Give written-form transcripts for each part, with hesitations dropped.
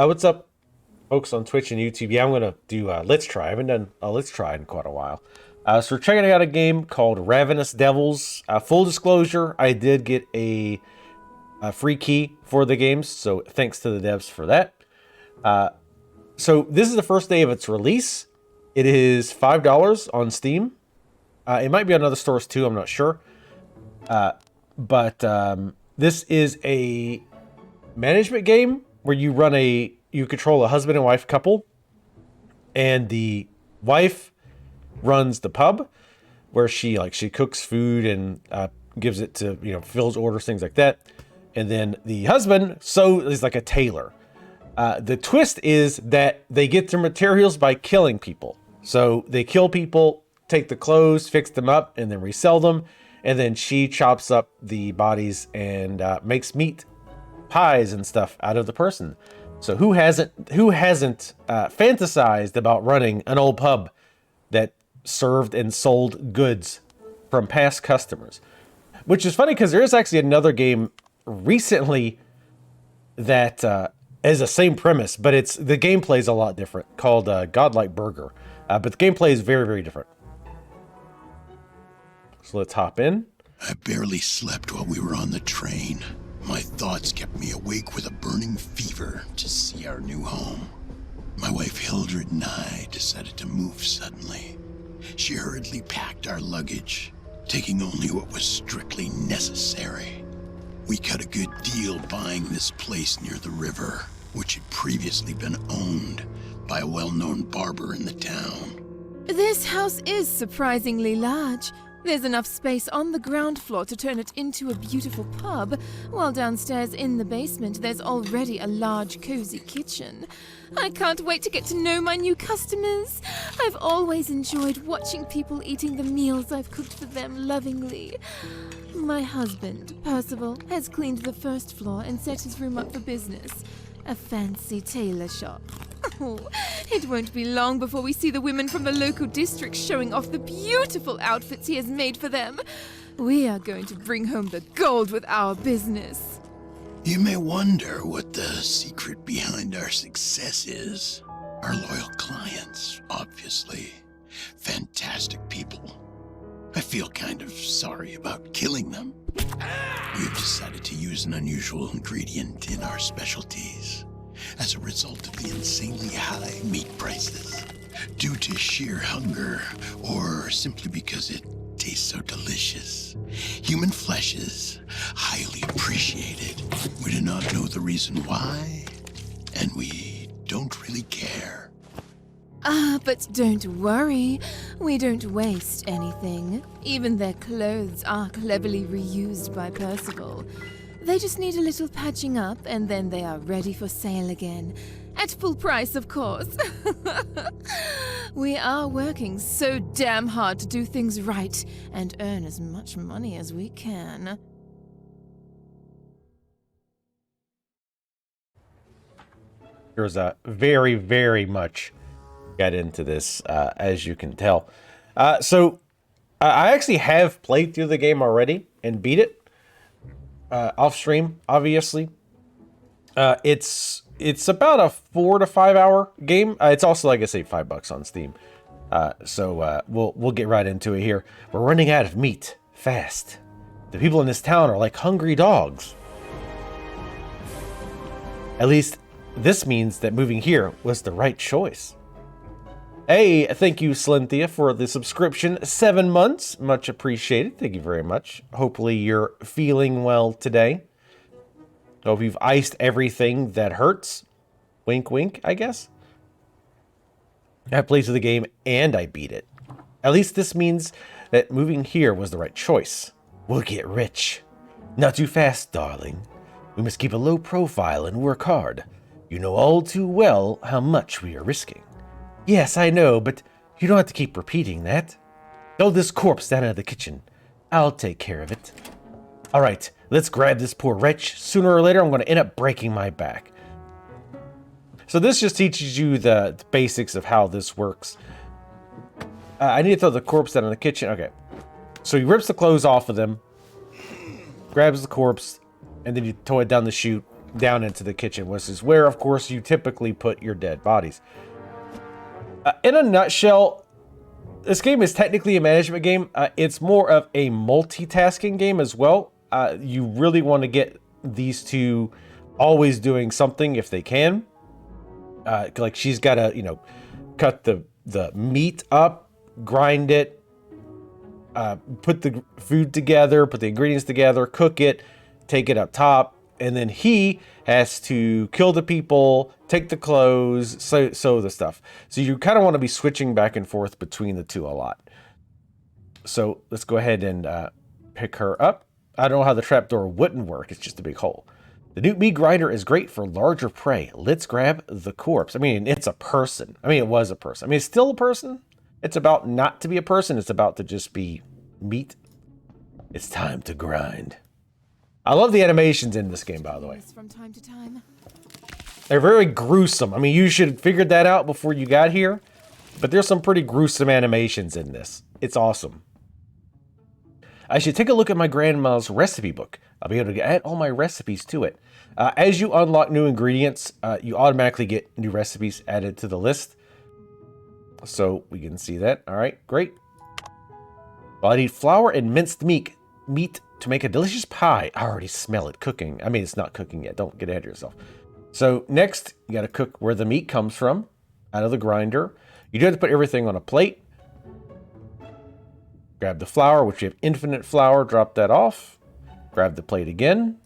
What's up, folks on Twitch and YouTube? Yeah, I'm gonna do Let's Try. I haven't done a Let's Try in quite a while. So we're checking out a game called Ravenous Devils. Full disclosure, I did get a free key for the games, so thanks to the devs for that. So this is the first day of its release. It is $5 on Steam. It might be on other stores too, I'm not sure. But this is a management game where you control a husband and wife couple, and the wife runs the pub where she cooks food and gives it to, fills orders, things like that. And then the husband is like a tailor. The twist is that they get their materials by killing people. So they kill people, take the clothes, fix them up, and then resell them. And then she chops up the bodies and makes meat pies and stuff out of the person. So who hasn't fantasized about running an old pub that served and sold goods from past customers? Which is funny because there is actually another game recently that is the same premise, but the gameplay is a lot different, called Godlike Burger. But the gameplay is very, very different. So let's hop in. I barely slept while we were on the train. My thoughts kept me awake with a burning fever to see our new home. My wife Hildred and I decided to move suddenly. She hurriedly packed our luggage, taking only what was strictly necessary. We cut a good deal buying this place near the river, which had previously been owned by a well-known barber in the town. This house is surprisingly large. There's enough space on the ground floor to turn it into a beautiful pub, while downstairs in the basement there's already a large, cozy kitchen. I can't wait to get to know my new customers. I've always enjoyed watching people eating the meals I've cooked for them lovingly. My husband, Percival, has cleaned the first floor and set his room up for business. A fancy tailor shop. Oh, it won't be long before we see the women from the local district showing off the beautiful outfits he has made for them. We are going to bring home the gold with our business. You may wonder what the secret behind our success is. Our loyal clients, obviously. Fantastic people. I feel kind of sorry about killing them. We have decided to use an unusual ingredient in our specialties as a result of the insanely high meat prices, due to sheer hunger or simply because it tastes so delicious. Human flesh is highly appreciated. We do not know the reason why, and we don't really care. But don't worry. We don't waste anything. Even their clothes are cleverly reused by Percival. They just need a little patching up, and then they are ready for sale again. At full price, of course. We are working so damn hard to do things right and earn as much money as we can. There's a very, very much got into this, as you can tell. So I actually have played through the game already and beat it. Off stream, obviously. It's about a 4 to 5 hour game. It's also, like I say, $5 on Steam. So we'll get right into it here. We're running out of meat fast. The people in this town are like hungry dogs. At least this means that moving here was the right choice. Hey, thank you, Slinthia, for the subscription. 7 months. Much appreciated. Thank you very much. Hopefully you're feeling well today. Hope you've iced everything that hurts. Wink, wink, I guess. I played through the game and I beat it. At least this means that moving here was the right choice. We'll get rich. Not too fast, darling. We must keep a low profile and work hard. You know all too well how much we are risking. Yes, I know, but you don't have to keep repeating that. Throw this corpse down into the kitchen. I'll take care of it. All right, let's grab this poor wretch. Sooner or later, I'm going to end up breaking my back. So this just teaches you the basics of how this works. I need to throw the corpse down in the kitchen. Okay. So he rips the clothes off of them, grabs the corpse, and then you throw it down the chute, down into the kitchen, which is where, of course, you typically put your dead bodies. In a nutshell, this game is technically a management game. It's more of a multitasking game as well. You really want to get these two always doing something if they can. Like she's got to, cut the meat up, grind it, put the food together, put the ingredients together, cook it, take it up top. And then he has to kill the people, take the clothes, sew the stuff. So you kind of want to be switching back and forth between the two a lot. So let's go ahead and pick her up. I don't know how the trapdoor wouldn't work. It's just a big hole. The new meat grinder is great for larger prey. Let's grab the corpse. I mean, it's a person. I mean, it was a person. I mean, it's still a person. It's about not to be a person. It's about to just be meat. It's time to grind. I love the animations in this game, by the way. From time to time. They're very gruesome. I mean, you should have figured that out before you got here. But there's some pretty gruesome animations in this. It's awesome. I should take a look at my grandma's recipe book. I'll be able to add all my recipes to it. As you unlock new ingredients, you automatically get new recipes added to the list. So we can see that. All right, great. Well, I need flour and minced meat to make a delicious pie. I already smell it cooking. I mean, it's not cooking yet. Don't get ahead of yourself. So next, you got to cook where the meat comes from, out of the grinder. You do have to put everything on a plate. Grab the flour, which you have infinite flour. Drop that off. Grab the plate again.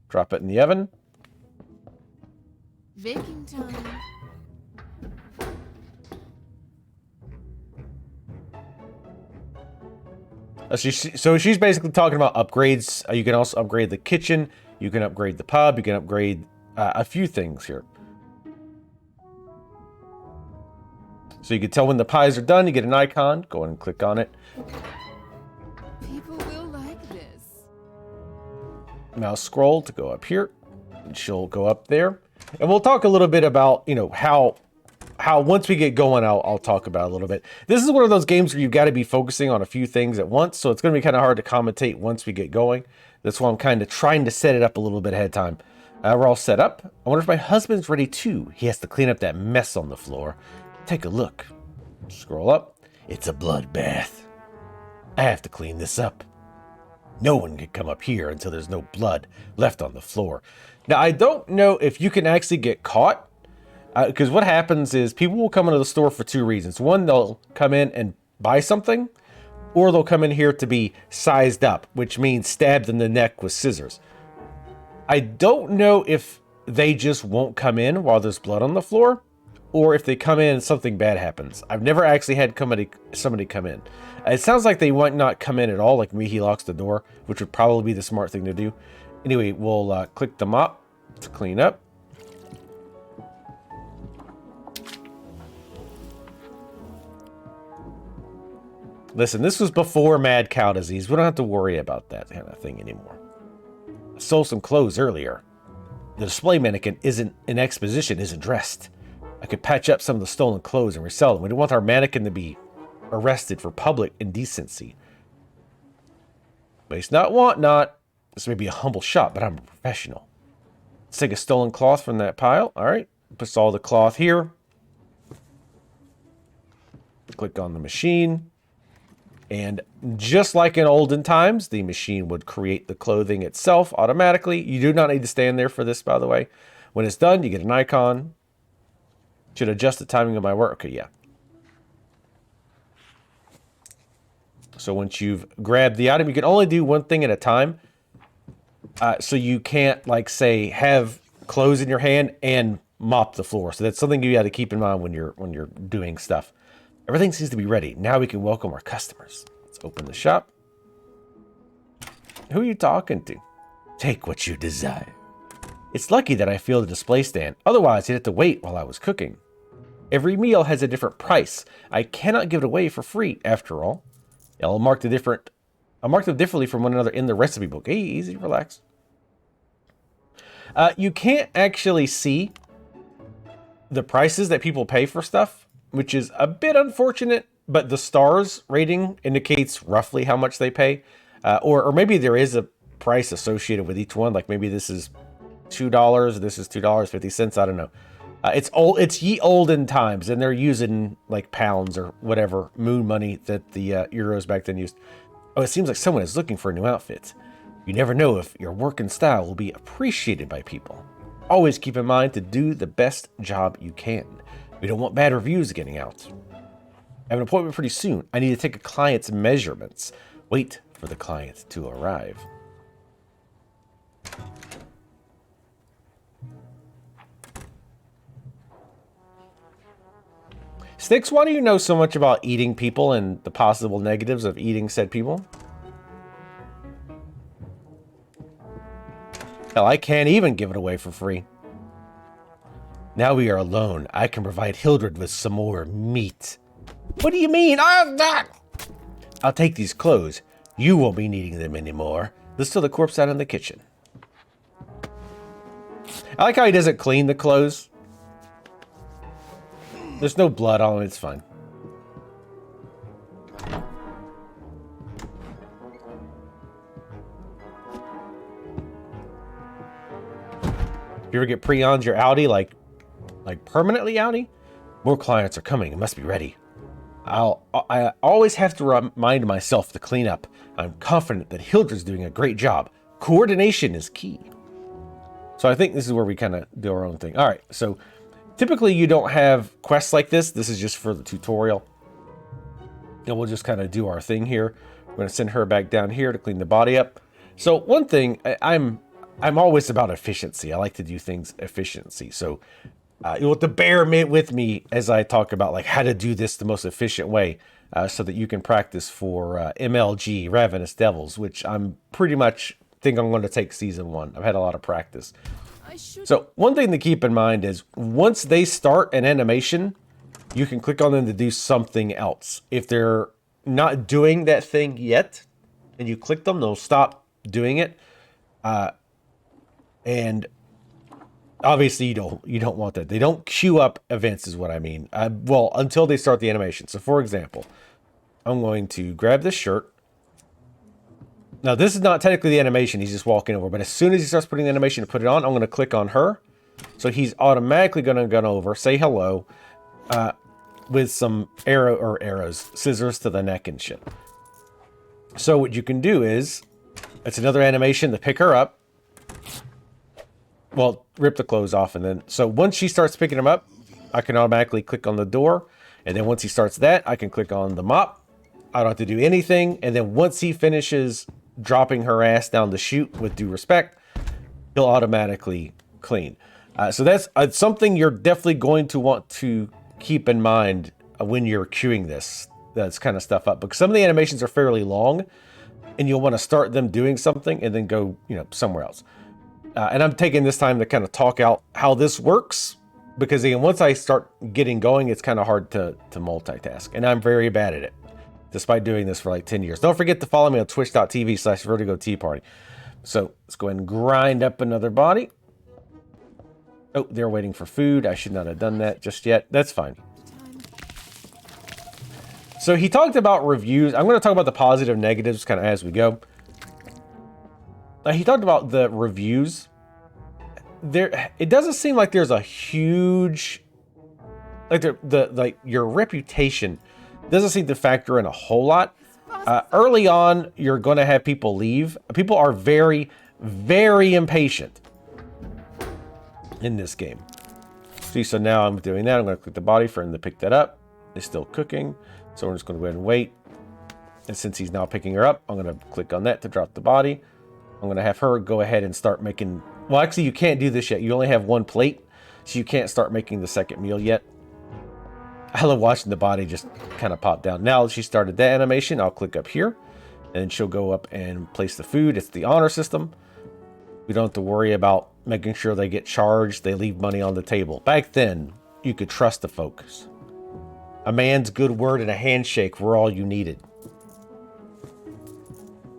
Drop it in the oven. Baking time. So she's basically talking about upgrades. You can also upgrade the kitchen. You can upgrade the pub. You can upgrade a few things here. So you can tell when the pies are done. You get an icon. Go ahead and click on it. People will like this. Mouse scroll to go up here. And she'll go up there. And we'll talk a little bit about, how once we get going, I'll talk about it a little bit. This is one of those games where you've got to be focusing on a few things at once. So it's going to be kind of hard to commentate once we get going. That's why I'm kind of trying to set it up a little bit ahead of time. We're all set up. I wonder if my husband's ready too. He has to clean up that mess on the floor. Take a look. Scroll up. It's a bloodbath. I have to clean this up. No one can come up here until there's no blood left on the floor. Now, I don't know if you can actually get caught. Because what happens is people will come into the store for two reasons. One, they'll come in and buy something. Or they'll come in here to be sized up, which means stabbed in the neck with scissors. I don't know if they just won't come in while there's blood on the floor, or if they come in and something bad happens. I've never actually had somebody come in. It sounds like they might not come in at all, like me, he locks the door, which would probably be the smart thing to do. Anyway, we'll click the mop to clean up. Listen, this was before mad cow disease. We don't have to worry about that kind of thing anymore. I sold some clothes earlier. The display mannequin in exposition isn't dressed. I could patch up some of the stolen clothes and resell them. We don't want our mannequin to be arrested for public indecency. But it's not want not. This may be a humble shop, but I'm a professional. Let's take a stolen cloth from that pile. All right. Puts all the cloth here. Click on the machine. And just like in olden times, the machine would create the clothing itself automatically. You do not need to stand there for this, by the way. When it's done, you get an icon. Should adjust the timing of my work. Okay, yeah. So once you've grabbed the item, you can only do one thing at a time. So you can't, like, say, have clothes in your hand and mop the floor. So that's something you got to keep in mind when you're doing stuff. Everything seems to be ready. Now we can welcome our customers. Let's open the shop. Who are you talking to? Take what you desire. It's lucky that I filled the display stand. Otherwise, you'd have to wait while I was cooking. Every meal has a different price. I cannot give it away for free, after all. I'll mark them differently from one another in the recipe book. Hey, easy, relax. You can't actually see the prices that people pay for stuff, which is a bit unfortunate, but the stars rating indicates roughly how much they pay. Or maybe there is a price associated with each one. Like maybe this is $2, this is $2.50. I don't know. It's old. It's ye olden times, and they're using like pounds or whatever moon money that the Euros back then used. Oh, it seems like someone is looking for a new outfit. You never know if your work and style will be appreciated by people. Always keep in mind to do the best job you can. We don't want bad reviews getting out. I have an appointment pretty soon. I need to take a client's measurements. Wait for the client to arrive. Sticks, why do you know so much about eating people and the possible negatives of eating said people? Hell, I can't even give it away for free. Now we are alone. I can provide Hildred with some more meat. What do you mean? I'll take these clothes. You won't be needing them anymore. Let's throw the corpse out in the kitchen. I like how he doesn't clean the clothes. There's no blood on it. It's fine. If you ever get pre-ons, you're outie, like permanently outie? More clients are coming. I must be ready. I always have to remind myself to clean up. I'm confident that Hildred's doing a great job. Coordination is key. So I think this is where we kind of do our own thing. All right, so typically you don't have quests like this. This is just for the tutorial. And we'll just kind of do our thing here. We're going to send her back down here to clean the body up. So one thing, I'm always about efficiency. I like to do things efficiency. So you'll have to bear with me as I talk about like how to do this the most efficient way so that you can practice for MLG, Ravenous Devils, which I'm pretty much think I'm going to take season 1. I've had a lot of practice. So one thing to keep in mind is once they start an animation, you can click on them to do something else. If they're not doing that thing yet and you click them, they'll stop doing it. And obviously you don't want that. They don't queue up events is what I mean. Well, until they start the animation. So for example, I'm going to grab this shirt. Now, this is not technically the animation. He's just walking over. But as soon as he starts putting the animation to put it on, I'm going to click on her. So he's automatically going to go over, say hello, with some scissors to the neck and shit. So what you can do is, it's another animation to pick her up. Well, rip the clothes off. And then, so once she starts picking them up, I can automatically click on the door. And then once he starts that, I can click on the mop. I don't have to do anything. And then once he finishes dropping her ass down the chute with due respect, he'll automatically clean. So that's something you're definitely going to want to keep in mind when you're queuing this kind of stuff up, because some of the animations are fairly long and you'll want to start them doing something and then go, somewhere else. And I'm taking this time to kind of talk out how this works, because again, once I start getting going, it's kind of hard to multitask, and I'm very bad at it, despite doing this for like 10 years. Don't forget to follow me on twitch.tv/Vertigo Tea Party. So let's go ahead and grind up another body. Oh, they're waiting for food. I should not have done that just yet. That's fine. So he talked about reviews. I'm going to talk about the positive, negatives kind of as we go. He talked about the reviews. It doesn't seem like there's a huge, like your reputation doesn't seem to factor in a whole lot. Early on, you're going to have people leave. People are very, very impatient in this game. See, so now I'm doing that. I'm going to click the body for him to pick that up. It's still cooking, so we're just going to go ahead and wait. And since he's now picking her up, I'm going to click on that to drop the body. I'm going to have her go ahead and start making... Well, actually, you can't do this yet. You only have one plate, so you can't start making the second meal yet. I love watching the body just kind of pop down. Now she started that animation. I'll click up here, and she'll go up and place the food. It's the honor system. We don't have to worry about making sure they get charged. They leave money on the table. Back then, you could trust the folks. A man's good word and a handshake were all you needed.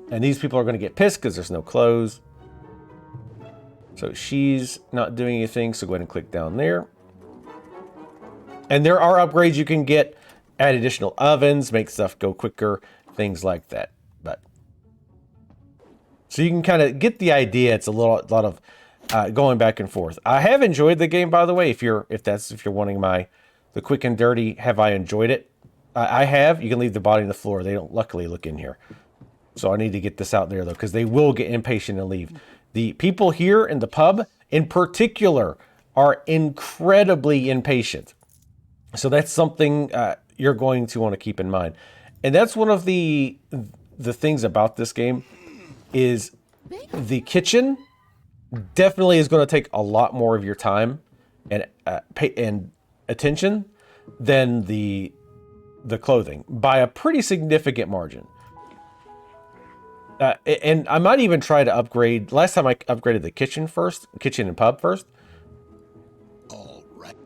And these people are going to get pissed because there's no clothes. So she's not doing anything, so go ahead and click down there. And there are upgrades you can get. Add additional ovens, make stuff go quicker, things like that. So you can kind of get the idea. It's a lot of going back and forth. I have enjoyed the game, by the way. If you're wanting the quick and dirty, have I enjoyed it? I have. You can leave the body on the floor. They don't luckily look in here. So I need to get this out there though, because they will get impatient and leave. The people here in the pub, in particular, are incredibly impatient. So that's something you're going to want to keep in mind. And that's one of the things about this game is the kitchen definitely is going to take a lot more of your time and attention than the clothing by a pretty significant margin. And I might even try to upgrade. Last time I upgraded the kitchen and pub first. All right.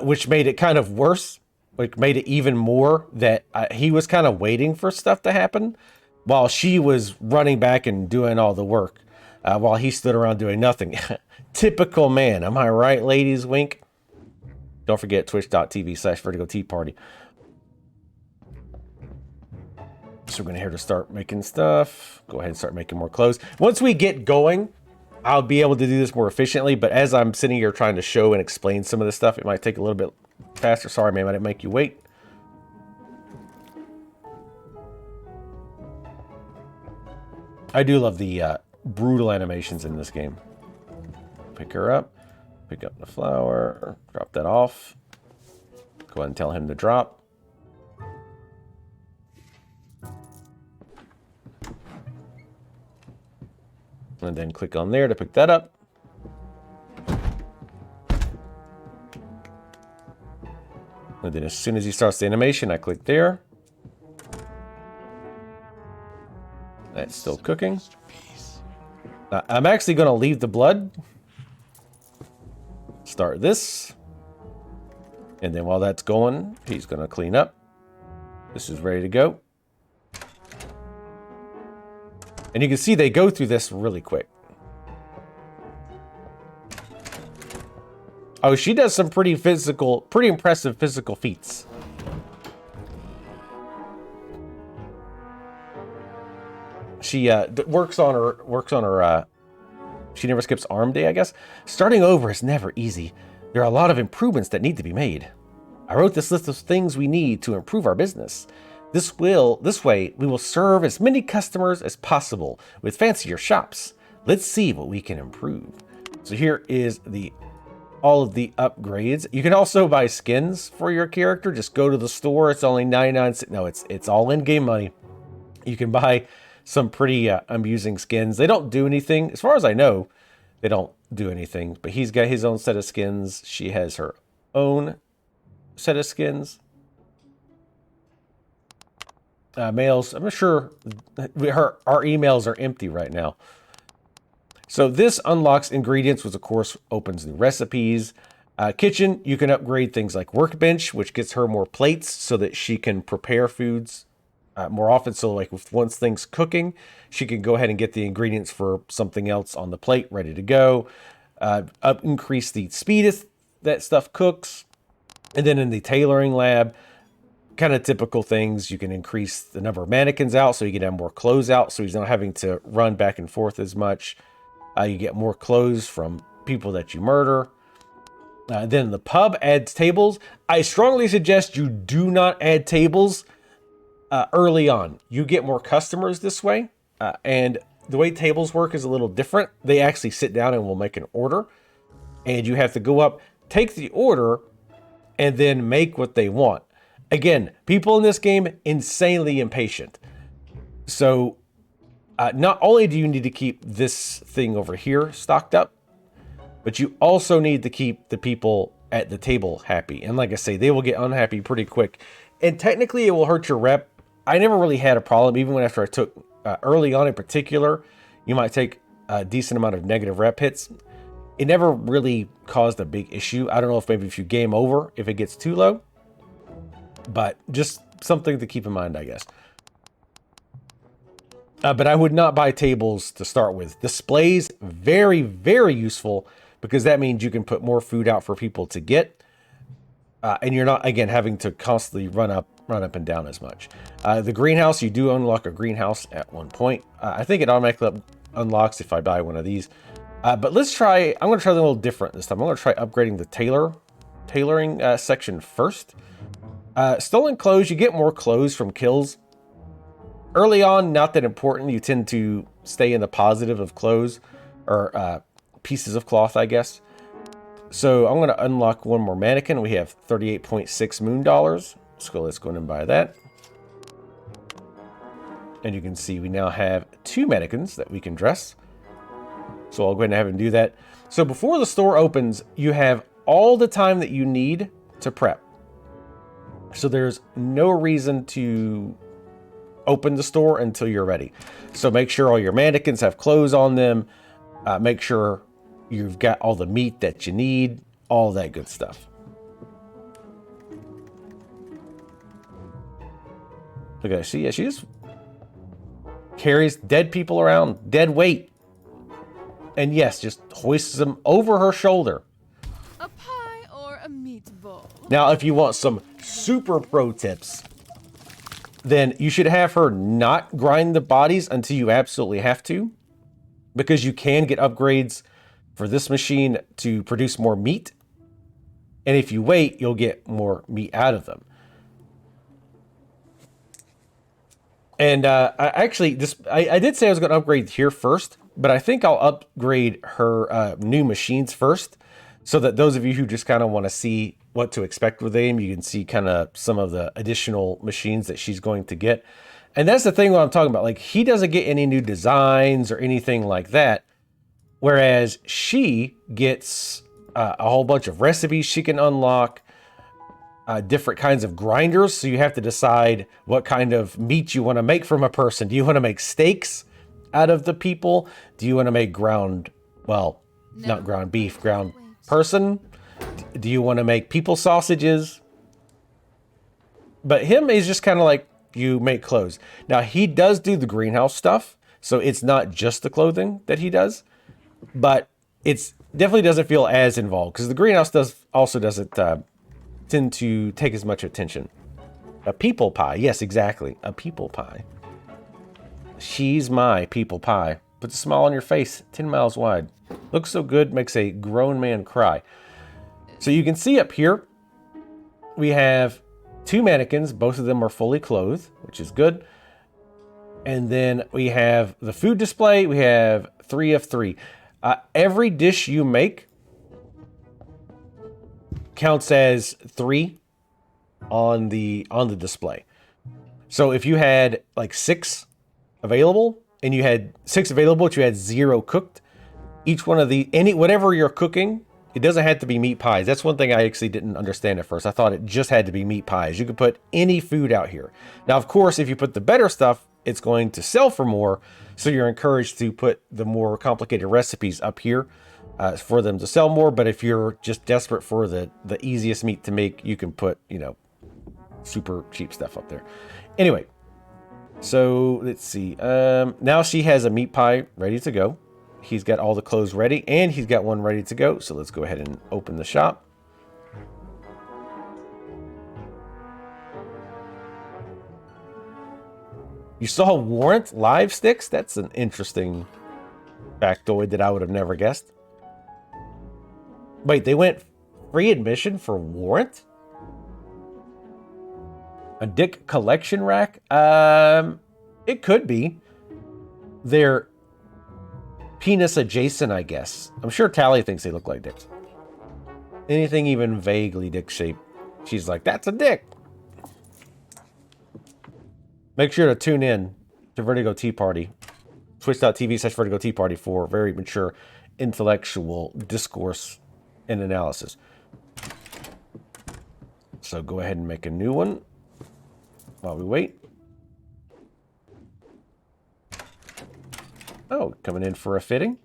Which made it kind of worse. Like made it even more that he was kind of waiting for stuff to happen while she was running back and doing all the work while he stood around doing nothing. Typical man. Am I right, ladies? Wink. Don't forget twitch.tv/Vertigo Tea Party. So we're going to here to start making stuff. Go ahead and start making more clothes. Once we get going, I'll be able to do this more efficiently. But as I'm sitting here trying to show and explain some of this stuff, it might take a little bit faster. Sorry, ma'am, I didn't make you wait. I do love the brutal animations in this game. Pick her up. Pick up the flower. Drop that off. Go ahead and tell him to drop. And then click on there to pick that up. And then as soon as he starts the animation, I click there. That's still cooking. I'm actually going to leave the blood. Start this. And then while that's going, he's going to clean up. This is ready to go. And you can see they go through this really quick. Oh, she does some pretty impressive physical feats. She works on her. She never skips arm day, I guess. Starting over is never easy. There are a lot of improvements that need to be made. I wrote this list of things we need to improve our business. This way, we will serve as many customers as possible with fancier shops. Let's see what we can improve. So here is all of the upgrades. You can also buy skins for your character. Just go to the store. It's only 99 cents. No, it's all in-game money. You can buy some pretty amusing skins. They don't do anything. As far as I know, they don't do anything. But he's got his own set of skins. She has her own set of skins. Mails. I'm not sure. Our emails are empty right now. So this unlocks ingredients, which of course opens new recipes. Kitchen, you can upgrade things like workbench, which gets her more plates so that she can prepare foods more often. So like once things cooking, she can go ahead and get the ingredients for something else on the plate ready to go. Increase the speed that stuff cooks. And then in the tailoring lab, kind of typical things, you can increase the number of mannequins out so you can have more clothes out so he's not having to run back and forth as much. You get more clothes from people that you murder. Then the pub adds tables. I strongly suggest you do not add tables early on. You get more customers this way. And the way tables work is a little different. They actually sit down and will make an order. And you have to go up, take the order, and then make what they want. Again, people in this game, insanely impatient. So not only do you need to keep this thing over here stocked up, but you also need to keep the people at the table happy. And like I say, they will get unhappy pretty quick. And technically it will hurt your rep. I never really had a problem, even when after I took, early on in particular, you might take a decent amount of negative rep hits. It never really caused a big issue. I don't know if maybe if you game over, if it gets too low. But just something to keep in mind, I guess. But I would not buy tables to start with. Displays, very, very useful because that means you can put more food out for people to get. And you're not, again, having to constantly run run up and down as much. The greenhouse, you do unlock a greenhouse at one point. I think it automatically unlocks if I buy one of these. But let's try, I'm going to try something a little different this time. I'm going to try upgrading the tailoring section first. Stolen clothes, you get more clothes from kills. Early on, not that important. You tend to stay in the positive of clothes, or pieces of cloth, I guess. So I'm going to unlock one more mannequin. We have 38.6 moon dollars. So let's go in and buy that. And you can see we now have 2 mannequins that we can dress. So I'll go ahead and have him do that. So before the store opens, you have all the time that you need to prep. So there's no reason to open the store until you're ready. So make sure all your mannequins have clothes on them. Make sure you've got all the meat that you need, all that good stuff. Look at her. See, yeah, she just carries dead people around, dead weight. And yes, just hoists them over her shoulder. A pie or a meatball? Now, if you want some super pro tips, then you should have her not grind the bodies until you absolutely have to, because you can get upgrades for this machine to produce more meat. And if you wait, you'll get more meat out of them. And I did say I was going to upgrade here first, but I think I'll upgrade her new machines first, so that those of you who just kind of want to see what to expect with them, you can see kind of some of the additional machines that she's going to get. And that's the thing what I'm talking about. Like, he doesn't get any new designs or anything like that, whereas she gets a whole bunch of recipes she can unlock, different kinds of grinders. So you have to decide what kind of meat you want to make from a person. Do you want to make steaks out of the people? Do you want to make ground, well, no, not ground beef, ground person? Do you want to make people sausages? But him is just kind of like, you make clothes. Now, he does do the greenhouse stuff, so it's not just the clothing that he does, but it's definitely doesn't feel as involved, because the greenhouse doesn't tend to take as much attention. A people pie. Yes, exactly. A people pie. She's my people pie. Puts a smile on your face, 10 miles wide. Looks so good, makes a grown man cry. So you can see up here, we have 2 mannequins. Both of them are fully clothed, which is good. And then we have the food display. We have 3 of 3. Every dish you make counts as 3 on the display. So if you had like 6 available, and you had 6 available, but you had 0 cooked, each one of the whatever you're cooking, it doesn't have to be meat pies. That's one thing I actually didn't understand at first. I thought it just had to be meat pies. You could put any food out here. Now, of course, if you put the better stuff, it's going to sell for more. So you're encouraged to put the more complicated recipes up here for them to sell more. But if you're just desperate for the easiest meat to make, you can put, super cheap stuff up there. Anyway, so let's see. Now she has a meat pie ready to go. He's got all the clothes ready, and he's got one ready to go. So let's go ahead and open the shop. You saw Warrant live sticks? That's an interesting factoid that I would have never guessed. Wait, they went free admission for Warrant? A dick collection rack? It could be. They're penis adjacent, I guess. I'm sure Tally thinks they look like dicks. Anything even vaguely dick shaped, she's like, that's a dick. Make sure to tune in to Vertigo Tea Party. Twitch.tv/Vertigo Tea Party for very mature intellectual discourse and analysis. So go ahead and make a new one while we wait. Oh, coming in for a fitting.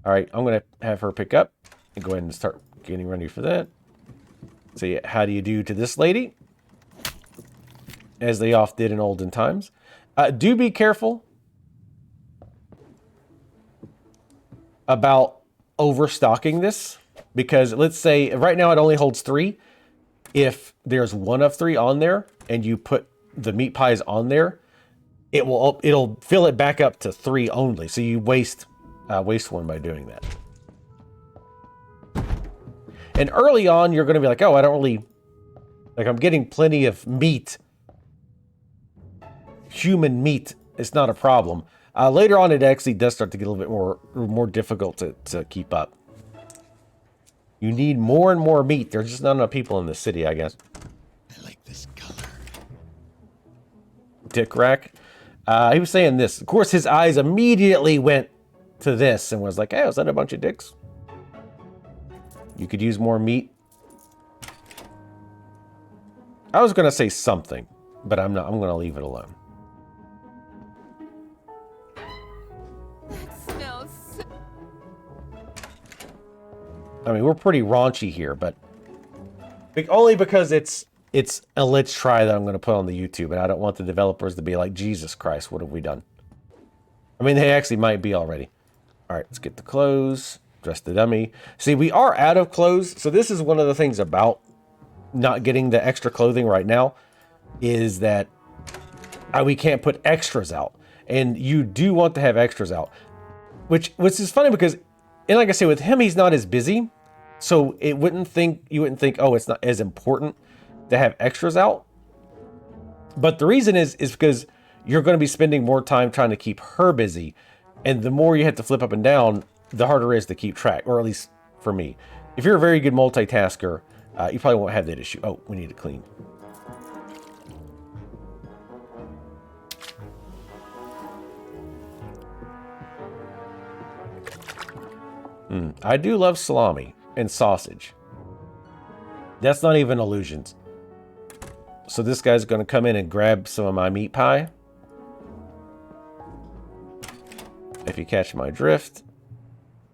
All right, I'm going to have her pick up and go ahead and start getting ready for that. See, how do you do to this lady? As they oft did in olden times. Do be careful about overstocking this, because let's say right now it only holds 3. If there's 1 of 3 on there, and you put the meat pies on there, it'll fill it back up to 3 only. So you waste one by doing that. And early on, you're going to be like, oh, I don't really... Like, I'm getting plenty of meat. Human meat is not a problem. Later on, it actually does start to get a little bit more difficult to keep up. You need more and more meat. There's just not enough people in the city, I guess. I like this color. Dick Rack. He was saying this. Of course, his eyes immediately went to this and was like, hey, is that a bunch of dicks? You could use more meat. I was going to say something, but I'm not. I'm going to leave it alone. That smells so... I mean, we're pretty raunchy here, but only because it's a let's try that I'm going to put on the YouTube, and I don't want the developers to be like, Jesus Christ, what have we done? I mean, they actually might be already. All right, let's get the clothes, dress the dummy. See, we are out of clothes, so this is one of the things about not getting the extra clothing right now, is that we can't put extras out, and you do want to have extras out, which is funny because, and like I say, with him, he's not as busy, so you wouldn't think, oh, it's not as important to have extras out. But the reason is because you're going to be spending more time trying to keep her busy, and the more you have to flip up and down, the harder it is to keep track, or at least for me. If you're a very good multitasker, you probably won't have that issue. Oh, we need to clean. I do love salami and sausage. That's not even illusions. So this guy's going to come in and grab some of my meat pie. If you catch my drift.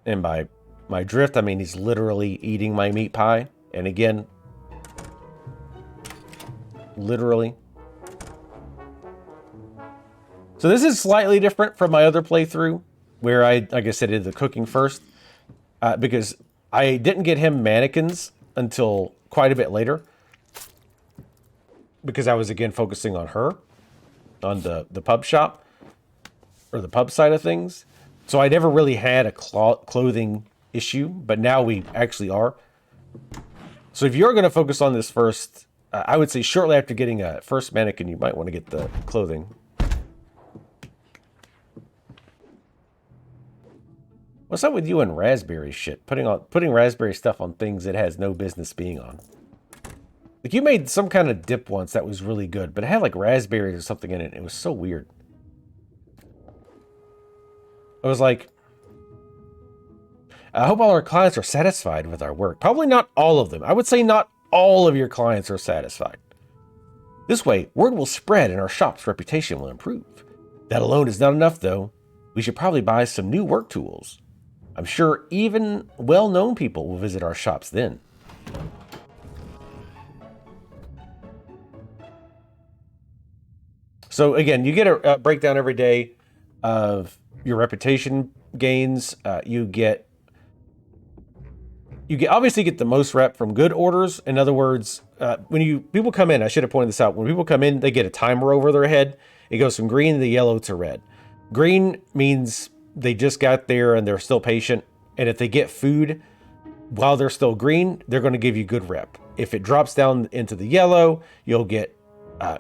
And by my drift, I mean he's literally eating my meat pie. And again, literally. So this is slightly different from my other playthrough, where I, like I said, did the cooking first. Because I didn't get him mannequins until quite a bit later. Because I was, again, focusing on her. On the pub shop. Or the pub side of things. So I never really had a clothing issue. But now we actually are. So if you're going to focus on this first, I would say shortly after getting a first mannequin, you might want to get the clothing. What's up with you and raspberry shit? Putting raspberry stuff on things it has no business being on. Like, you made some kind of dip once that was really good, but it had like raspberries or something in it. It was so weird. I was like, I hope all our clients are satisfied with our work. Probably not all of them. I would say not all of your clients are satisfied. This way, word will spread and our shop's reputation will improve. That alone is not enough, though. We should probably buy some new work tools. I'm sure even well-known people will visit our shops then. So again, you get a breakdown every day of your reputation gains. You obviously get the most rep from good orders. In other words, when people come in, I should have pointed this out. When people come in, they get a timer over their head. It goes from green to yellow to red. Green means they just got there and they're still patient. And if they get food while they're still green, they're going to give you good rep. If it drops down into the yellow, you'll get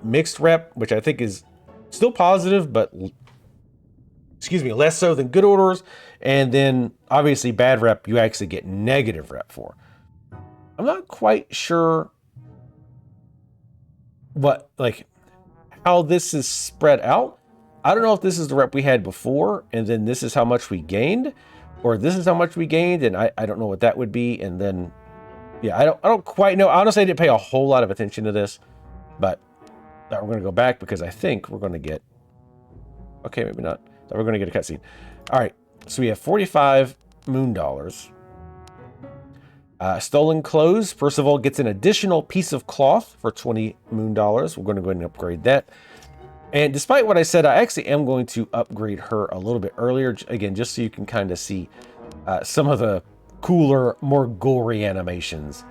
mixed rep, which I think is still positive, but less so than good orders. And then obviously bad rep, you actually get negative rep for. I'm not quite sure how this is spread out. I don't know if this is the rep we had before, and then this is how much we gained, or this is how much we gained, and I don't know what that would be. And then, yeah, I don't quite know. Honestly, I didn't pay a whole lot of attention to this, but we're going to go back because I think we're going to get, okay, maybe not. We're going to get a cutscene. All right, so we have 45 moon dollars. Stolen clothes, first of all, gets an additional piece of cloth for 20 moon dollars. We're going to go ahead and upgrade that. And despite what I said, I actually am going to upgrade her a little bit earlier, again, just so you can kind of see some of the cooler, more gory animations.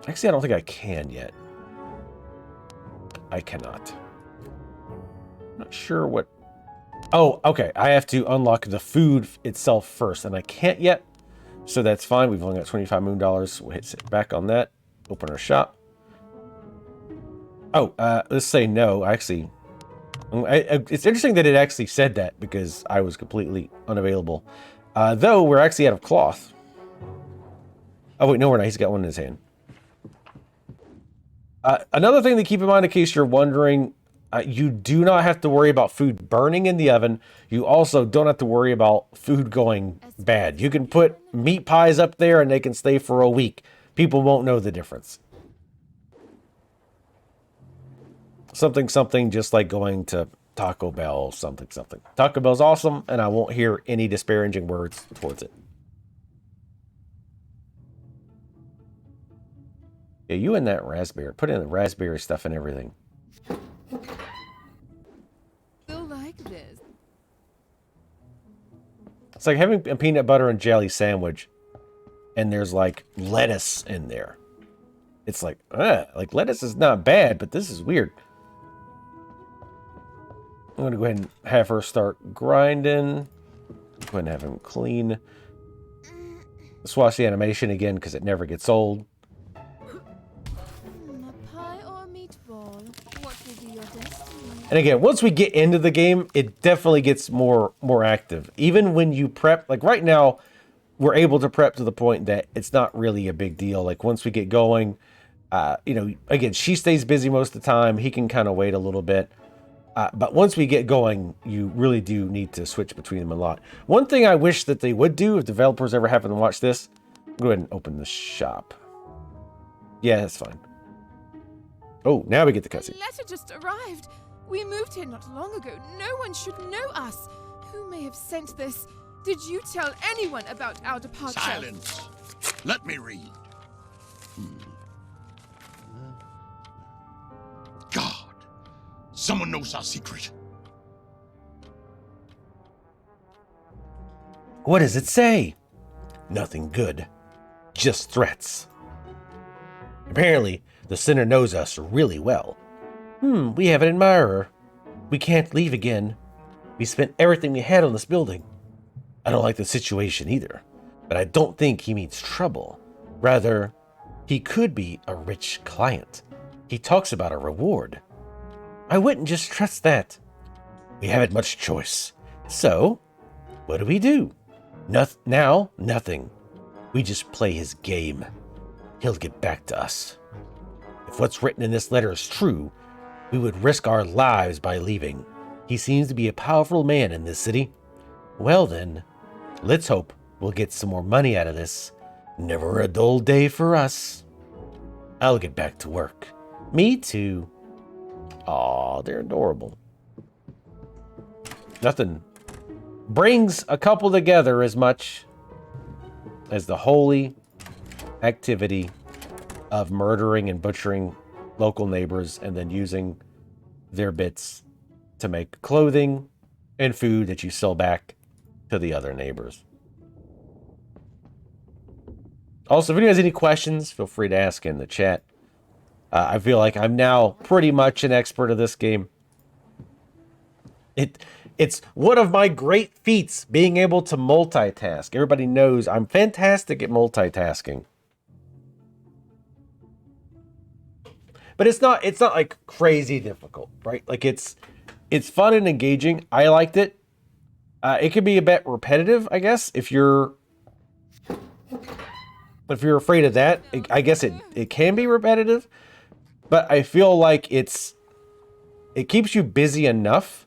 Actually, I don't think I can yet. I cannot. Not sure what... Oh, okay. I have to unlock the food itself first, and I can't yet. So that's fine. We've only got $25 million. We'll hit sit back on that. Open our shop. Oh, let's say no. Actually, it's interesting that it actually said that because I was completely unavailable. Though we're actually out of cloth. Oh, wait, no, we're not. He's got one in his hand. Another thing to keep in mind in case you're wondering, you do not have to worry about food burning in the oven. You also don't have to worry about food going bad. You can put meat pies up there and they can stay for a week. People won't know the difference. Something just like going to Taco Bell, something. Taco Bell's awesome, and I won't hear any disparaging words towards it. Yeah, you and that raspberry. Put in the raspberry stuff and everything. You'll like this. It's like having a peanut butter and jelly sandwich, and there's like lettuce in there. It's like lettuce is not bad, but this is weird. I'm gonna go ahead and have her start grinding. Go ahead and have him clean. Let's watch the animation again because it never gets old. A pie or a meatball? What will be your destiny? And again, once we get into the game, it definitely gets more active. Even when you prep, like right now, we're able to prep to the point that it's not really a big deal. Like once we get going, you know, again, she stays busy most of the time. He can kind of wait a little bit. But once we get going, you really do need to switch between them a lot. One thing I wish that they would do, if developers ever happen to watch this, go ahead and open the shop. Yeah, that's fine. Oh, now we get the cutscene. A letter just arrived. We moved here not long ago. No one should know us. Who may have sent this? Did you tell anyone about our departure? Silence. Let me read. God. Someone knows our secret. What does it say? Nothing good. Just threats. Apparently, the sinner knows us really well. We have an admirer. We can't leave again. We spent everything we had on this building. I don't like the situation either, but I don't think he means trouble. Rather, he could be a rich client. He talks about a reward. I wouldn't just trust that. We haven't much choice. So, what do? Now, nothing. We just play his game. He'll get back to us. If what's written in this letter is true, we would risk our lives by leaving. He seems to be a powerful man in this city. Well then, let's hope we'll get some more money out of this. Never a dull day for us. I'll get back to work. Me too. Aw, they're adorable. Nothing brings a couple together as much as the holy activity of murdering and butchering local neighbors and then using their bits to make clothing and food that you sell back to the other neighbors. Also, if anyone has any questions, feel free to ask in the chat. I feel like I'm now pretty much an expert of this game. It's one of my great feats, being able to multitask. Everybody knows I'm fantastic at multitasking. But it's not like crazy difficult, right? Like it's fun and engaging. I liked it. It can be a bit repetitive, I guess, if you're afraid of that. I guess it can be repetitive. But I feel like it keeps you busy enough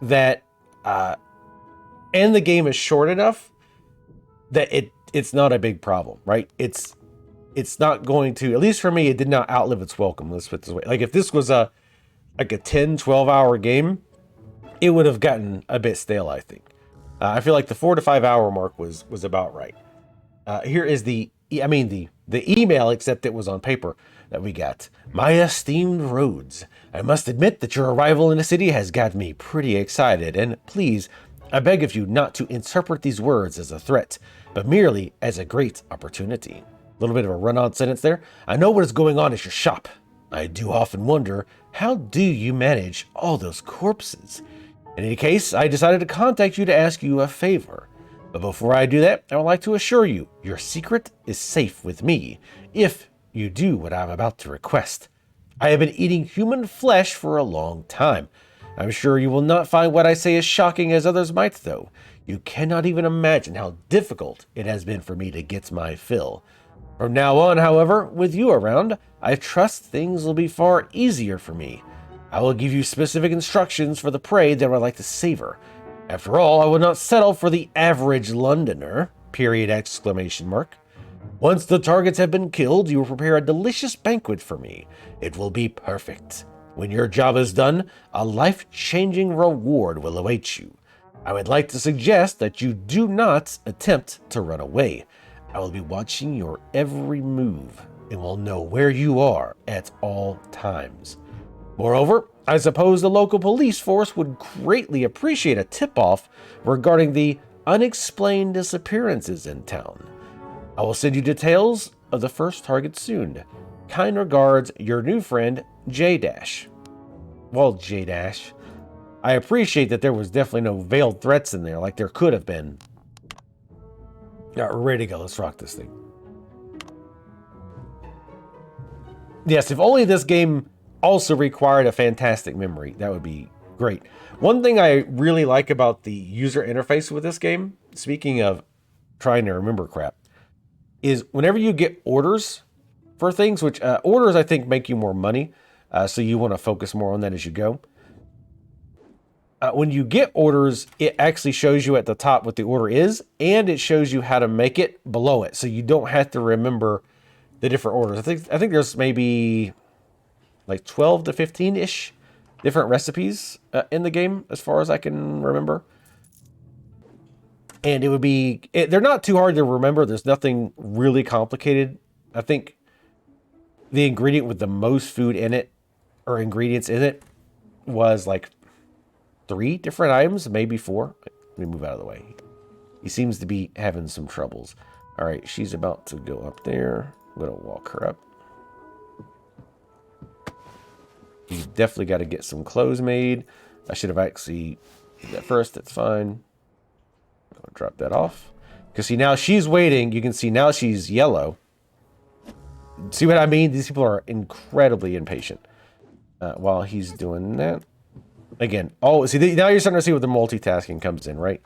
that and the game is short enough that it's not a big problem, right? It's not going to, at least for me, it did not outlive its welcome. Let's put it this way. Like if this was a 10, 12-hour game, it would have gotten a bit stale, I think. I feel like the 4 to 5 hour mark was about right. Here is the email, except it was on paper, that we got. My esteemed Rhodes, I must admit that your arrival in the city has got me pretty excited, and please, I beg of you not to interpret these words as a threat, but merely as a great opportunity. A little bit of a run-on sentence there. I know what is going on at your shop. I do often wonder, how do you manage all those corpses? In any case, I decided to contact you to ask you a favor. But before I do that, I would like to assure you, your secret is safe with me, if you do what I'm about to request. I have been eating human flesh for a long time. I'm sure you will not find what I say as shocking as others might, though. You cannot even imagine how difficult it has been for me to get my fill. From now on, however, with you around, I trust things will be far easier for me. I will give you specific instructions for the prey that I would like to savor. After all, I will not settle for the average Londoner, period exclamation mark. Once the targets have been killed, you will prepare a delicious banquet for me. It will be perfect. When your job is done, a life-changing reward will await you. I would like to suggest that you do not attempt to run away. I will be watching your every move and will know where you are at all times. Moreover, I suppose the local police force would greatly appreciate a tip-off regarding the unexplained disappearances in town. I will send you details of the first target soon. Kind regards, your new friend, J-Dash. Well, J-Dash, I appreciate that there was definitely no veiled threats in there like there could have been. All right, we're ready to go. Let's rock this thing. Yes, if only this game also required a fantastic memory, that would be great. One thing I really like about the user interface with this game, speaking of trying to remember crap, is whenever you get orders for things, which orders I think make you more money, so you want to focus more on that as you go. When you get orders, it actually shows you at the top what the order is, and it shows you how to make it below it, so you don't have to remember the different orders. I think there's maybe like 12 to 15-ish different recipes in the game, as far as I can remember. And it would be, they're not too hard to remember. There's nothing really complicated. I think the ingredient with the most food in it, or ingredients in it, was like 3 different items, maybe 4. Let me move out of the way. He seems to be having some troubles. All right, she's about to go up there. I'm going to walk her up. You definitely got to get some clothes made. I should have actually did that first. That's fine. I'll drop that off. Because see, now she's waiting. You can see now she's yellow. See what I mean? These people are incredibly impatient. While he's doing that. Again, oh, see, now you're starting to see what the multitasking comes in, right?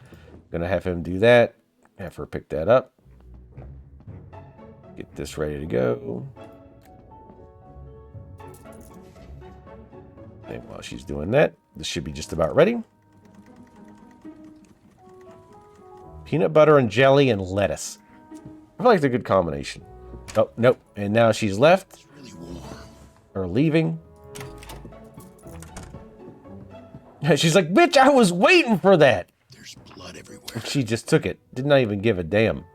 Gonna have him do that. Have her pick that up. Get this ready to go. And while she's doing that, this should be just about ready. Peanut butter and jelly and lettuce. I feel like it's a good combination. Oh, nope. And now she's left. It's really warm. Or leaving. She's like, bitch, I was waiting for that. There's blood everywhere. She just took it. Did not even give a damn.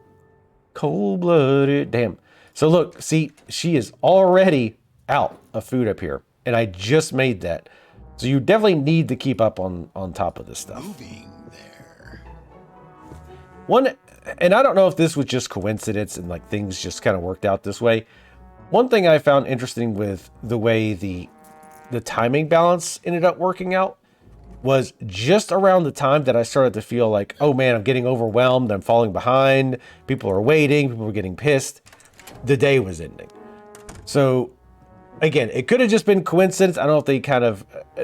Cold-blooded. Damn. So look, see, she is already out of food up here. And I just made that. So you definitely need to keep up on top of this stuff. Moving there. One, and I don't know if this was just coincidence and like things just kind of worked out this way. One thing I found interesting with the way the timing balance ended up working out was just around the time that I started to feel like, oh man, I'm getting overwhelmed, I'm falling behind, people are waiting, people are getting pissed, the day was ending. So again, it could have just been coincidence. I don't know if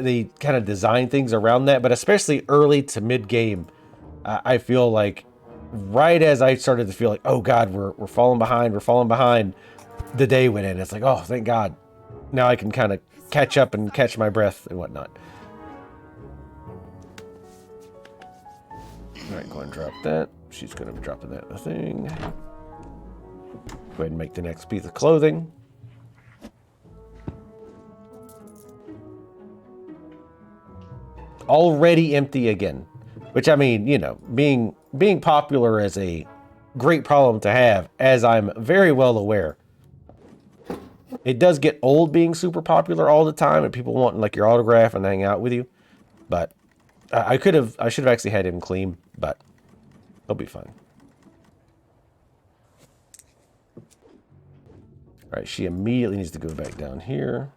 they kind of designed things around that, but especially early to mid game, I feel like right as I started to feel like, oh God, we're falling behind, the day went in. It's like, oh, thank God. Now I can kind of catch up and catch my breath and whatnot. All right, go ahead and drop that. She's going to be dropping that in the thing. Go ahead and make the next piece of clothing. Already empty again. Which, I mean, you know, being popular is a great problem to have, as I'm very well aware. It does get old being super popular all the time and people wanting like your autograph and hang out with you. But I should have actually had him clean, but he'll be fine. All right, she immediately needs to go back down here.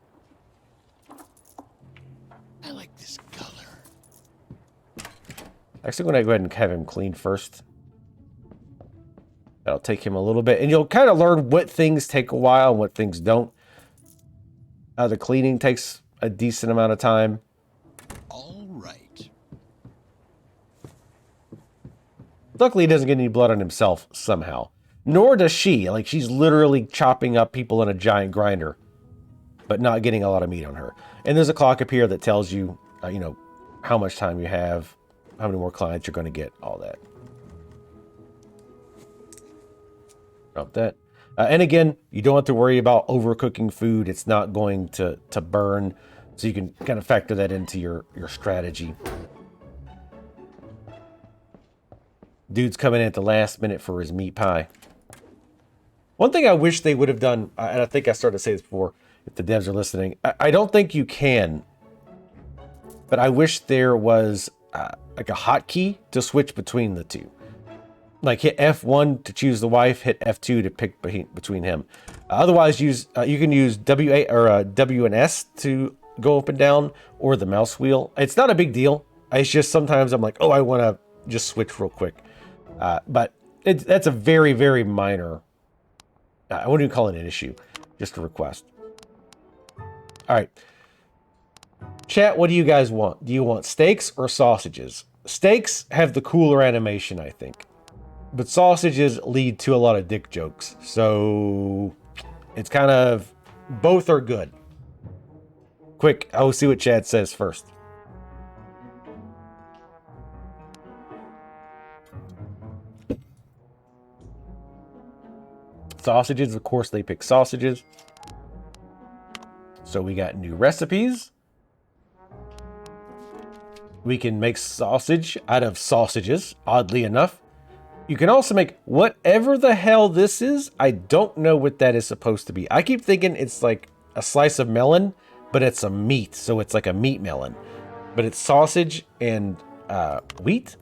Actually, I'm going to go ahead and have him clean first. That'll take him a little bit. And you'll kind of learn what things take a while and what things don't. The cleaning takes a decent amount of time. All right. Luckily, he doesn't get any blood on himself somehow. Nor does she. Like, she's literally chopping up people in a giant grinder, but not getting a lot of meat on her. And there's a clock up here that tells you, you know, how much time you have, how many more clients you're going to get, all that. Drop that. And again, you don't have to worry about overcooking food. It's not going to burn. So you can kind of factor that into your strategy. Dude's coming in at the last minute for his meat pie. One thing I wish they would have done, and I think I started to say this before, if the devs are listening, I don't think you can, but I wish there was like a hotkey to switch between the two. Like hit F1 to choose the wife, hit F2 to pick between him. Otherwise, you can use W8 or W and S to go up and down, or the mouse wheel. It's not a big deal. It's just sometimes I'm like, oh, I want to just switch real quick. But that's a very, very minor. I wouldn't even call it an issue, just a request. All right. Chat, what do you guys want? Do you want steaks or sausages? Steaks have the cooler animation, I think. But sausages lead to a lot of dick jokes. So it's kind of, both are good. Quick, I will see what Chad says first. Sausages, of course, they pick sausages. So we got new recipes. We can make sausage out of sausages, oddly enough. You can also make whatever the hell this is. I don't know what that is supposed to be. I keep thinking it's like a slice of melon, but it's a meat. So it's like a meat melon. But it's sausage and wheat.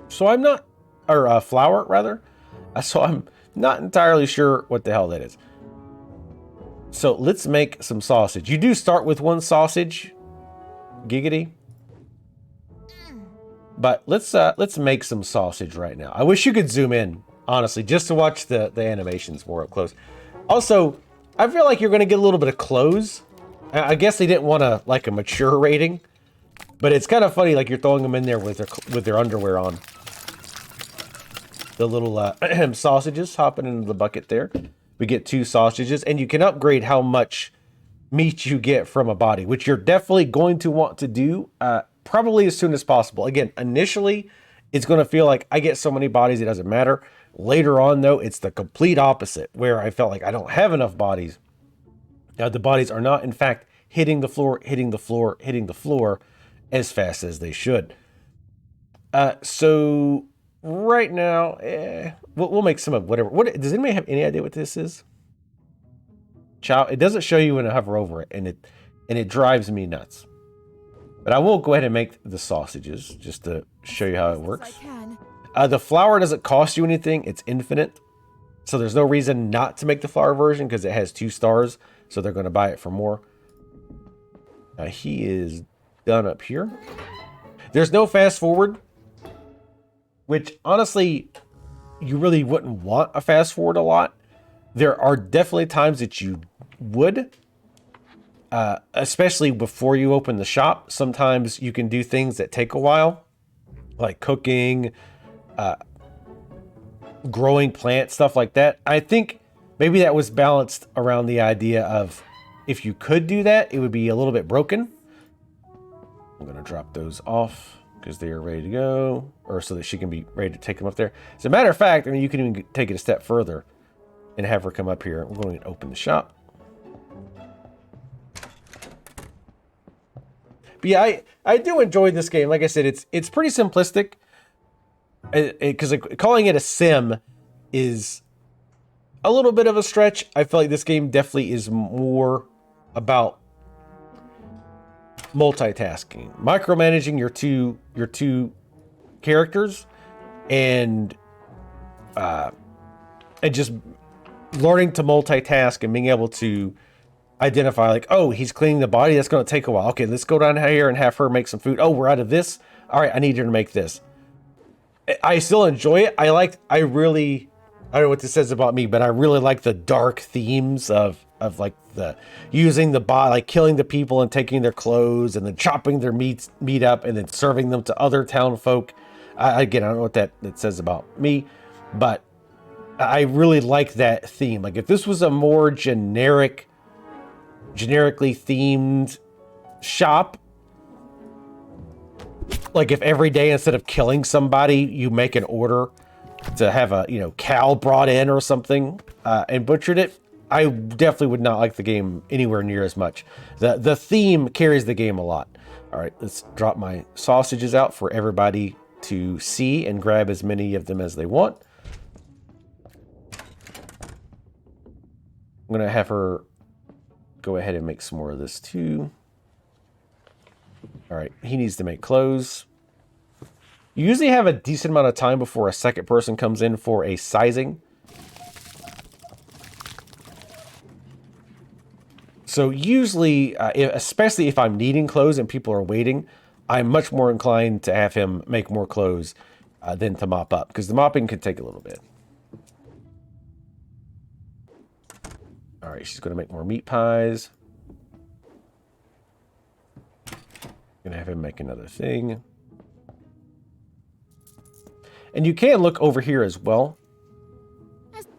So I'm not, or flour rather. So I'm not entirely sure what the hell that is. So let's make some sausage. You do start with one sausage. Giggity. But let's make some sausage right now. I wish you could zoom in, honestly, just to watch the animations more up close. Also, I feel like you're going to get a little bit of clothes. I guess they didn't want like a mature rating, but it's kind of funny, like you're throwing them in there with their underwear on. The little sausages hopping into the bucket there. We get 2 sausages, and you can upgrade how much meat you get from a body, which you're definitely going to want to do. Probably as soon as possible. Again, initially, it's going to feel like I get so many bodies, it doesn't matter. Later on, though, it's the complete opposite, where I felt like I don't have enough bodies. Now, the bodies are not, in fact, hitting the floor as fast as they should. So, right now, we'll make some of whatever. Does anybody have any idea what this is? Chow. It doesn't show you when I hover over it, and it drives me nuts. But I will go ahead and make the sausages just to show you how it works. The flour doesn't cost you anything. It's infinite. So there's no reason not to make the flour version because it has 2 stars. So they're going to buy it for more. He is done up here. There's no fast forward, which honestly, you really wouldn't want a fast forward a lot. There are definitely times that you would. Especially before you open the shop. Sometimes you can do things that take a while, like cooking, growing plants, stuff like that. I think maybe that was balanced around the idea of if you could do that, it would be a little bit broken. I'm going to drop those off because they are ready to go, or so that she can be ready to take them up there. As a matter of fact, I mean, you can even take it a step further and have her come up here. We're going to open the shop. But yeah, I do enjoy this game. Like I said, it's pretty simplistic. Because calling it a sim is a little bit of a stretch. I feel like this game definitely is more about multitasking, micromanaging your two characters, and just learning to multitask and being able to identify, like, oh, he's cleaning the body. That's going to take a while. Okay, let's go down here and have her make some food. Oh, we're out of this. all right, I need you to make this. I still enjoy it. I don't know what this says about me, but I really like the dark themes of like the using the bot, like killing the people and taking their clothes and then chopping their meat up and then serving them to other town folk. Again, I don't know what that says about me, but I really like that theme. Like if this was a more generically themed shop, like if every day instead of killing somebody, you make an order to have a, cow brought in or something and butchered it, I definitely would not like the game anywhere near as much. The theme carries the game a lot. All right, let's drop my sausages out for everybody to see and grab as many of them as they want. I'm going to have her go ahead and make some more of this too. All right, he needs to make clothes. You usually have a decent amount of time before a second person comes in for a sizing. So usually, especially if I'm needing clothes and people are waiting, I'm much more inclined to have him make more clothes than to mop up, because the mopping can take a little bit. All right, she's going to make more meat pies. Going to have him make another thing. And you can look over here as well.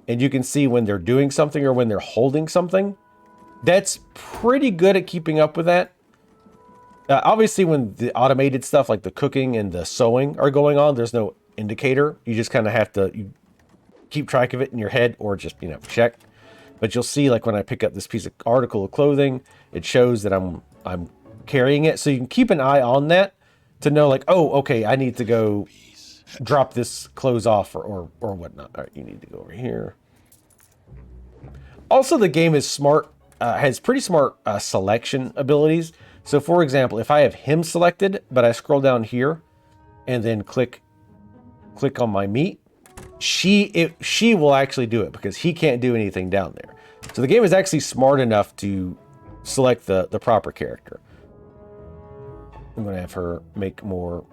And you can see when they're doing something or when they're holding something. That's pretty good at keeping up with that. Obviously, when the automated stuff like the cooking and the sewing are going on, there's no indicator. You just kind of have to keep track of it in your head or just, check. But you'll see, like when I pick up this piece of article of clothing, it shows that I'm carrying it. So you can keep an eye on that to know, like, oh, okay, I need to go drop this clothes off or whatnot. All right, you need to go over here. Also, the game is smart, has pretty smart selection abilities. So, for example, if I have him selected, but I scroll down here and then click on my meat, she will actually do it because he can't do anything down there. So the game is actually smart enough to select the proper character. I'm going to have her make more,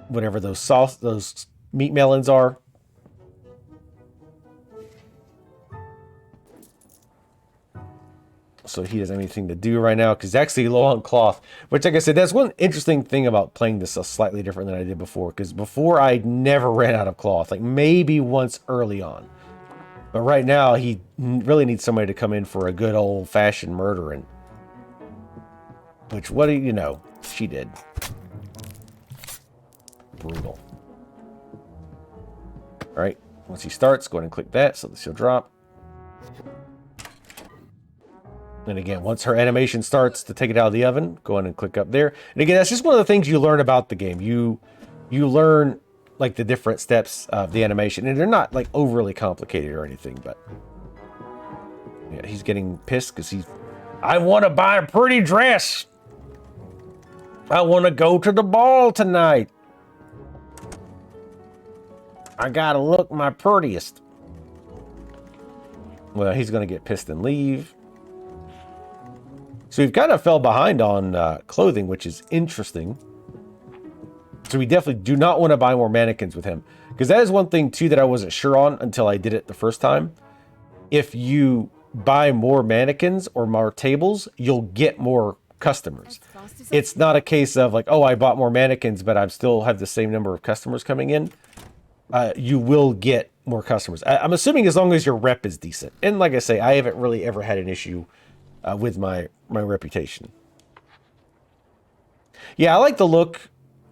whatever those meat melons are. So he doesn't have anything to do right now because he's actually low on cloth. Which, like I said, that's one interesting thing about playing this slightly different than I did before. Because before, I never ran out of cloth. Like, maybe once early on. But right now, he really needs somebody to come in for a good old-fashioned murdering. Which, what do you know? She did. Brutal. Alright, once he starts, go ahead and click that so that she'll drop. And again, once her animation starts to take it out of the oven, go ahead and click up there. And again, that's just one of the things you learn about the game. You learn like the different steps of the animation, and they're not like overly complicated or anything, but yeah, he's getting pissed because I want to buy a pretty dress. I want to go to the ball tonight. I gotta look my prettiest. Well, he's gonna get pissed and leave. So we've kind of fell behind on clothing, which is interesting. So we definitely do not want to buy more mannequins with him. Because that is one thing, too, that I wasn't sure on until I did it the first time. If you buy more mannequins or more tables, you'll get more customers. It's not a case of like, oh, I bought more mannequins, but I still have the same number of customers coming in. You will get more customers. I'm assuming as long as your rep is decent. And like I say, I haven't really ever had an issue with my reputation. Yeah, I like the look.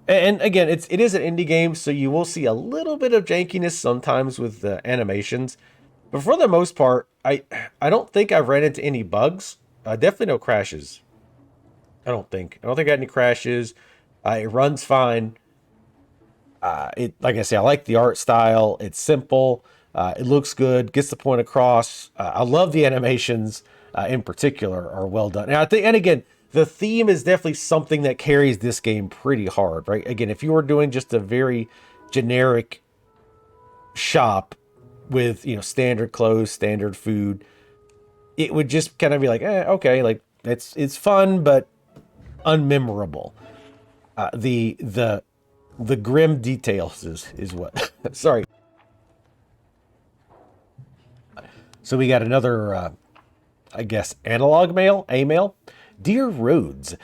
And again, it is an indie game, so you will see a little bit of jankiness sometimes with the animations. But for the most part, I don't think I've ran into any bugs. Definitely no crashes. I don't think I got any crashes. It runs fine. Like I say, I like the art style. It's simple. It looks good. Gets the point across. I love the animations. In particular, are well done. And again, the theme is definitely something that carries this game pretty hard, right? Again, if you were doing just a very generic shop with, standard clothes, standard food, it would just kind of be like, okay, like it's fun, but unmemorable. The The grim details is what. Sorry. So we got another, I guess, analog mail, A-mail. Dear Rhodes,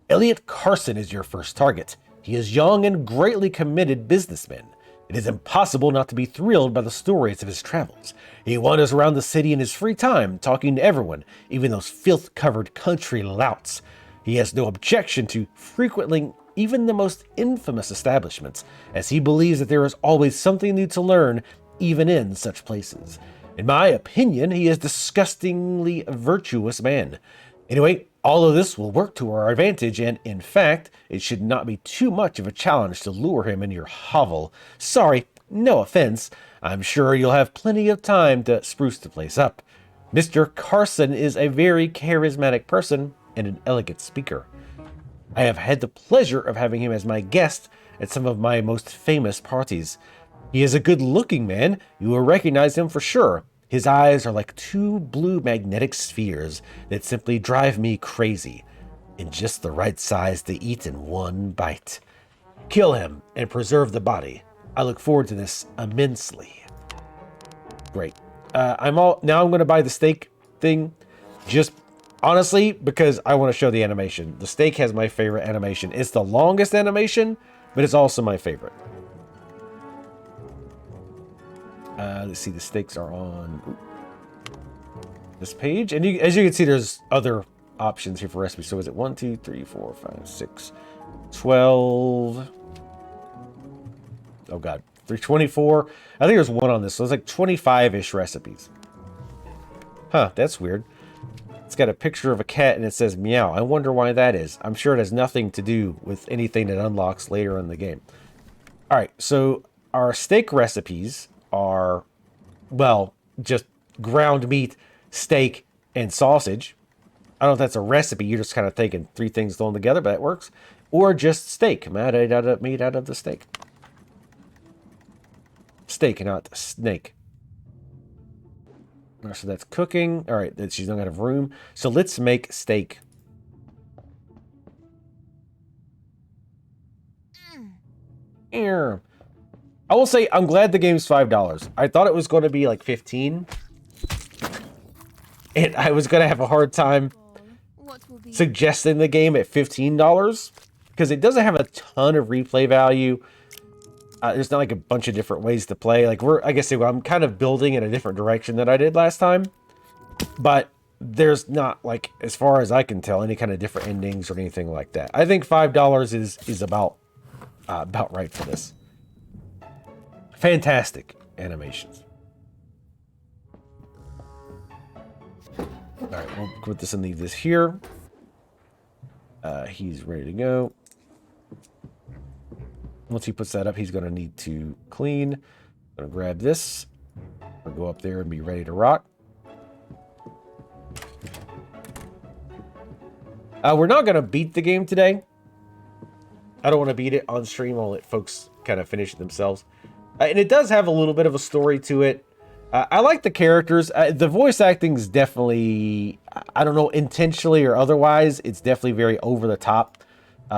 Elliot Carson is your first target. He is young and greatly committed businessman. It is impossible not to be thrilled by the stories of his travels. He wanders around the city in his free time, talking to everyone, even those filth-covered country louts. He has no objection to frequenting even the most infamous establishments, as he believes that there is always something new to learn, even in such places. In my opinion, he is a disgustingly virtuous man. Anyway, all of this will work to our advantage, and in fact, it should not be too much of a challenge to lure him into your hovel. Sorry, no offense. I'm sure you'll have plenty of time to spruce the place up. Mr. Carson is a very charismatic person and an elegant speaker. I have had the pleasure of having him as my guest at some of my most famous parties. He is a good-looking man. You will recognize him for sure. His eyes are like two blue magnetic spheres that simply drive me crazy, and just the right size to eat in one bite. Kill him and preserve the body. I look forward to this immensely. Great. I'm going to buy the steak thing, just honestly because I want to show the animation. The steak has my favorite animation. It's the longest animation, but it's also my favorite. Let's see, the steaks are on this page. And as you can see, there's other options here for recipes. So is it 1, 2, 3, 4, 5, 6, 12? Oh God, 324. I think there's one on this. So it's like 25-ish recipes. Huh, that's weird. It's got a picture of a cat and it says meow. I wonder why that is. I'm sure it has nothing to do with anything that unlocks later in the game. All right, so our steak recipes are, well, just ground meat, steak, and sausage. I don't know if that's a recipe. You're just kind of taking three things thrown together, but that works. Or just steak, made out of the steak. Steak, not snake. All right, so that's cooking. All right, she's not going to have room. So let's make steak. I will say I'm glad the game's $5. I thought it was going to be like $15. And I was going to have a hard time suggesting the game at $15 because it doesn't have a ton of replay value. There's not like a bunch of different ways to play. Like I'm kind of building in a different direction than I did last time, but there's not, like, as far as I can tell, any kind of different endings or anything like that. I think $5 is about right for this. Fantastic animations. All right, we'll put this and leave this here. He's ready to go. Once he puts that up, he's going to need to clean. I'm going to grab this. We'll go up there and be ready to rock. We're not going to beat the game today. I don't want to beat it on stream. I'll let folks kind of finish it themselves. And it does have a little bit of a story to it. I like the characters. The voice acting is definitely, I don't know, intentionally or otherwise, it's definitely very over the top.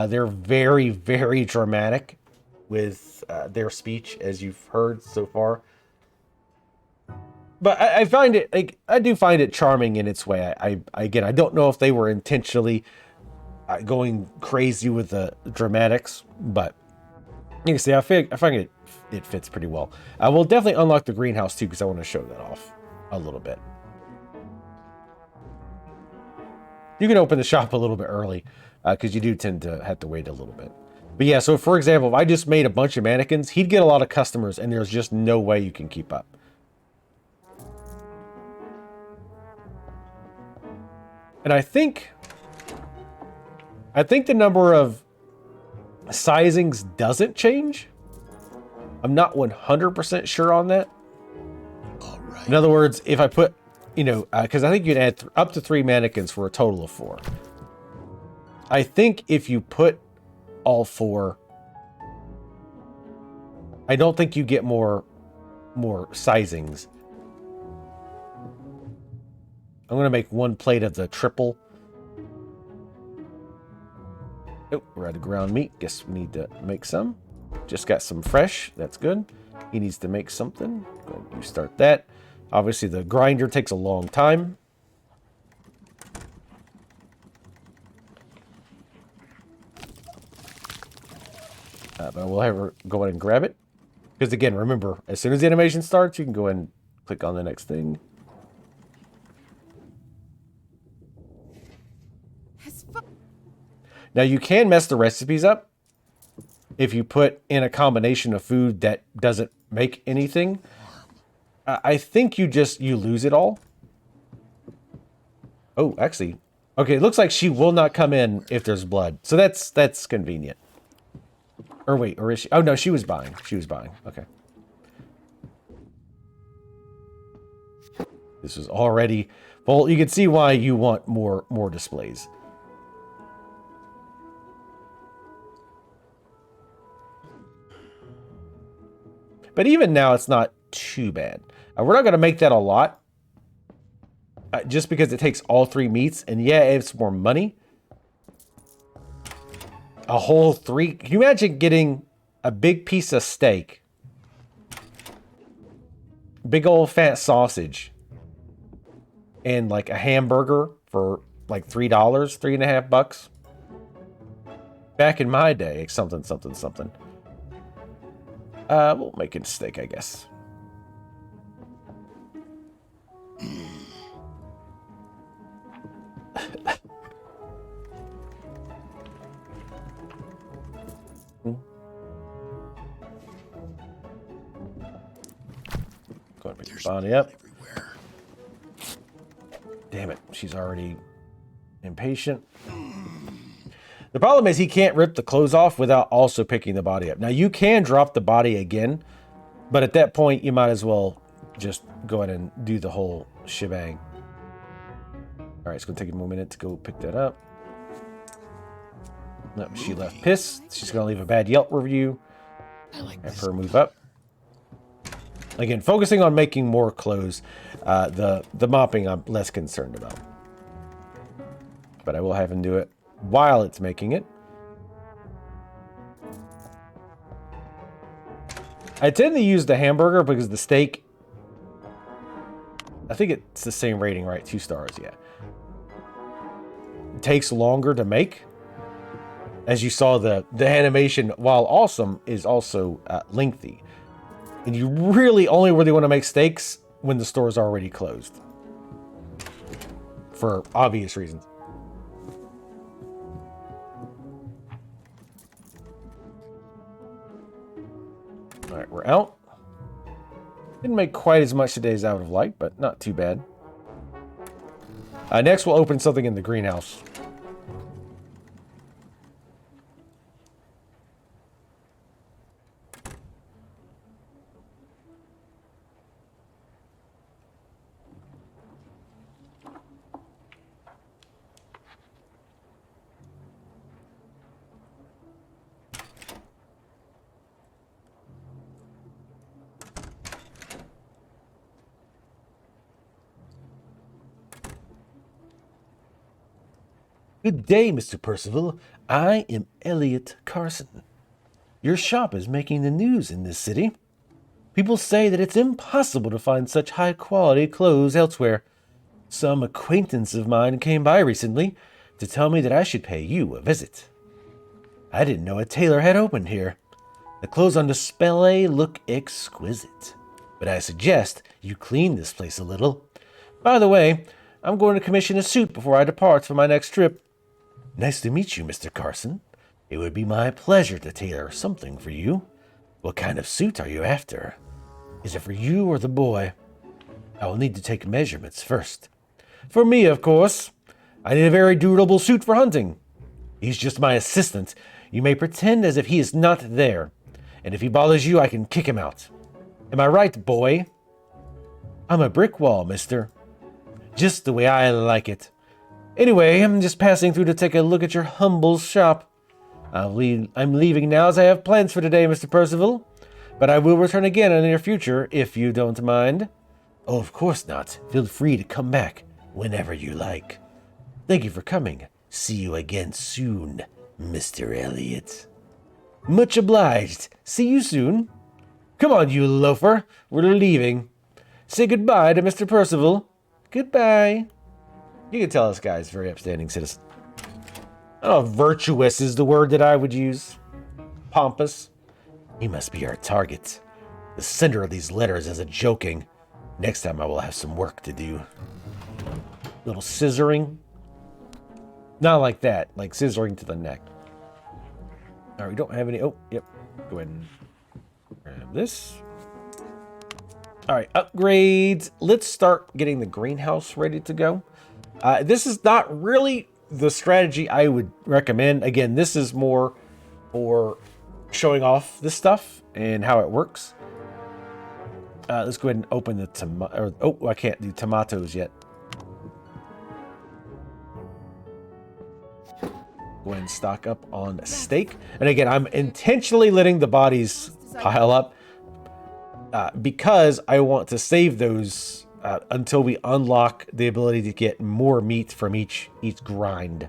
They're very, very dramatic with their speech, as you've heard so far. But I find it, like, I do find it charming in its way. Again, I don't know if they were intentionally going crazy with the dramatics, but you can see, I find it fits pretty well. I will definitely unlock the greenhouse too, because I want to show that off a little bit. You can open the shop a little bit early, because you do tend to have to wait a little bit. But yeah, so for example, if I just made a bunch of mannequins, he'd get a lot of customers, and there's just no way you can keep up. And I think the number of sizings doesn't change. I'm not 100% sure on that. All right. In other words, if I put, because I think you'd add up to 3 mannequins for a total of 4. I think if you put all 4, I don't think you get more sizings. I'm going to make 1 plate of the triple. Oh, we're out of ground meat. Guess we need to make some. Just got some fresh. That's good. He needs to make something. Go ahead and you start that. Obviously, the grinder takes a long time. But I will have her go ahead and grab it. Because again, remember, as soon as the animation starts, you can go ahead and click on the next thing. Now, you can mess the recipes up if you put in a combination of food that doesn't make anything. I think you lose it all. Oh, actually. Okay, it looks like she will not come in if there's blood. So that's convenient. Or wait, or is she? Oh, no, she was buying. She was buying. Okay. This is already... Well, you can see why you want more displays. But even now, it's not too bad. We're not going to make that a lot. Just because it takes all 3 meats. And yeah, it's more money. A whole 3. Can you imagine getting a big piece of steak? Big old fat sausage. And like a hamburger for like $3, $3.50. Back in my day, something. We'll make it a steak, I guess. Go ahead and pick Bonnie up. Everywhere. Damn it, she's already impatient. The problem is he can't rip the clothes off without also picking the body up. Now, you can drop the body again, but at that point, you might as well just go ahead and do the whole shebang. All right, it's going to take a minute to go pick that up. No, she left pissed. She's going to leave a bad Yelp review. Have her move up. Again, focusing on making more clothes. The mopping I'm less concerned about. But I will have him do it while it's making it. I tend to use the hamburger because the steak, I think it's the same rating, right? 2 stars, yeah. It takes longer to make. As you saw, the animation, while awesome, is also lengthy. And you really only want to make steaks when the store is already closed. For obvious reasons. All right, we're out. Didn't make quite as much today as I would have liked, but not too bad. Next, we'll open something in the greenhouse. Good day, Mr. Percival. I am Elliot Carson. Your shop is making the news in this city. People say that it's impossible to find such high-quality clothes elsewhere. Some acquaintance of mine came by recently to tell me that I should pay you a visit. I didn't know a tailor had opened here. The clothes on display look exquisite, but I suggest you clean this place a little. By the way, I'm going to commission a suit before I depart for my next trip. Nice to meet you, Mr. Carson. It would be my pleasure to tailor something for you. What kind of suit are you after? Is it for you or the boy? I will need to take measurements first. For me, of course. I need a very durable suit for hunting. He's just my assistant. You may pretend as if he is not there. And if he bothers you, I can kick him out. Am I right, boy? I'm a brick wall, mister. Just the way I like it. Anyway, I'm just passing through to take a look at your humble shop. I'm leaving now as I have plans for today, Mr. Percival. But I will return again in the near future, if you don't mind. Oh, of course not. Feel free to come back whenever you like. Thank you for coming. See you again soon, Mr. Elliot. Much obliged. See you soon. Come on, you loafer. We're leaving. Say goodbye to Mr. Percival. Goodbye. You can tell this guy is a very upstanding citizen. I don't know if virtuous is the word that I would use. Pompous. He must be our target. The sender of these letters isn't joking. Next time I will have some work to do. Little scissoring. Not like that. Like scissoring to the neck. Alright, we don't have any... Oh, yep. Go ahead and grab this. Alright, upgrades. Let's start getting the greenhouse ready to go. This is not really the strategy I would recommend. Again, this is more for showing off this stuff and how it works. Let's go ahead and open the tomato. Oh, I can't do tomatoes yet. Go ahead and stock up on steak. And again, I'm intentionally letting the bodies pile up because I want to save those until we unlock the ability to get more meat from each grind.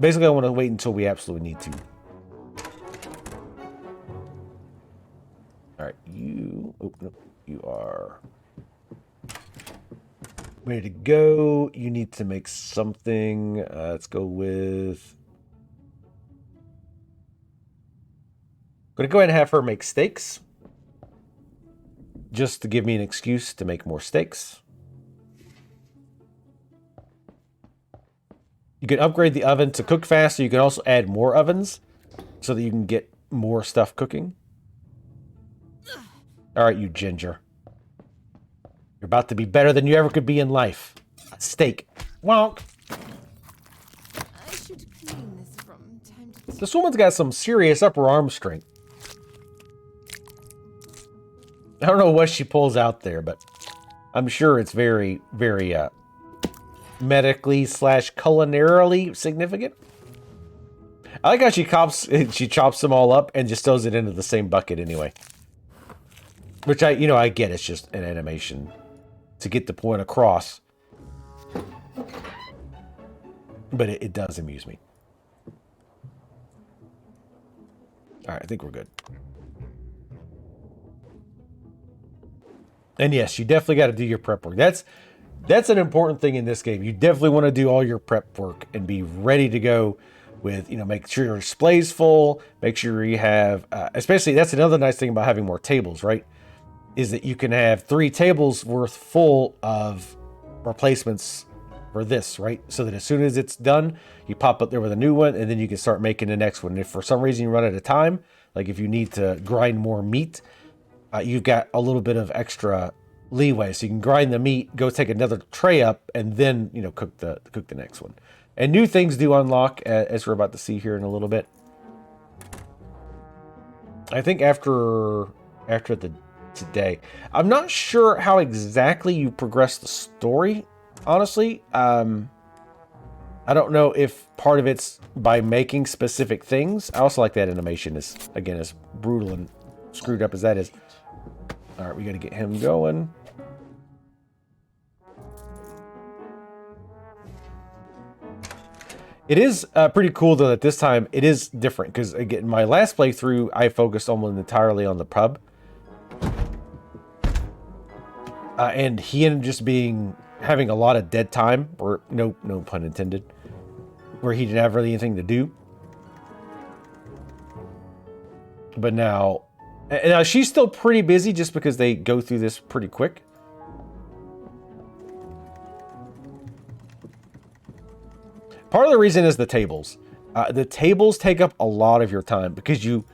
Basically, I want to wait until we absolutely need to. All right, you... Oh, no, you are ready to go. You need to make something. Let's go with... I'm going to go ahead and have her make steaks. Just to give me an excuse to make more steaks. You can upgrade the oven to cook faster. You can also add more ovens so that you can get more stuff cooking. All right, you ginger. You're about to be better than you ever could be in life. Steak. Wonk. I should clean this from time to time. This woman's got some serious upper arm strength. I don't know what she pulls out there, but I'm sure it's very, very medically / culinarily significant. I like how she chops them all up and just throws it into the same bucket anyway. Which I get. It's just an animation to get the point across. But it does amuse me. All right, I think we're good. And yes, you definitely got to do your prep work. That's an important thing in this game. You definitely want to do all your prep work and be ready to go with, make sure your display's full, make sure you have, especially that's another nice thing about having more tables, right? Is that you can have 3 tables worth full of replacements for this, right? So that as soon as it's done, you pop up there with a new one and then you can start making the next one. And if for some reason you run out of time, like if you need to grind more meat, you've got a little bit of extra leeway, so you can grind the meat, go take another tray up, and then cook the next one. And new things do unlock, as we're about to see here in a little bit. I think after today, I'm not sure how exactly you progress the story. Honestly, I don't know if part of it's by making specific things. I also like that animation is again as brutal and screwed up as that is. All right, we got to get him going. It is pretty cool, though, that this time it is different. Because, again, my last playthrough, I focused almost entirely on the pub. And he ended up just having a lot of dead time. Or, no pun intended. Where he didn't have really anything to do. But now... Now, she's still pretty busy just because they go through this pretty quick. Part of the reason is the tables. The tables take up a lot of your time because you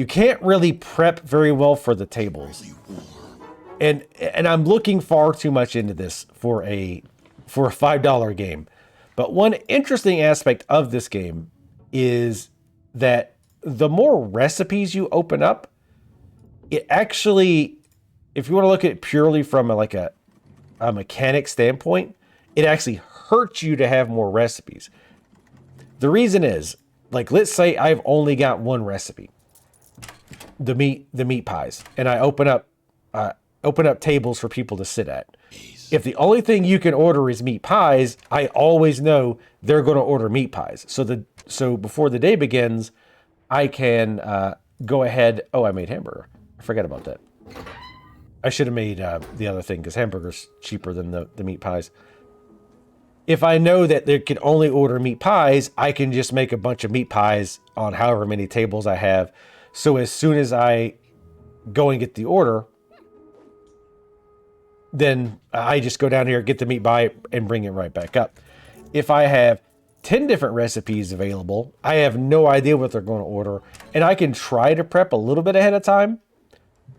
can't really prep very well for the tables. And I'm looking far too much into this for a $5 game. But one interesting aspect of this game is that the more recipes you open up, it actually, if you want to look at it purely from a mechanic standpoint, it actually hurts you to have more recipes. The reason is, like, let's say I've only got one recipe, the meat pies, and I open up tables for people to sit at. If the only thing you can order is meat pies, I always know they're going to order meat pies. So before the day begins, I can go ahead. Oh, I made hamburger. I forgot about that. I should have made the other thing because hamburger's cheaper than the meat pies. If I know that they can only order meat pies, I can just make a bunch of meat pies on however many tables I have. So as soon as I go and get the order, then I just go down here, get the meat pie, and bring it right back up. If I have 10 different recipes available, I have no idea what they're going to order. And I can try to prep a little bit ahead of time,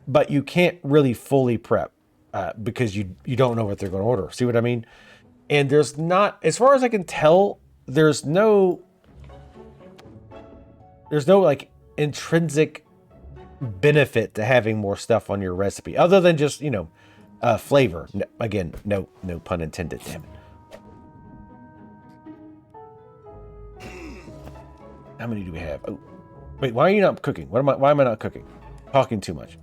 but you can't really fully prep because you don't know what they're going to order. See what I mean? And there's not, as far as I can tell, there's no like intrinsic benefit to having more stuff on your recipe other than just, flavor. No, again, no pun intended, damn it. How many do we have? Oh, wait, why are you not cooking? Why am I not cooking? Talking too much.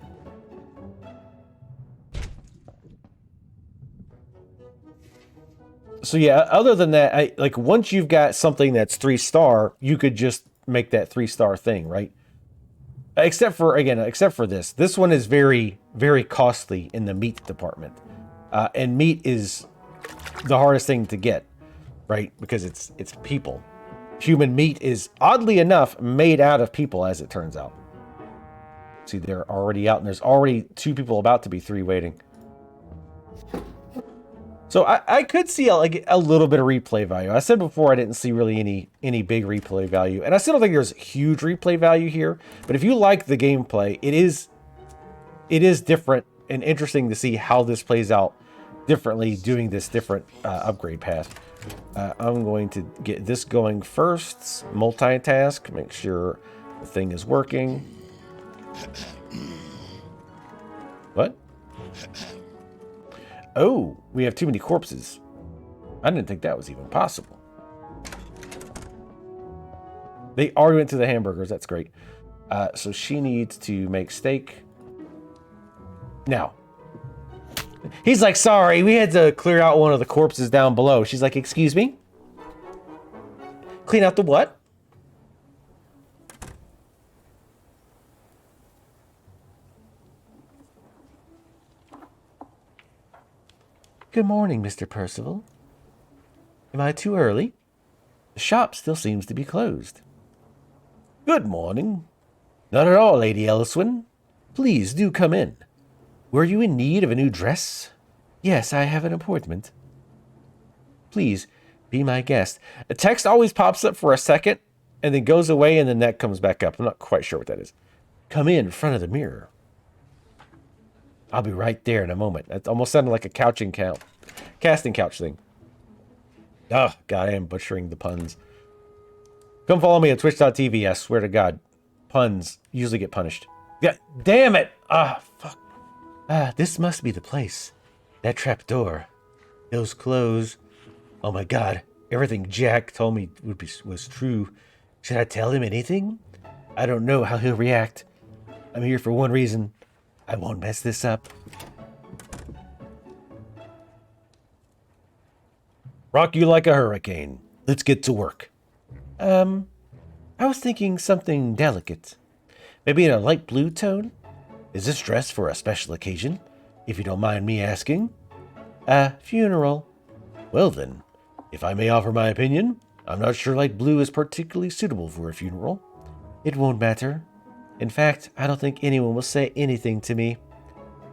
So yeah, other than that, like once you've got something that's 3-star, you could just make that 3-star thing, right? Except for this. This one is very, very costly in the meat department. And meat is the hardest thing to get, right? Because it's people. Human meat is, oddly enough, made out of people, as it turns out. See, they're already out, and there's already 2 people about to be 3 waiting. So I could see a little bit of replay value. I said before I didn't see really any big replay value. And I still don't think there's huge replay value here. But if you like the gameplay, it is different and interesting to see how this plays out differently doing this different upgrade path. I'm going to get this going first. Multitask. Make sure the thing is working. What? Oh, we have too many corpses. I didn't think that was even possible. They already went to the hamburgers. That's great. So she needs to make steak. Now. He's like, sorry, we had to clear out one of the corpses down below. She's like, excuse me? Clean out the what? Good morning, Mr. Percival. Am I too early? The shop still seems to be closed. Good morning. Not at all, Lady Elswin. Please do come in. Were you in need of a new dress? Yes, I have an appointment. Please, be my guest. A text always pops up for a second, and then goes away, and then that comes back up. I'm not quite sure what that is. Come in front of the mirror. I'll be right there in a moment. That almost sounded like a casting couch thing. Oh, God, I am butchering the puns. Come follow me on twitch.tv. I swear to God, puns usually get punished. Yeah, damn it. Fuck. This must be the place. That trap door. Those clothes. Oh my God, everything Jack told me was true. Should I tell him anything? I don't know how he'll react. I'm here for one reason. I won't mess this up. Rock you like a hurricane. Let's get to work. I was thinking something delicate. Maybe in a light blue tone? Is this dress for a special occasion? If you don't mind me asking. Funeral. Well then, if I may offer my opinion, I'm not sure light blue is particularly suitable for a funeral. It won't matter. In fact, I don't think anyone will say anything to me.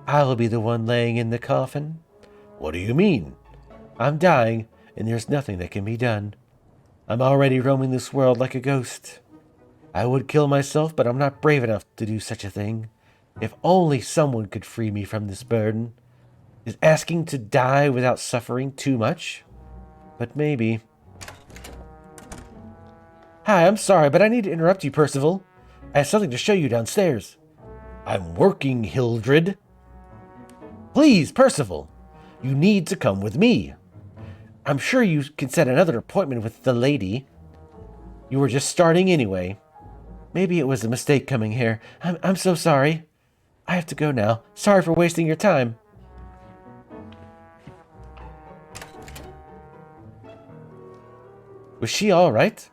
I'll be the one laying in the coffin. What do you mean? I'm dying, and there's nothing that can be done. I'm already roaming this world like a ghost. I would kill myself, but I'm not brave enough to do such a thing. If only someone could free me from this burden. Is asking to die without suffering too much? But maybe. Hi, I'm sorry, but I need to interrupt you, Percival. I have something to show you downstairs. I'm working, Hildred. Please, Percival, you need to come with me. I'm sure you can set another appointment with the lady. You were just starting anyway. Maybe it was a mistake coming here. I'm so sorry. I have to go now. Sorry for wasting your time. Was she all right?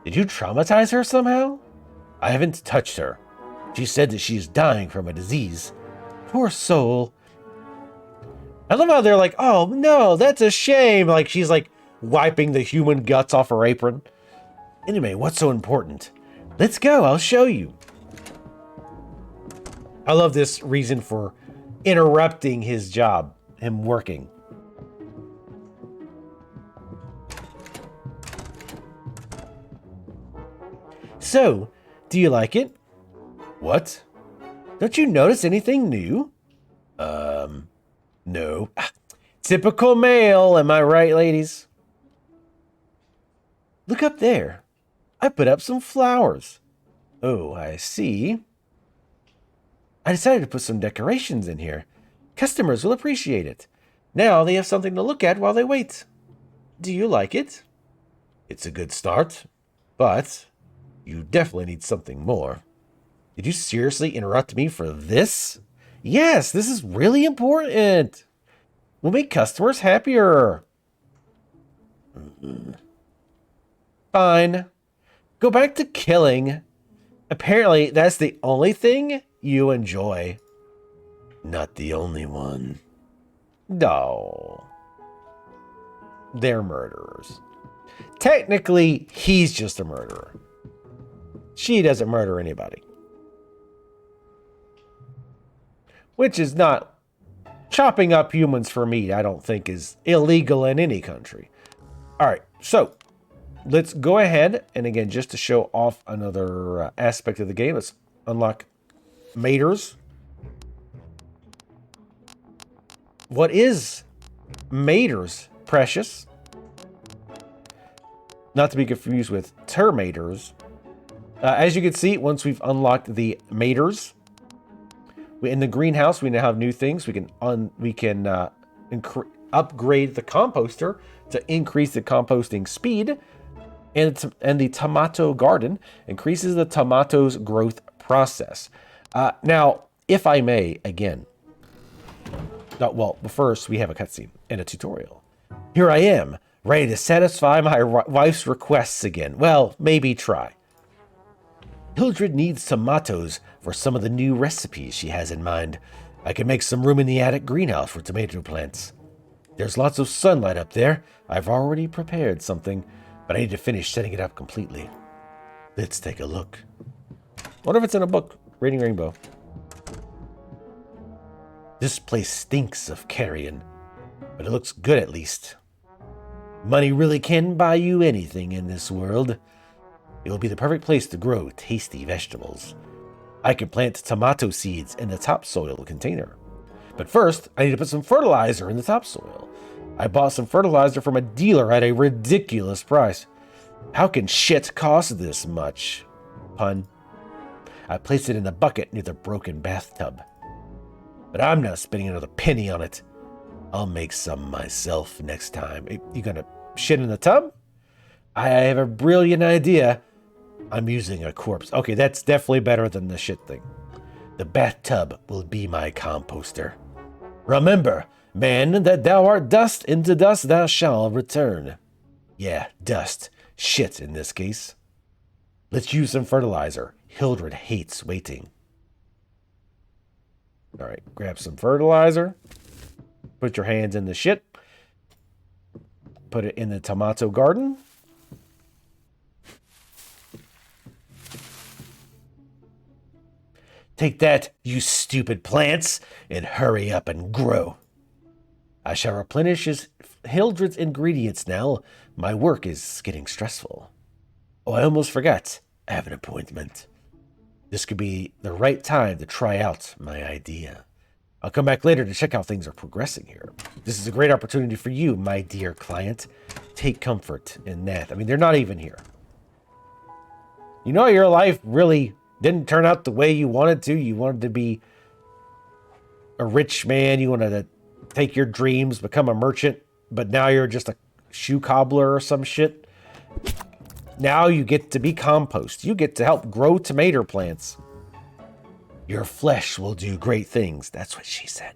Did you traumatize her somehow? I haven't touched her. She said that she's dying from a disease. Poor soul. I love how they're like, oh no, that's a shame. Like she's like wiping the human guts off her apron. Anyway, what's so important? Let's go, I'll show you. I love this reason for interrupting his job, him working. So, do you like it? What? Don't you notice anything new? No. Typical male, am I right, ladies? Look up there. I put up some flowers. Oh, I see. I decided to put some decorations in here. Customers will appreciate it. Now they have something to look at while they wait. Do you like it? It's a good start, but you definitely need something more. Did you seriously interrupt me for this? Yes, this is really important. We'll make customers happier. Fine. Go back to killing. Apparently, that's the only thing you enjoy. Not the only one. No. They're murderers. Technically, he's just a murderer. She doesn't murder anybody. Which is not... Chopping up humans for meat, I don't think, is illegal in any country. Alright, so... Let's go ahead, and again, just to show off another aspect of the game, let's unlock Maters. What is Maters, Precious? Not to be confused with Termaters. As you can see, once we've unlocked the Maters, in the greenhouse, we now have new things. We can upgrade the composter to increase the composting speed. And the tomato garden increases the tomatoes' growth process. Now, if I may, again. Well, first we have a cutscene and a tutorial. Here I am, ready to satisfy my wife's requests again. Well, maybe try. Hildred needs tomatoes for some of the new recipes she has in mind. I can make some room in the attic greenhouse for tomato plants. There's lots of sunlight up there. I've already prepared something, but I need to finish setting it up completely. Let's take a look. Wonder if it's in a book. Reading Rainbow. This place stinks of carrion, but it looks good at least. Money really can buy you anything in this world. It will be the perfect place to grow tasty vegetables. I can plant tomato seeds in the topsoil container. But first, I need to put some fertilizer in the topsoil. I bought some fertilizer from a dealer at a ridiculous price. How can shit cost this much? Pun. I placed it in the bucket near the broken bathtub. But I'm not spending another penny on it. I'll make some myself next time. You gonna shit in the tub? I have a brilliant idea. I'm using a corpse. Okay, that's definitely better than the shit thing. The bathtub will be my composter. Remember, man, that thou art dust, into dust thou shalt return. Yeah, dust. Shit in this case. Let's use some fertilizer. Hildred hates waiting. All right, grab some fertilizer. Put your hands in the shit. Put it in the tomato garden. Take that, you stupid plants, and hurry up and grow. I shall replenish Hildred's ingredients now. My work is getting stressful. Oh, I almost forgot. I have an appointment. This could be the right time to try out my idea. I'll come back later to check how things are progressing here. This is a great opportunity for you, my dear client. Take comfort in that. I mean, they're not even here. You know, your life really didn't turn out the way you wanted to. You wanted to be a rich man. You wanted to take your dreams, become a merchant, but now you're just a shoe cobbler or some shit. Now you get to be compost. You get to help grow tomato plants. Your flesh will do great things. That's what she said.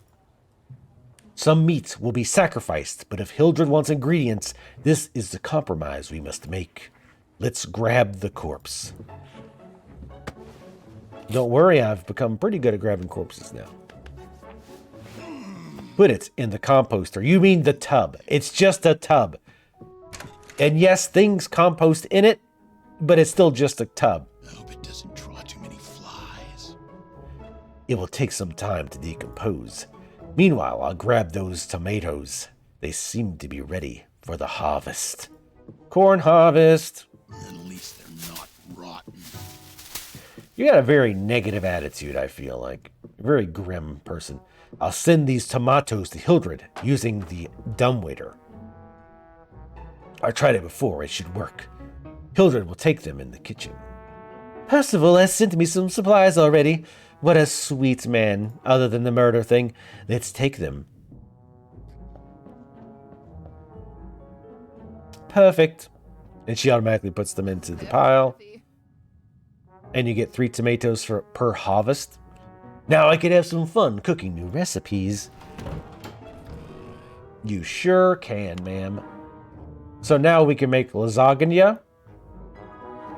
Some meat will be sacrificed, but if Hildred wants ingredients, this is the compromise we must make. Let's grab the corpse. Don't worry, I've become pretty good at grabbing corpses now. Put it in the composter. You mean the tub. It's just a tub. And yes, things compost in it, but it's still just a tub. I hope it doesn't draw too many flies. It will take some time to decompose. Meanwhile, I'll grab those tomatoes. They seem to be ready for the harvest. Corn harvest. At least they're not rotten. You got a very negative attitude, I feel like. Very grim person. I'll send these tomatoes to Hildred using the dumbwaiter. I tried it before, it should work. Hildred will take them in the kitchen. Percival has sent me some supplies already. What a sweet man, other than the murder thing. Let's take them. Perfect. And she automatically puts them into the pile. And you get 3 tomatoes per harvest. Now I can have some fun cooking new recipes. You sure can, ma'am. So now we can make lasagna.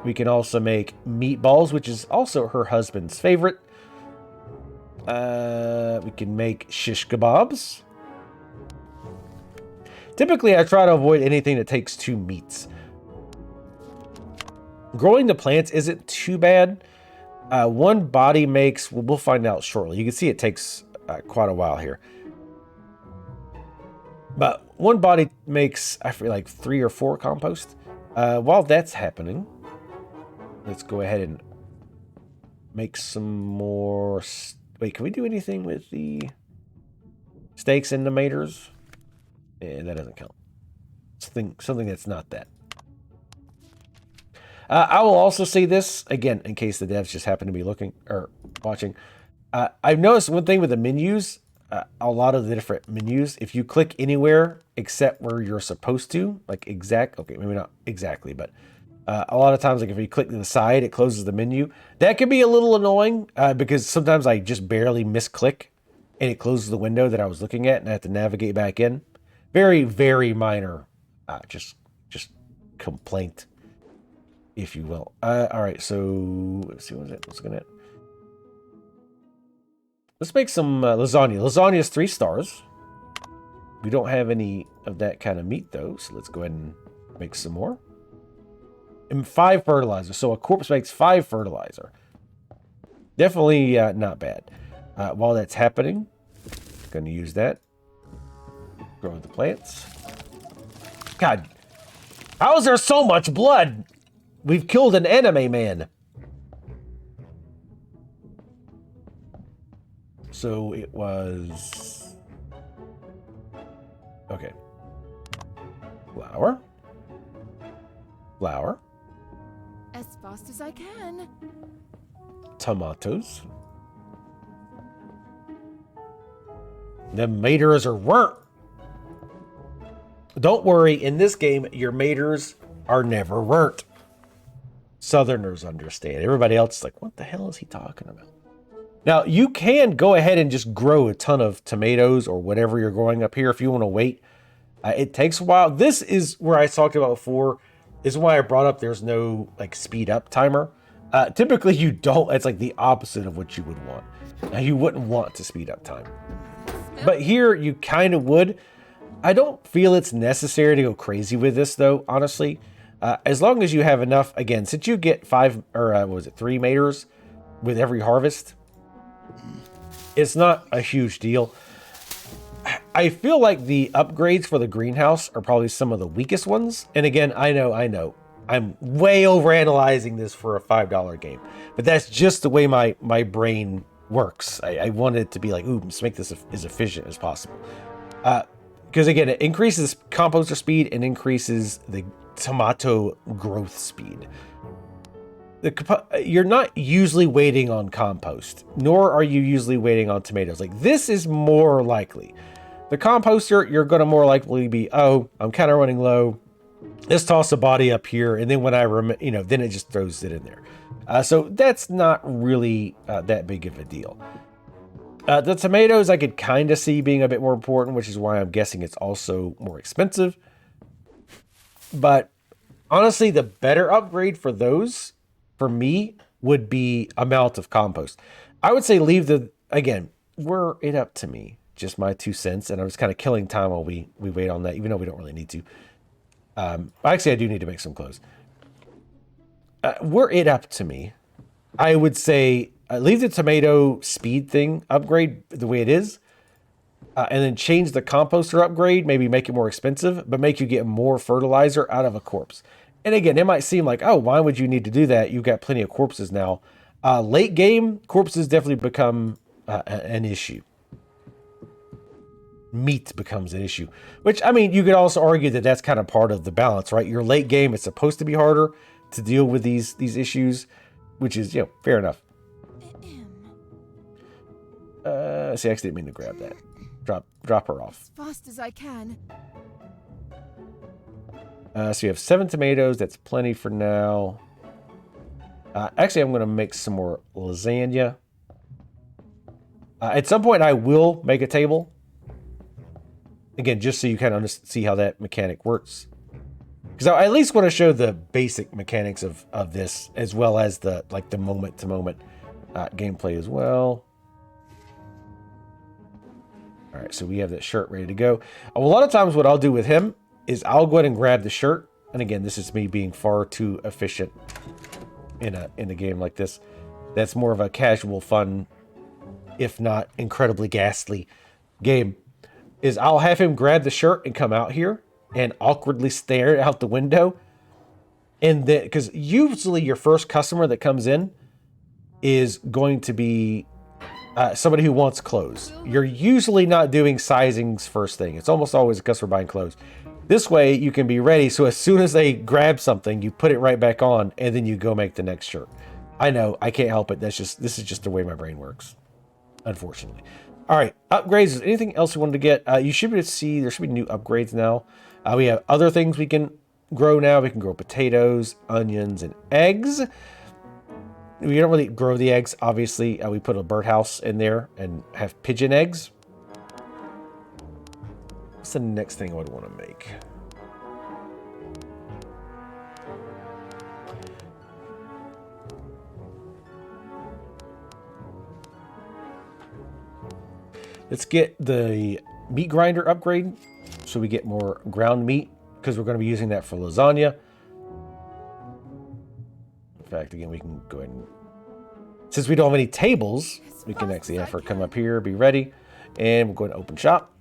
We can also make meatballs, which is also her husband's favorite. We can make shish kebabs. Typically, I try to avoid anything that takes 2 meats. Growing the plants isn't too bad. 1 body makes, well, we'll find out shortly. You can see it takes quite a while here. But 1 body makes, I feel like 3 or 4 compost. While that's happening, let's go ahead and make some more. Wait, can we do anything with the steaks and tomatoes? Yeah, that doesn't count. Something that's not that. I will also say this, again, in case the devs just happen to be looking or watching. I've noticed one thing with the menus, a lot of the different menus, if you click anywhere except where you're supposed to, like okay, maybe not exactly, but a lot of times, like if you click to the side, it closes the menu. That can be a little annoying because sometimes I just barely misclick and it closes the window that I was looking at and I have to navigate back in. Very, very minor, just complaint, if you will. All right, so let's see, what is it? Let's look at it. Let's make some lasagna. Lasagna is 3 stars. We don't have any of that kind of meat though, so let's go ahead and make some more. And 5 fertilizer. So a corpse makes 5 fertilizer. Definitely not bad. While that's happening, going to use that. Grow the plants. God, how is there so much blood? We've killed an anime man. So it was... Okay. Flour. Flour. As fast as I can. Tomatoes. The maters are burnt. Don't worry, in this game, your maters are never burnt. Southerners understand. Everybody else is like, what the hell is he talking about? Now, you can go ahead and just grow a ton of tomatoes or whatever you're growing up here if you want to wait. It takes a while. This is where I talked about before. This is why I brought up there's no like speed up timer. Typically, you don't. It's like the opposite of what you would want. Now, you wouldn't want to speed up time. But here, you kind of would. I don't feel it's necessary to go crazy with this, though, honestly. As long as you have enough, again, since you get 5, or what was it, 3 maters with every harvest, it's not a huge deal. I feel like the upgrades for the greenhouse are probably some of the weakest ones. And again, I know. I'm way overanalyzing this for a $5 game. But that's just the way my brain works. I want it to be like, ooh, let's make this as efficient as possible. Because again, it increases composter speed and increases the tomato growth speed. You're not usually waiting on compost, nor are you usually waiting on tomatoes. Like, this is more likely. The composter, you're going to more likely be, oh, I'm kind of running low. Let's toss a body up here. And then when then it just throws it in there. So that's not really that big of a deal. The tomatoes I could kind of see being a bit more important, which is why I'm guessing it's also more expensive. But honestly, the better upgrade for those, for me, would be amount of compost. I would say leave the, again, were it up to me, just my 2 cents, and I'm just kind of killing time while we wait on that, even though we don't really need to. Actually, I do need to make some clothes. Were it up to me, I would say leave the tomato speed thing upgrade the way it is, and then change the composter upgrade, maybe make it more expensive, but make you get more fertilizer out of a corpse. And again, it might seem like, oh, why would you need to do that? You've got plenty of corpses now. Late game, corpses definitely become an issue. Meat becomes an issue, which, I mean, you could also argue that that's kind of part of the balance, right? Your late game, it's supposed to be harder to deal with these issues, which is, you know, fair enough. See, I actually didn't mean to grab that. Drop her off. As fast as I can. So you have 7 tomatoes. That's plenty for now. Actually, I'm going to make some more lasagna. At some point, I will make a table. Again, just so you kind of see how that mechanic works. Because I at least want to show the basic mechanics of this, as well as the moment-to-moment gameplay as well. All right, so we have that shirt ready to go. A lot of times what I'll do with him is I'll go ahead and grab the shirt. And again, this is me being far too efficient in a game like this. That's more of a casual, fun, if not incredibly ghastly game. Is I'll have him grab the shirt and come out here and awkwardly stare out the window. And then, because usually your first customer that comes in is going to be somebody who wants clothes. You're usually not doing sizings first thing. It's almost always a customer buying clothes. This way you can be ready. So as soon as they grab something, you put it right back on and then you go make the next shirt. I know, I can't help it. This is just the way my brain works, unfortunately. All right, upgrades. Is there anything else we wanted to get? You should be able to see there should be new upgrades now. We have other things we can grow now. We can grow potatoes, onions, and eggs. We don't really grow the eggs, obviously. We put a birdhouse in there and have pigeon eggs. What's the next thing I would want to make? Let's get the meat grinder upgrade so we get more ground meat, because we're going to be using that for lasagna. In fact, again, we can go ahead and, since we don't have any tables, we can actually have her come up here, be ready, and we'll go ahead and open shop.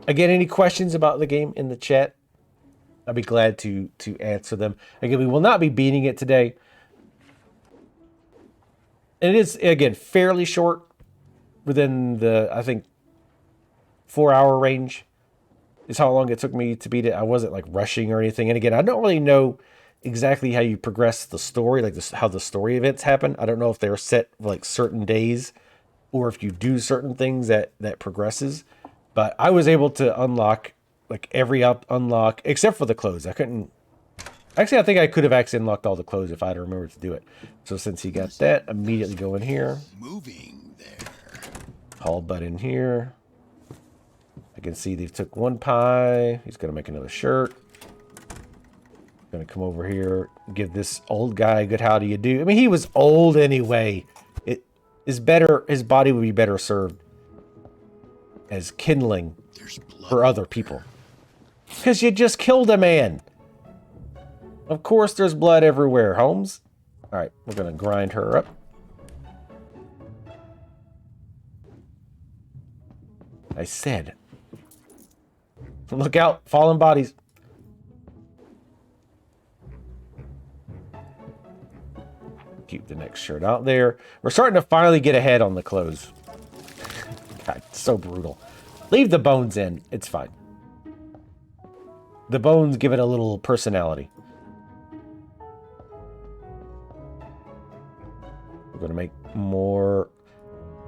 Again, any questions about the game in the chat? I'd be glad to answer them. Again, we will not be beating it today. And it is, again, fairly short, within the, I think, 4-hour range is how long it took me to beat it. I wasn't like rushing or anything. And again, I don't really know exactly how you progress the story, like this, how the story events happen. I don't know if they're set like certain days or if you do certain things that progresses. But I was able to unlock like every unlock except for the clothes. I couldn't. Actually, I think I could have actually unlocked all the clothes if I'd remembered to do it. So since he got that, immediately go in here. Moving there. Haul butt in here. I can see they took one pie. He's going to make another shirt. Going to come over here, give this old guy a good how do you do. I mean, he was old anyway. It is better. His body would be better served as kindling for other people. Because you just killed a man. Of course, there's blood everywhere, Holmes. All right, we're going to grind her up. I said, look out, fallen bodies. Keep the next shirt out there. We're starting to finally get ahead on the clothes. God, so brutal. Leave the bones in. It's fine. The bones give it a little personality. We're going to make more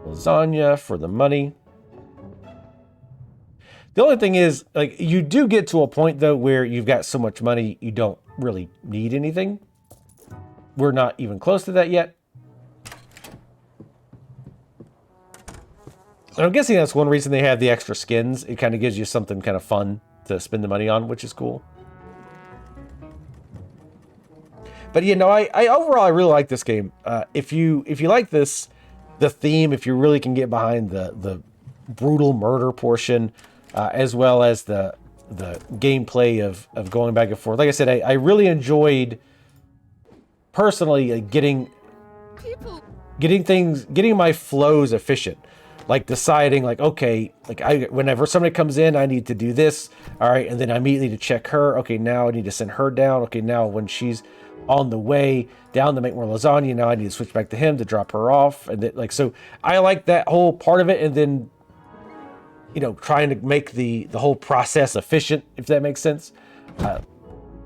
lasagna for the money. The only thing is, like, you do get to a point, though, where you've got so much money, you don't really need anything. We're not even close to that yet. And I'm guessing that's one reason they have the extra skins. It kind of gives you something kind of fun to spend the money on, which is cool. But you know, I overall I really like this game. If you like this, the theme, if you really can get behind the brutal murder portion, as well as the gameplay of going back and forth. Like I said, I really enjoyed personally getting my flows efficient. Like deciding like, okay, like whenever somebody comes in, I need to do this. All right. And then I immediately need to check her. Okay. Now I need to send her down. Okay. Now when she's on the way down to make more lasagna, now I need to switch back to him to drop her off. And then, like, so I like that whole part of it. And then, you know, trying to make the whole process efficient, if that makes sense.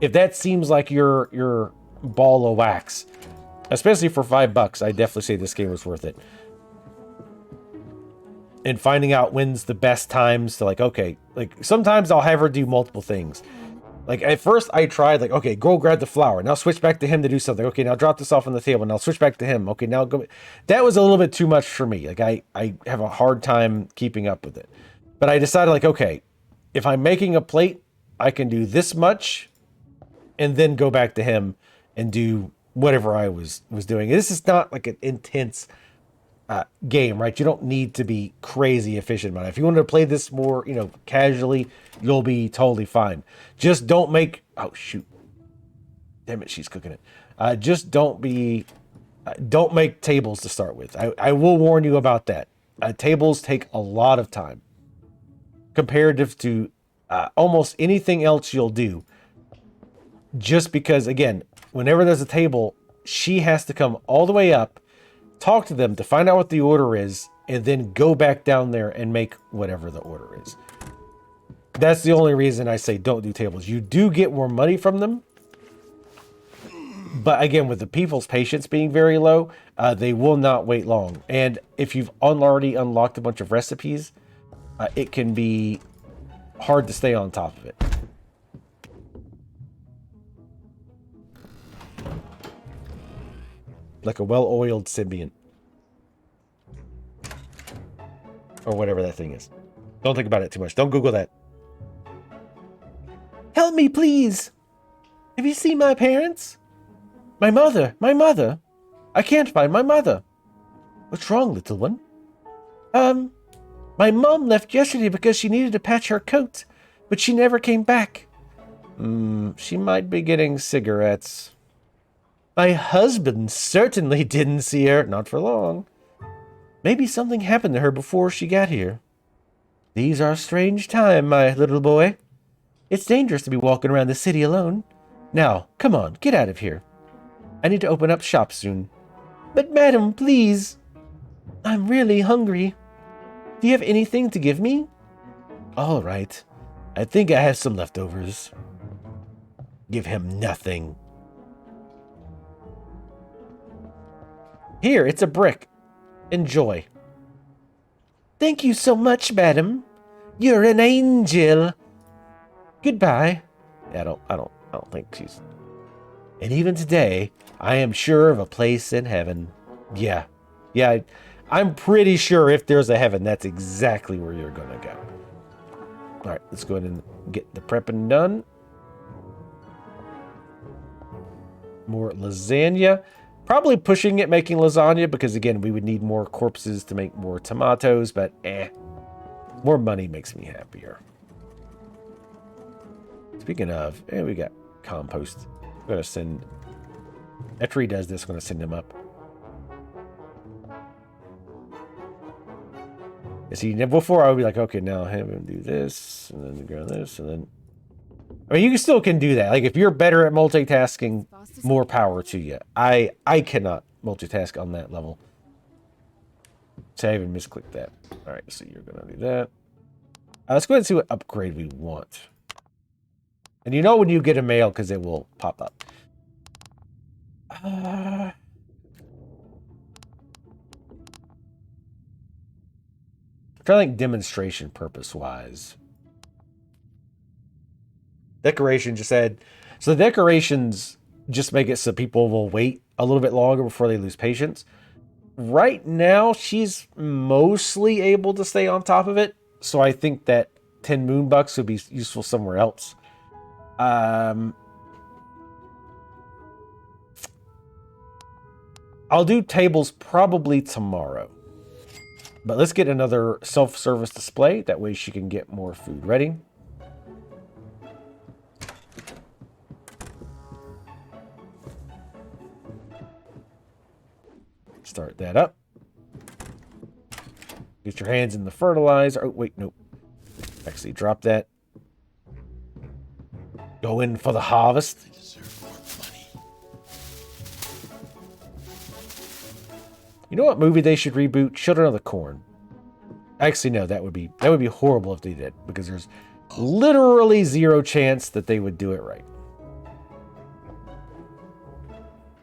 If that seems like your ball of wax, especially for $5, I definitely say this game was worth it. And finding out when's the best times to, like, okay, like sometimes I'll have her do multiple things. Like at first I tried like, okay, go grab the flour. Now switch back to him to do something. Okay, now drop this off on the table. Now switch back to him. Okay, now go. That was a little bit too much for me. Like I have a hard time keeping up with it. But I decided like, okay, if I'm making a plate, I can do this much and then go back to him and do whatever I was doing. This is not like an intense game, right? You don't need to be crazy efficient about it. If you want to play this more, you know, casually, you'll be totally fine. Just don't make, oh shoot, damn it, she's cooking it. Just don't make tables to start with. I will warn you about that. Tables take a lot of time comparative to almost anything else you'll do. Just because, again, whenever there's a table, she has to come all the way up, talk to them to find out what the order is, and then go back down there and make whatever the order is. That's the only reason I say don't do tables. You do get more money from them. But again, with the people's patience being very low, they will not wait long. And if you've already unlocked a bunch of recipes, it can be hard to stay on top of it. Like a well-oiled symbiont. Or whatever that thing is. Don't think about it too much. Don't Google that. Help me, please. Have you seen my parents? My mother. My mother. I can't find my mother. What's wrong, little one? My mom left yesterday because she needed to patch her coat, but she never came back. She might be getting cigarettes. My husband certainly didn't see her, not for long. Maybe something happened to her before she got here. These are strange times, my little boy. It's dangerous to be walking around the city alone. Now, come on, get out of here. I need to open up shop soon. But madam, please. I'm really hungry. Do you have anything to give me? All right. I think I have some leftovers. Give him nothing. Here, it's a brick. Enjoy. Thank you so much, madam. You're an angel. Goodbye. I don't think she's... And even today, I am sure of a place in heaven. Yeah, I'm pretty sure if there's a heaven, that's exactly where you're gonna go. All right, let's go ahead and get the prepping done. More lasagna. Probably pushing it, making lasagna, because again, we would need more corpses to make more tomatoes, but more money makes me happier. Speaking of, we got compost. I'm gonna send, after he does this, I'm gonna send him up. See, before I would be like, okay, now have him do this, and then go this, and then... I mean, you still can do that. Like, if you're better at multitasking, more power to you. I cannot multitask on that level. So I even misclicked that. All right, so you're going to do that. Let's go ahead and see what upgrade we want. And you know when you get a mail, because it will pop up. I'm trying to think demonstration purpose-wise. Decoration just said... So the decorations just make it so people will wait a little bit longer before they lose patience. right now, she's mostly able to stay on top of it. So I think that 10 moon bucks would be useful somewhere else. I'll do tables probably tomorrow. But let's get another self-service display. That way she can get more food ready. Start that up. Get your hands in the fertilizer. Oh, wait, nope. Actually, drop that. Go in for the harvest. I deserve more money. You know what movie they should reboot? Children of the Corn. Actually, no, that would be horrible if they did, because there's literally zero chance that they would do it right.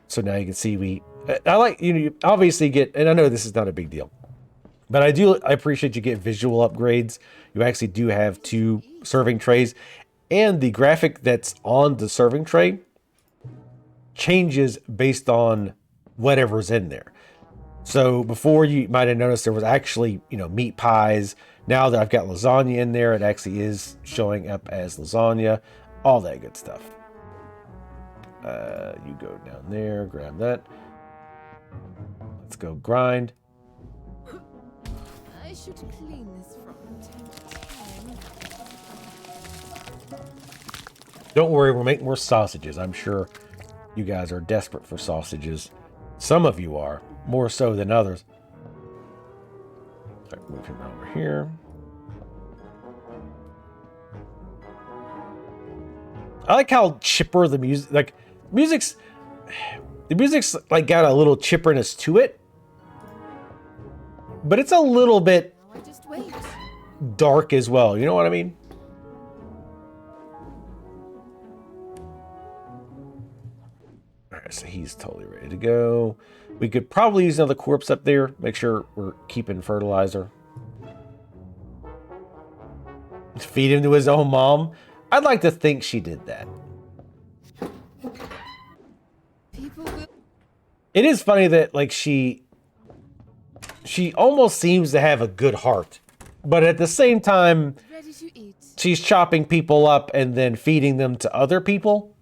So now you can see I like, you obviously get, and I know this is not a big deal, but I appreciate you get visual upgrades. You actually do have 2 serving trays, and the graphic that's on the serving tray changes based on whatever's in there. So before, you might have noticed there was actually, meat pies. Now that I've got lasagna in there, it actually is showing up as lasagna, all that good stuff. You go down there, grab that. Let's go grind. I should clean this from time to time. Don't worry, we'll make more sausages. I'm sure you guys are desperate for sausages. Some of you are, more so than others. All right, move him over here. I like how chipper the music, the music's like got a little chipperness to it, but it's a little bit Now I just wait. dark as well. You know what I mean? All right, so he's totally ready to go. We could probably use another corpse up there. Make sure we're keeping fertilizer. Feed him to his own mom. I'd like to think she did that. People will. It is funny that she almost seems to have a good heart, but at the same time, Ready to eat. she's chopping people up and then feeding them to other people.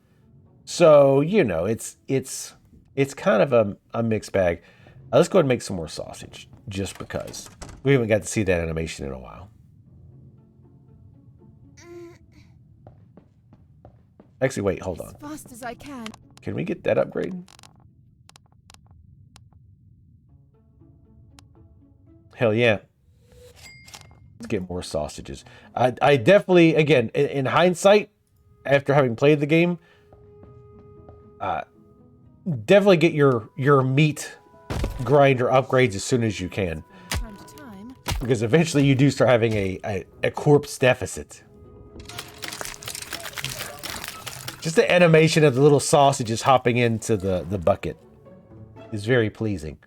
So, it's kind of a mixed bag. Let's go ahead and make some more sausage, just because. We haven't got to see that animation in a while. Actually, wait, hold on. As fast as I can. Can we get that upgrade? Hell yeah. Let's get more sausages. I definitely, again, in hindsight, after having played the game, definitely get your meat grinder upgrades as soon as you can. Time to time. Because eventually you do start having a corpse deficit. Just the animation of the little sausages hopping into the bucket is very pleasing.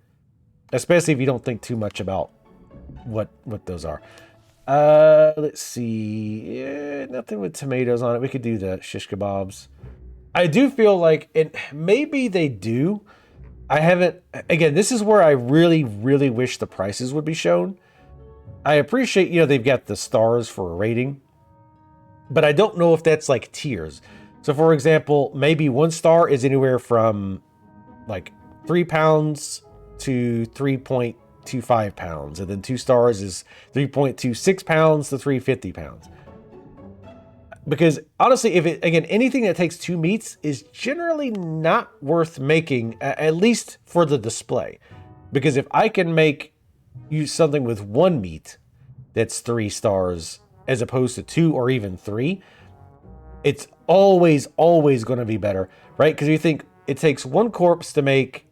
Especially if you don't think too much about what those are. Let's see. Nothing with tomatoes on it. We could do the shish kebabs. I do feel like, and maybe they do. I haven't, again, this is where I really, really wish the prices would be shown. I appreciate, they've got the stars for a rating, but I don't know if that's like tiers. So for example, maybe 1 star is anywhere from like 3 pounds to 3.25 pounds. And then 2 stars is 3.26 pounds to 350 pounds. Because honestly, anything that takes 2 meats is generally not worth making, at least for the display. Because if I can use something with 1 meat that's 3 stars as opposed to 2 or even 3, it's always going to be better, right? Because you think it takes 1 corpse to make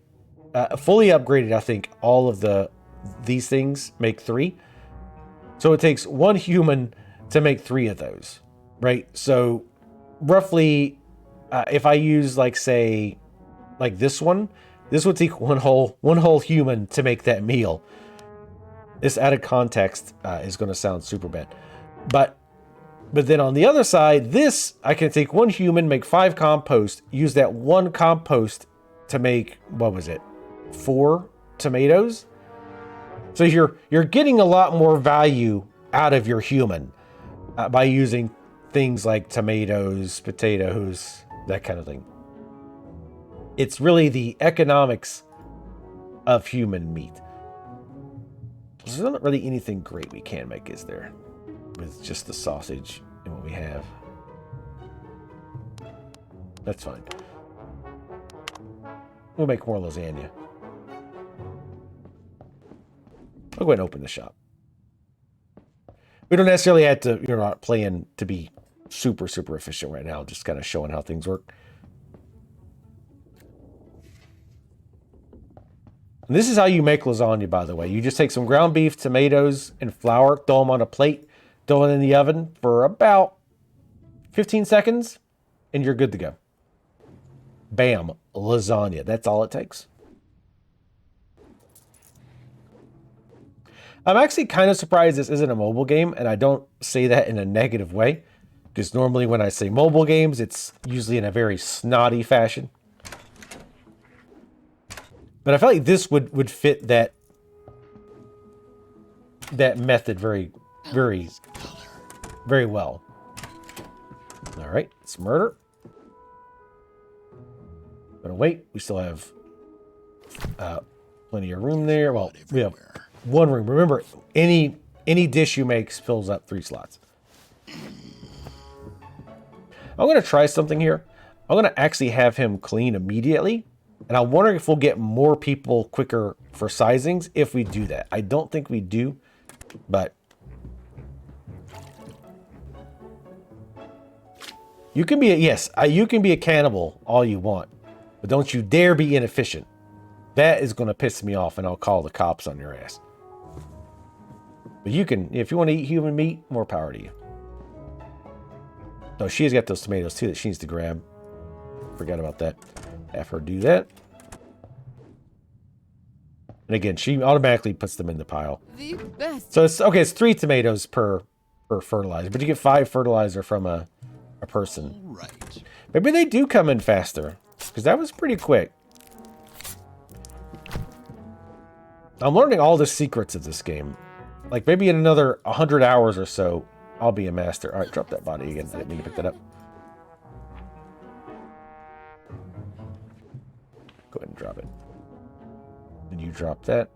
fully upgraded. I think all of these things make 3, so it takes 1 human to make 3 of those, right? So roughly, if I use say this one, this would take one whole human to make that meal. This added context is going to sound super bad, but then on the other side, this, I can take 1 human, make 5 compost, use that 1 compost to make, what was it, 4 tomatoes. So you're getting a lot more value out of your human by using things like tomatoes, potatoes, that kind of thing. It's really the economics of human meat. There's not really anything great we can make, is there? With just the sausage and what we have. That's fine. We'll make more lasagna. I'll go ahead and open the shop. We don't necessarily have to, you're not playing to be super, super efficient right now. Just kind of showing how things work. And this is how you make lasagna, by the way. You just take some ground beef, tomatoes, and flour, throw them on a plate, throw it in the oven for about 15 seconds, and you're good to go. Bam, lasagna. That's all it takes. I'm actually kind of surprised this isn't a mobile game, and I don't say that in a negative way, because normally when I say mobile games, it's usually in a very snotty fashion. But I feel like this would fit that method very, very, very well. All right, it's murder. Gonna wait. We still have plenty of room there. Well, we have one room. Remember, any dish you make fills up 3 slots. I'm gonna try something here. I'm gonna actually have him clean immediately. And I'm wondering if we'll get more people quicker for sizings if we do that. I don't think we do, but you can be you can be a cannibal all you want, but don't you dare be inefficient. That is going to piss me off, and I'll call the cops on your ass. But you can, if you want to eat human meat, more power to you. Oh, she's got those tomatoes too that she needs to grab. Forgot about that. Have her do that. And again, she automatically puts them in the pile. The best. So it's okay, it's 3 tomatoes per fertilizer, but you get 5 fertilizer from a person. Right. Maybe they do come in faster, because that was pretty quick. I'm learning all the secrets of this game. Like maybe in another 100 hours or so, I'll be a master. All right, drop that body again. I didn't mean to pick that up. Go ahead and drop it. And you drop that.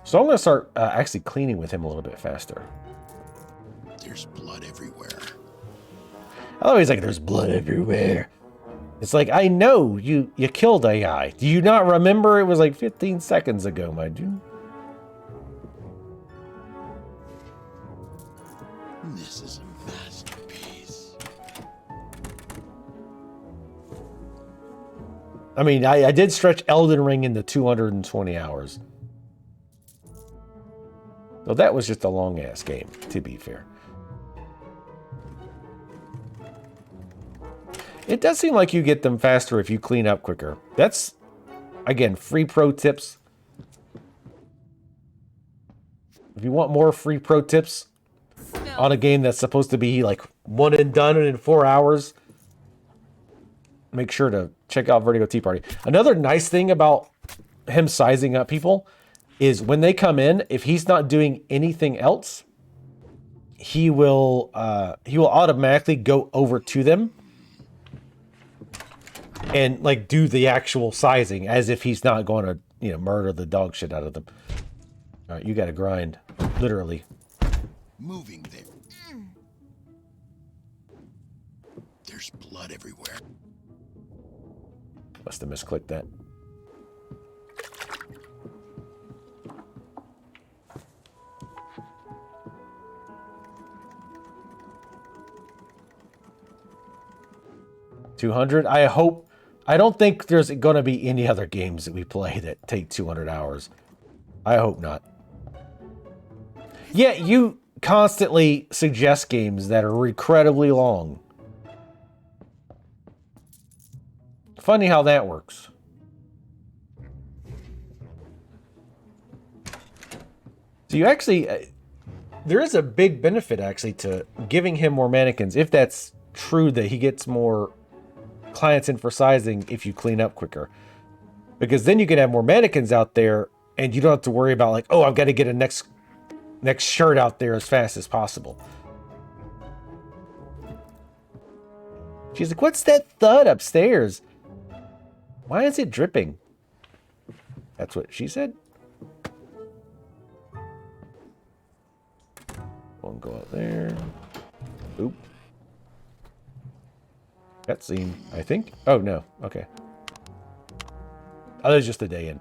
So I'm going to start actually cleaning with him a little bit faster. There's blood everywhere. I always like, there's blood everywhere. It's like, I know you killed a guy. Do you not remember? It was like 15 seconds ago, my dude. This is a masterpiece. I mean, I did stretch Elden Ring into 220 hours. So that was just a long-ass game, to be fair. It does seem like you get them faster if you clean up quicker. That's, again, free pro tips. If you want more free pro tips on a game that's supposed to be like one and done in 4 hours, make sure to check out Vertigo Tea Party. Another nice thing about him sizing up people is when they come in, if he's not doing anything else, he will automatically go over to them and like do the actual sizing as if he's not going to, you know, murder the dog shit out of them. All right, you got to grind, literally. Moving there. There's blood everywhere. Must have misclicked that. $200. I hope. I don't think there's going to be any other games that we play that take 200 hours. I hope not. Yeah, you constantly suggest games that are incredibly long. Funny how that works. So you actually, there is a big benefit actually to giving him more mannequins if that's true that he gets more clients in for sizing if you clean up quicker. Because then you can have more mannequins out there and you don't have to worry about like, oh, I've got to get a next shirt out there as fast as possible. She's like, what's that thud upstairs? Why is it dripping? That's what she said. One go out there. Oop. Cutscene, I think. Oh, no. Okay. Oh, that was just a day in.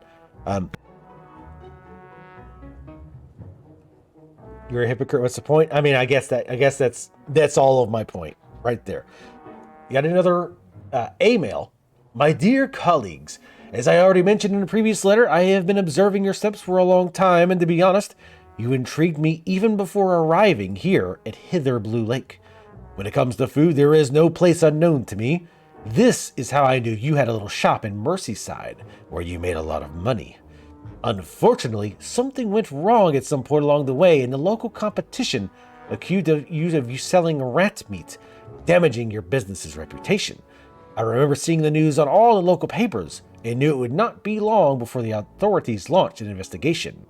You're a hypocrite. What's the point? I mean, I guess that's all of my point right there. You got another email. My dear colleagues, as I already mentioned in a previous letter, I have been observing your steps for a long time, and to be honest, you intrigued me even before arriving here at Hither Blue Lake. When it comes to food, there is no place unknown to me. This is how I knew you had a little shop in Merseyside, where you made a lot of money. Unfortunately, something went wrong at some point along the way, and the local competition accused you of selling rat meat, damaging your business's reputation. I remember seeing the news on all the local papers, and knew it would not be long before the authorities launched an investigation.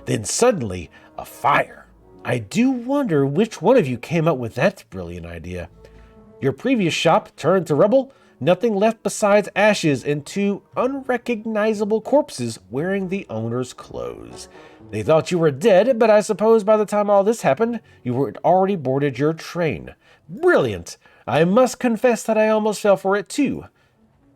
Then suddenly, a fire. I do wonder which one of you came up with that brilliant idea. Your previous shop turned to rubble, nothing left besides ashes and 2 unrecognizable corpses wearing the owner's clothes. They thought you were dead, but I suppose by the time all this happened, you had already boarded your train. Brilliant! I must confess that I almost fell for it too.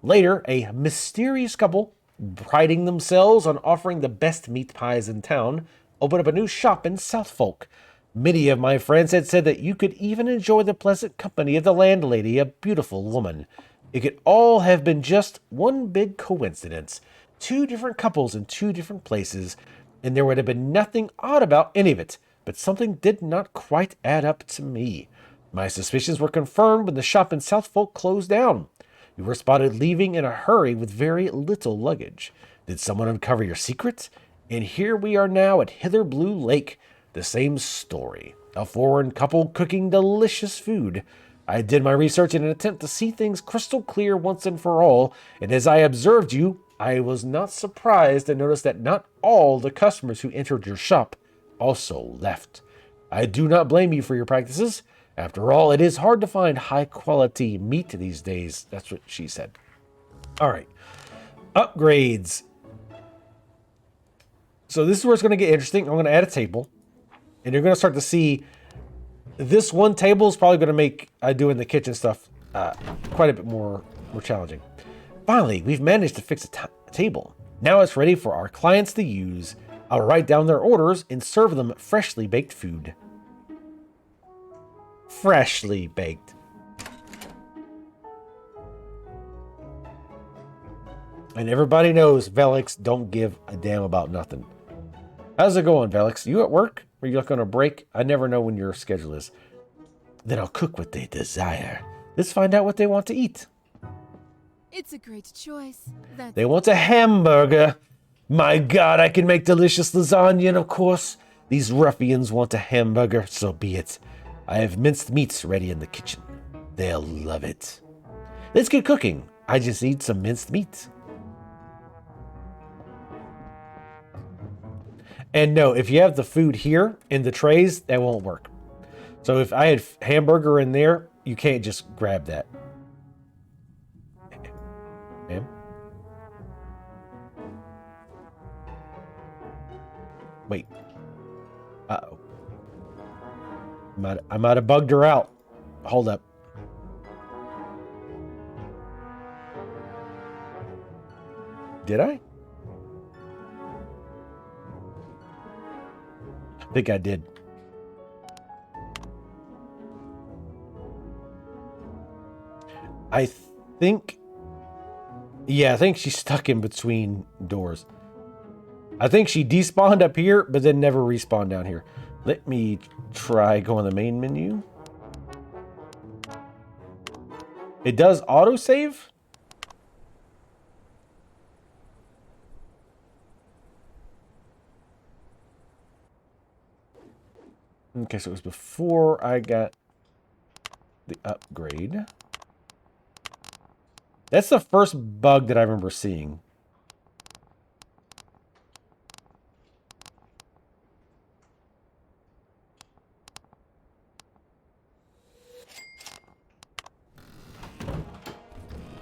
Later, a mysterious couple, priding themselves on offering the best meat pies in town, opened up a new shop in Southfolk. Many of my friends had said that you could even enjoy the pleasant company of the landlady, a beautiful woman. It could all have been just one big coincidence. 2 different couples in 2 different places, and there would have been nothing odd about any of it, but something did not quite add up to me. My suspicions were confirmed when the shop in Southfolk closed down. You were spotted leaving in a hurry with very little luggage. Did someone uncover your secret? And here we are now at Hither Blue Lake. The same story. A foreign couple cooking delicious food. I did my research in an attempt to see things crystal clear once and for all, and as I observed you, I was not surprised to notice that not all the customers who entered your shop also left. I do not blame you for your practices. After all, it is hard to find high-quality meat these days. That's what she said. All right. Upgrades. So this is where it's going to get interesting. I'm going to add a table. And you're going to start to see this one table is probably going to make doing the kitchen stuff quite a bit more challenging. Finally, we've managed to fix a table. Now it's ready for our clients to use. I'll write down their orders and serve them freshly baked food. Freshly baked. And everybody knows Velix don't give a damn about nothing. How's it going, Velix? You at work? Or you looking on a break? I never know when your schedule is. Then I'll cook what they desire. Let's find out what they want to eat. It's a great choice. They want a hamburger. My God, I can make delicious lasagna, and of course, these ruffians want a hamburger, so be it. I have minced meats ready in the kitchen. They'll love it. Let's get cooking. I just need some minced meat. And no, if you have the food here in the trays, that won't work. So if I had hamburger in there, you can't just grab that. Ma'am? Wait. Uh-oh. I might have bugged her out. Hold up. Did I? I think I did. I think... Yeah, I think she's stuck in between doors. I think she despawned up here, but then never respawned down here. Let me try going to the main menu. It does autosave? Okay, so it was before I got the upgrade. That's the first bug that I remember seeing.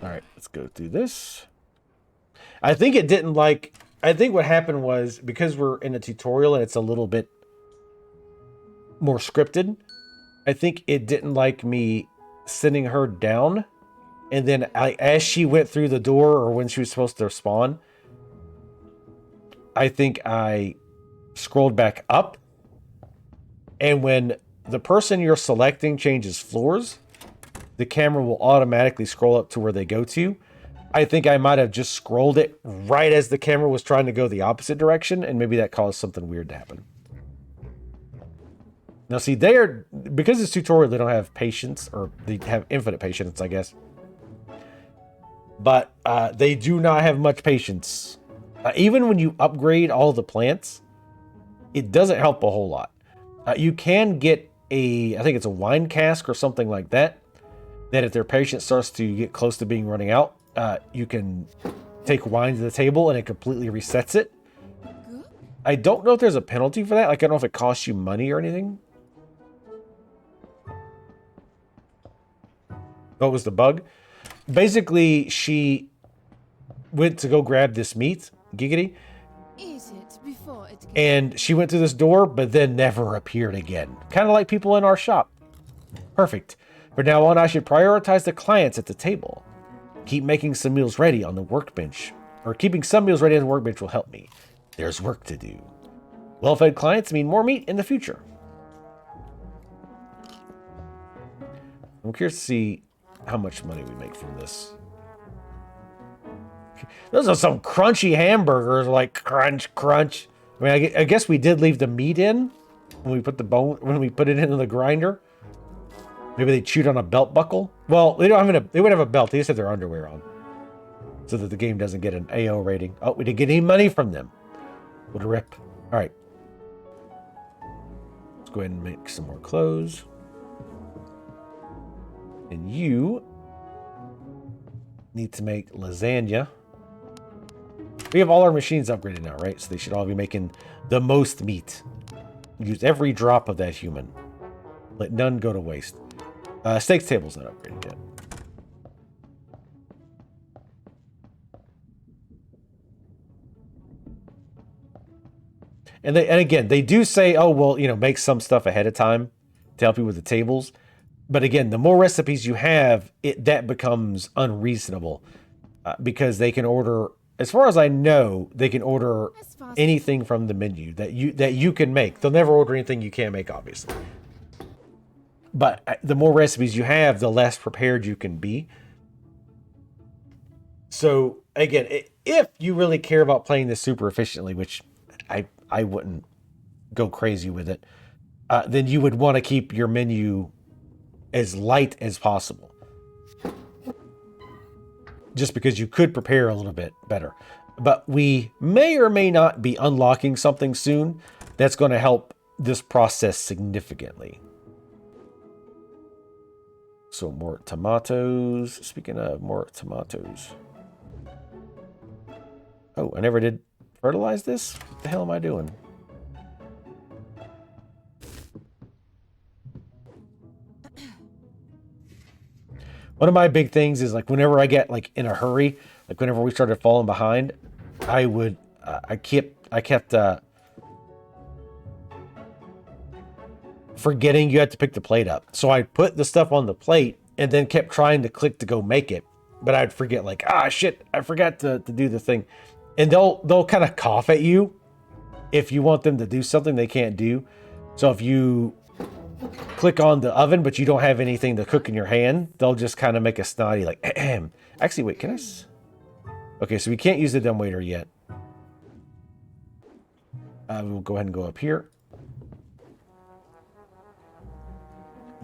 All right, let's go through this. I think it didn't like... I think what happened was, because we're in a tutorial and it's a little bit more scripted, I think it didn't like me sitting her down. And then as she went through the door, or when she was supposed to spawn, I think I scrolled back up. And when the person you're selecting changes floors, the camera will automatically scroll up to where they go to. I think I might have just scrolled it right as the camera was trying to go the opposite direction, and maybe that caused something weird to happen. Now, see, because it's tutorial, they don't have patience, or they have infinite patience, I guess. But they do not have much patience. Even when you upgrade all the plants, it doesn't help a whole lot. You can get I think it's a wine cask or something like that, that if their patience starts to get close to being running out, you can take wine to the table and it completely resets it. I don't know if there's a penalty for that. Like, I don't know if it costs you money or anything. What was the bug? Basically, she went to go grab this meat, Giggity, and she went through this door, but then never appeared again. Kind of like people in our shop. Perfect. From now on, I should prioritize the clients at the table. Keep making some meals ready on the workbench. Or keeping some meals ready on the workbench will help me. There's work to do. Well-fed clients mean more meat in the future. I'm curious to see how much money we make from this. Those are some crunchy hamburgers, like crunch, crunch. I mean, I guess we did leave the meat in when we put it into the grinder. Maybe they chewed on a belt buckle. Well, they wouldn't have a belt. They just have their underwear on, so that the game doesn't get an AO rating. Oh, we didn't get any money from them. What a rip! All right, let's go ahead and make some more clothes. And you need to make lasagna. We have all our machines upgraded now, right? So they should all be making the most meat. Use every drop of that human. Let none go to waste. Steaks table's not upgraded yet. And again, they do say, oh, well, make some stuff ahead of time to help you with the tables. But again, the more recipes you have, that becomes unreasonable because they can order, as far as I know, they can order anything from the menu that you can make. They'll never order anything you can't make, obviously. But the more recipes you have, the less prepared you can be. So again, if you really care about playing this super efficiently, which I wouldn't go crazy with it, then you would want to keep your menu as light as possible. Just because you could prepare a little bit better. But we may or may not be unlocking something soon that's going to help this process significantly. So more tomatoes. Speaking of more tomatoes. Oh, I never did fertilize this? What the hell am I doing? One of my big things is, like, whenever I get, like, in a hurry, like whenever we started falling behind, I kept forgetting you had to pick the plate up. So I put the stuff on the plate and then kept trying to click to go make it. But I'd forget, like, shit, I forgot to do the thing. And they'll kind of cough at you if you want them to do something they can't do. So if you click on the oven, but you don't have anything to cook in your hand, they'll just kind of make a snotty, like, ahem. Actually, wait, can I? Okay, so we can't use the dumbwaiter yet. We'll go ahead and go up here.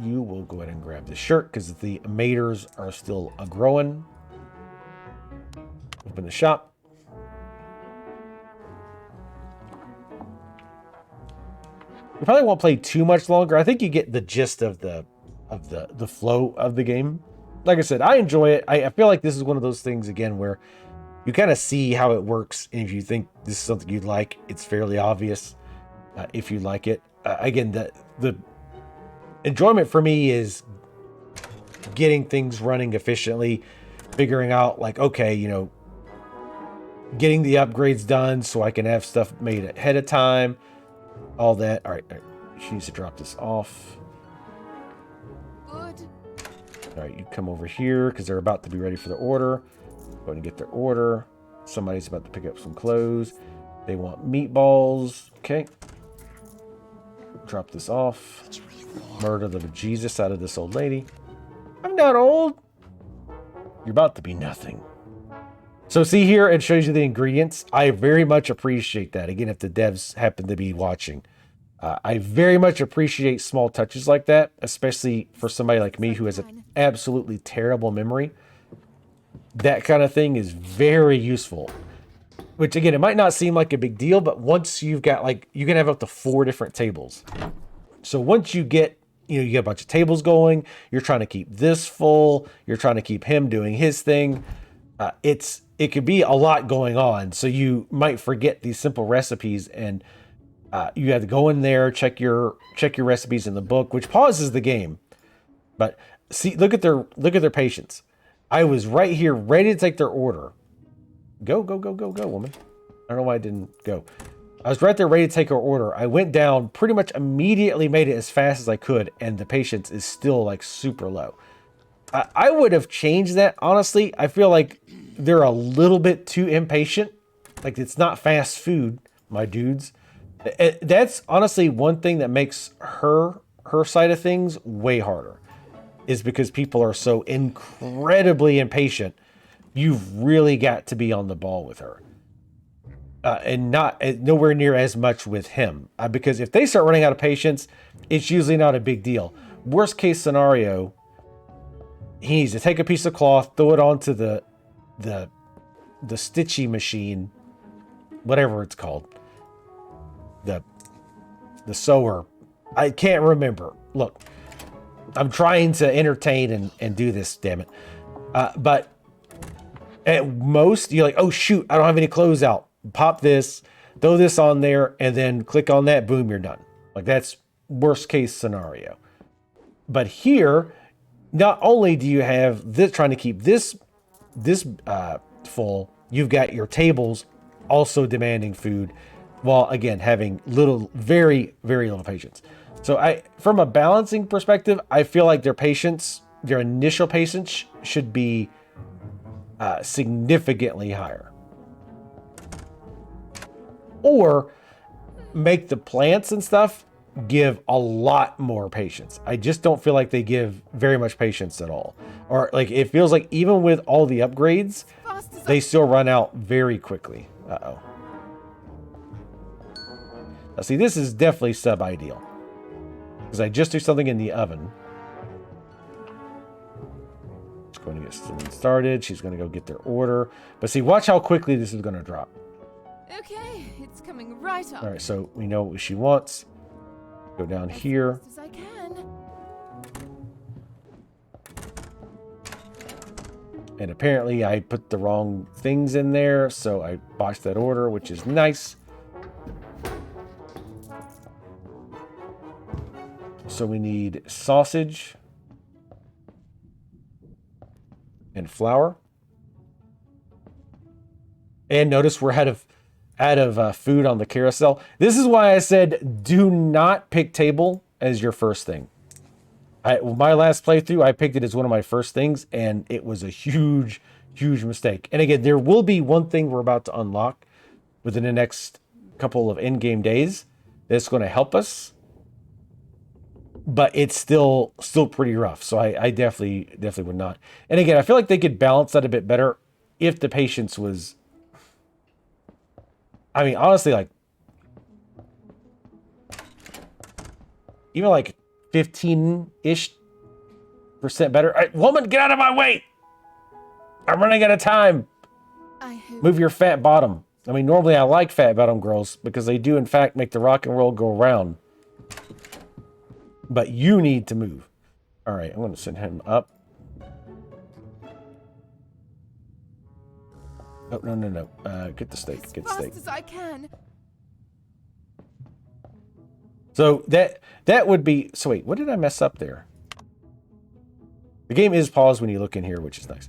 You will go ahead and grab the shirt because the maters are still growing. Open the shop. We probably won't play too much longer. I think you get the gist of the the flow of the game. Like I said, I enjoy it. I feel like this is one of those things again where you kind of see how it works, and if you think this is something you'd like, it's fairly obvious if you like it. Again, the enjoyment for me is getting things running efficiently, figuring out like, okay, you know, getting the upgrades done so I can have stuff made ahead of time, all that. All right, she needs to drop this off. Good. All right, you come over here because they're about to be ready for the order. Go ahead and get their order. Somebody's about to pick up some clothes. They want meatballs. Okay. Drop this off. That's really warm. Murder the bejesus out of this old lady. I'm not old. You're about to be nothing. So see here, it shows you the ingredients. I very much appreciate that. Again, if the devs happen to be watching. I very much appreciate small touches like that, especially for somebody like me who has an absolutely terrible memory. That kind of thing is very useful. Which again, it might not seem like a big deal, but once you've got like, you can have up to 4 different tables. So once you get, you know, you get a bunch of tables going, you're trying to keep this full, you're trying to keep him doing his thing. It could be a lot going on. So you might forget these simple recipes, and you have to go in there, check your recipes in the book, which pauses the game. But see, look at their patience. I was right here ready to take their order. Go, woman. I don't know why I didn't go. I was right there ready to take her order. I went down, pretty much immediately made it as fast as I could, and the patience is still like super low. I would have changed that, honestly. I feel like they're a little bit too impatient. Like, it's not fast food, my dudes. That's honestly one thing that makes her side of things way harder, is because people are so incredibly impatient. You've really got to be on the ball with her. And nowhere near as much with him. Because if they start running out of patience, it's usually not a big deal. Worst case scenario, he needs to take a piece of cloth, throw it onto the stitchy machine, whatever it's called. The sewer. I can't remember. Look, I'm trying to entertain and do this, damn it. But at most, you're like, oh shoot, I don't have any clothes out. Pop this, throw this on there, and then click on that, boom, you're done. Like, that's worst case scenario. But here, not only do you have this, trying to keep this full, you've got your tables also demanding food, while again having very, very little patience. So from a balancing perspective, I feel like their initial patience should be significantly higher. Or make the plants and stuff give a lot more patience. I just don't feel like they give very much patience at all. Or like, it feels like even with all the upgrades, they still run out very quickly. Uh-oh. Now see, this is definitely sub-ideal, because I just do something in the oven. Just going to get something started. She's going to go get their order. But see, watch how quickly this is going to drop. Okay, it's coming right up. All right, so we know what she wants. Go down here. As I can. And apparently I put the wrong things in there, so I botched that order, which is nice. So we need sausage and flour. And notice we're out of food on the carousel. This is why I said do not pick table as your first thing. My last playthrough, I picked it as one of my first things, and it was a huge, huge mistake. And again, there will be one thing we're about to unlock within the next couple of in-game days that's going to help us, but it's still pretty rough. So I definitely would not. And again, I feel like they could balance that a bit better if the patience was, I mean, honestly, like, even like 15-ish% better. All right, woman, get out of my way! I'm running out of time. Move your fat bottom. I mean, normally I like fat bottom girls because they do, in fact, make the rock and roll go round. But you need to move. All right, I'm going to send him up. Oh, no, no, no. Get the steak. Get the steak. As fast as I can. So that would be... So wait, what did I mess up there? The game is paused when you look in here, which is nice.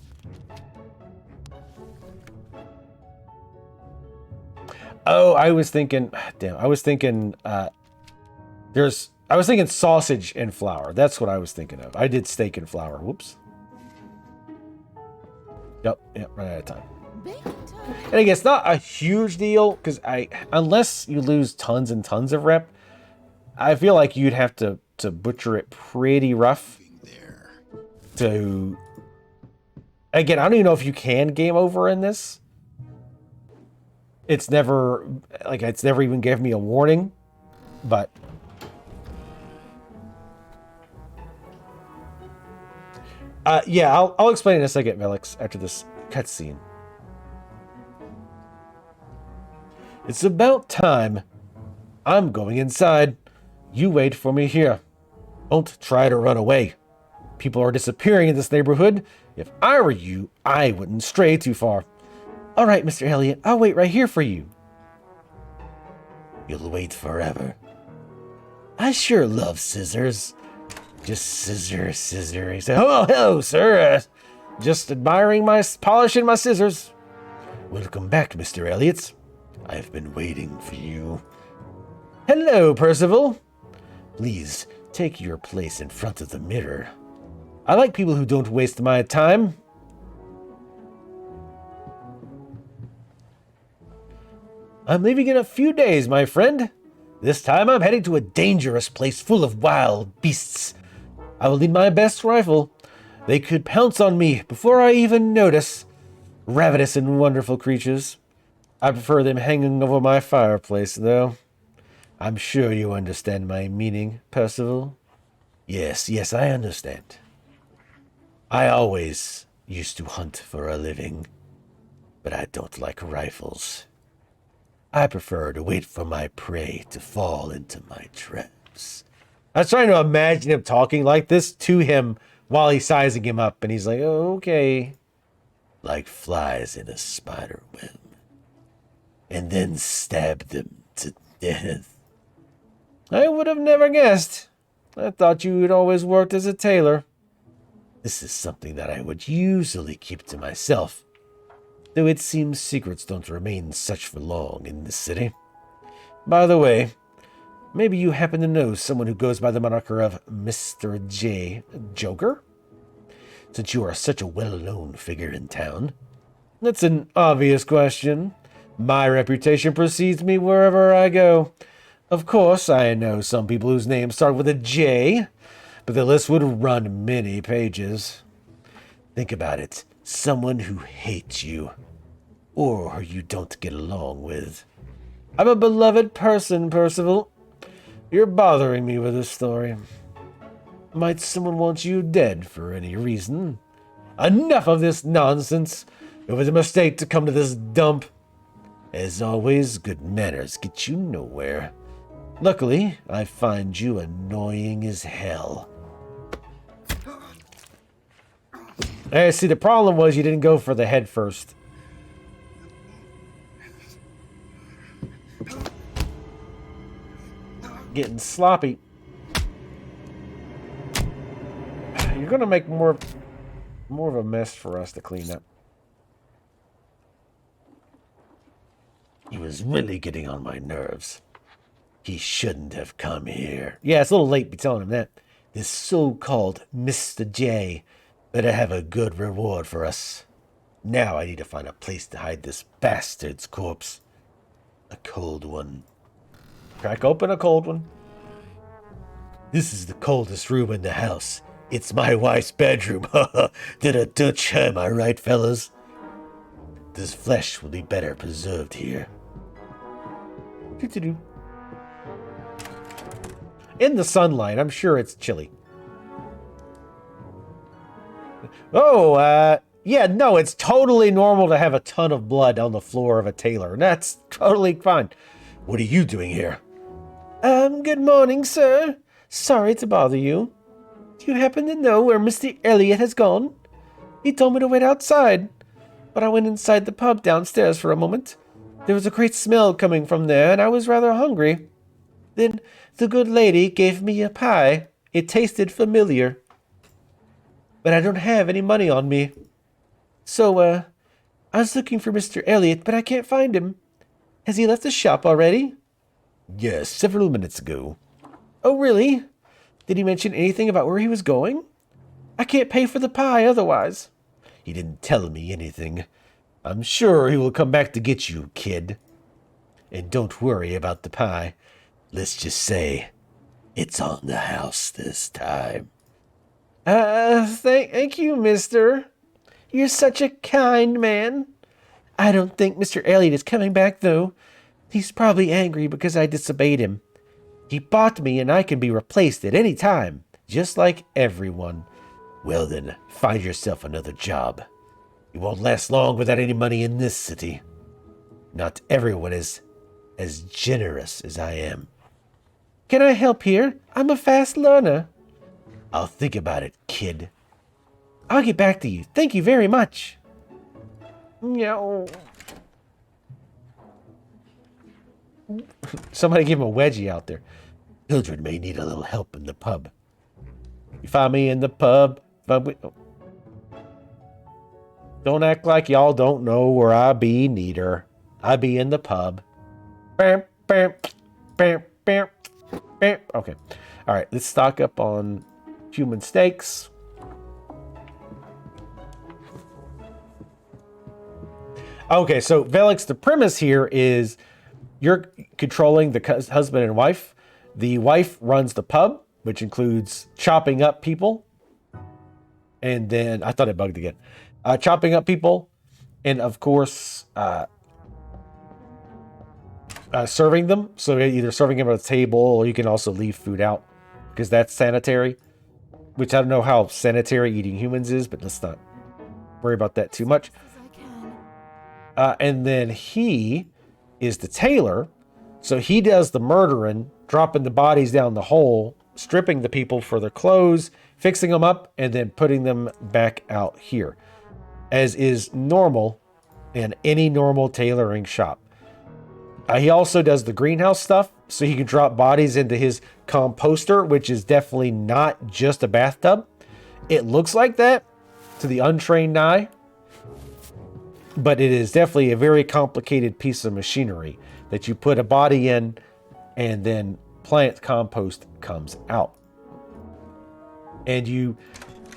Oh, I was thinking... Damn, I was thinking... I was thinking sausage and flour. That's what I was thinking of. I did steak and flour. Whoops. Yep, right out of time. And again, it's not a huge deal, because unless you lose tons and tons of rep, I feel like you'd have to butcher it pretty rough to... Again, I don't even know if you can game over in this. It's never even gave me a warning, but... yeah, I'll explain in a second, Velix, after this cutscene. It's about time. I'm going inside. You wait for me here. Don't try to run away. People are disappearing in this neighborhood. If I were you, I wouldn't stray too far. All right, Mr. Elliot, I'll wait right here for you. You'll wait forever. I sure love scissors. Just scissor. He said, "Oh, hello, sir. Just polishing my scissors. Welcome back, Mr. Elliot. I've been waiting for you. Hello, Percival. Please take your place in front of the mirror. I like people who don't waste my time." I'm leaving in a few days, my friend. This time I'm heading to a dangerous place full of wild beasts. I will need my best rifle. They could pounce on me before I even notice. Ravenous and wonderful creatures. I prefer them hanging over my fireplace, though. I'm sure you understand my meaning, Percival. Yes, I understand. I always used to hunt for a living, but I don't like rifles. I prefer to wait for my prey to fall into my traps. I was trying to imagine him talking like this to him while he's sizing him up, and he's like, "Oh, okay." Like flies in a spider web. And then stab them to death. I would have never guessed. I thought you had always worked as a tailor. This is something that I would usually keep to myself, though it seems secrets don't remain such for long in this city. By the way, maybe you happen to know someone who goes by the moniker of Mr. J. Joker? Since you are such a well-known figure in town. That's an obvious question. My reputation precedes me wherever I go. Of course, I know some people whose names start with a J, but the list would run many pages. Think about it. Someone who hates you, or you don't get along with. I'm a beloved person, Percival. You're bothering me with this story. Might someone want you dead for any reason? Enough of this nonsense. It was a mistake to come to this dump. As always, good manners get you nowhere. Luckily, I find you annoying as hell. Hey, see, the problem was you didn't go for the head first. Getting sloppy. You're gonna make more of a mess for us to clean up. He was really getting on my nerves. He shouldn't have come here. Yeah, it's a little late to be telling him that. This so-called Mr. J better have a good reward for us. Now I need to find a place to hide this bastard's corpse. A cold one. Crack open a cold one. This is the coldest room in the house. It's my wife's bedroom. Did a Dutch, am I right, fellas? This flesh will be better preserved here. In the sunlight, I'm sure it's chilly. Oh, yeah, no, it's totally normal to have a ton of blood on the floor of a tailor. That's totally fine. What are you doing here? Good morning, sir. Sorry to bother you. Do you happen to know where Mr. Elliot has gone? He told me to wait outside, but I went inside the pub downstairs for a moment. There was a great smell coming from there, and I was rather hungry. Then the good lady gave me a pie. It tasted familiar. But I don't have any money on me. So, I was looking for Mr. Elliot, but I can't find him. Has he left the shop already? Yes, several minutes ago. Oh, really? Did he mention anything about where he was going? I can't pay for the pie otherwise. He didn't tell me anything. I'm sure he will come back to get you, kid. And don't worry about the pie. Let's just say it's on the house this time. Thank you, mister. You're such a kind man. I don't think Mr. Elliot is coming back, though. He's probably angry because I disobeyed him. He bought me and I can be replaced at any time, just like everyone. Well then, find yourself another job. You won't last long without any money in this city. Not everyone is as generous as I am. Can I help here? I'm a fast learner. I'll think about it, kid. I'll get back to you. Thank you very much. No. Somebody give him a wedgie out there. Children may need a little help in the pub. You find me in the pub. Don't act like y'all don't know where I be, neither. I be in the pub. Bam, bam, bam, bam, bam. Okay. All right, let's stock up on human steaks. Okay, so Velix, the premise here is you're controlling the husband and wife. The wife runs the pub, which includes chopping up people. And then, I thought it bugged again. Chopping up people. And of course, serving them. So either serving them at a table or you can also leave food out because that's sanitary. Which I don't know how sanitary eating humans is, but let's not worry about that too much. And then he is the tailor. So he does the murdering, dropping the bodies down the hole, stripping the people for their clothes, fixing them up, and then putting them back out here, as is normal in any normal tailoring shop. He also does the greenhouse stuff, so he can drop bodies into his composter, which is definitely not just a bathtub. It looks like that to the untrained eye, but it is definitely a very complicated piece of machinery that you put a body in and then plant compost comes out. And you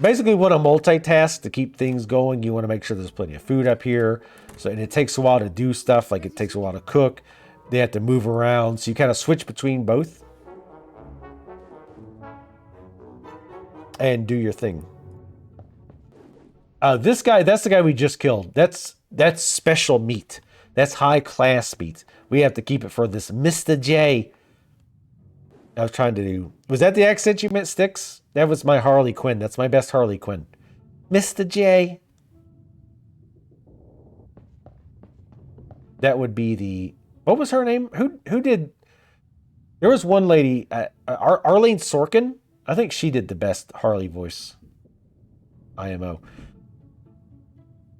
basically want to multitask to keep things going. You want to make sure there's plenty of food up here. So, and it takes a while to do stuff, like it takes a while to cook. They have to move around. So you kind of switch between both and do your thing. This guy, that's the guy we just killed. That's special meat. That's high class meat. We have to keep it for this Mr. J. I was trying to do... Was that the accent you meant, Sticks? That was my Harley Quinn. That's my best Harley Quinn. Mr. J. That would be the... What was her name? Who did... There was one lady, Arlene Sorkin. I think she did the best Harley voice. IMO.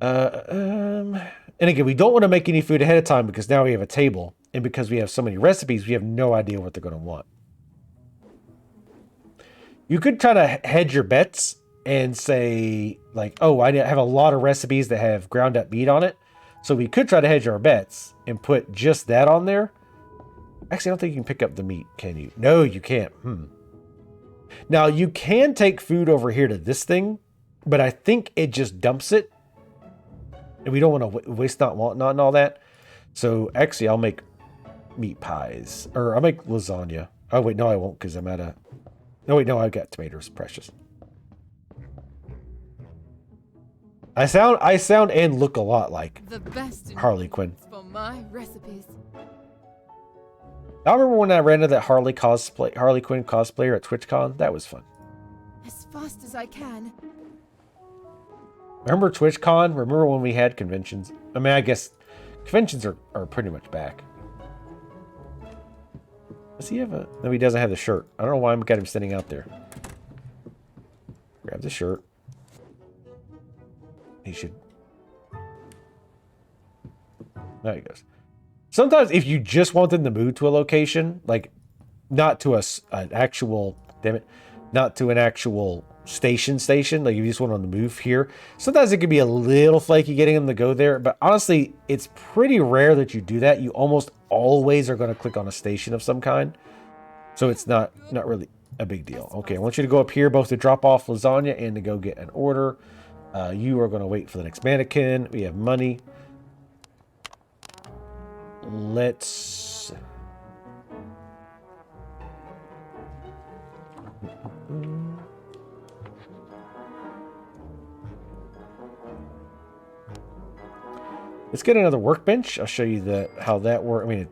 And again, we don't want to make any food ahead of time because now we have a table. And because we have so many recipes, we have no idea what they're going to want. You could try to hedge your bets and say, like, oh, I have a lot of recipes that have ground up meat on it. So we could try to hedge our bets and put just that on there. Actually, I don't think you can pick up the meat, can you? No, you can't. Now, you can take food over here to this thing, but I think it just dumps it. And we don't want to waste not and all that. So actually, I'll make meat pies. Or I'll make lasagna. Oh, wait, no, I won't because I'm out of... No, wait, no, I've got tomatoes. Precious. I sound and look a lot like the best Harley Quinn. For my recipes. I remember when I ran into that Harley Quinn cosplayer at TwitchCon. That was fun. As fast as I can. Remember TwitchCon? Remember when we had conventions? I mean, I guess conventions are pretty much back. Does he have a... No, he doesn't have the shirt. I don't know why I've got him standing out there. Grab the shirt. He should... There he goes. Sometimes if you just want them to move to a location, like not to an actual, damn it, not to an actual station, like you just want them to move here, sometimes it can be a little flaky getting them to go there, but honestly, it's pretty rare that you do that. You almost always are going to click on a station of some kind, so it's not really a big deal. Okay, I want you to go up here both to drop off lasagna and to go get an order. You are going to wait for the next mannequin. We have money. Let's... Let's get another workbench. I'll show you how that works. I mean,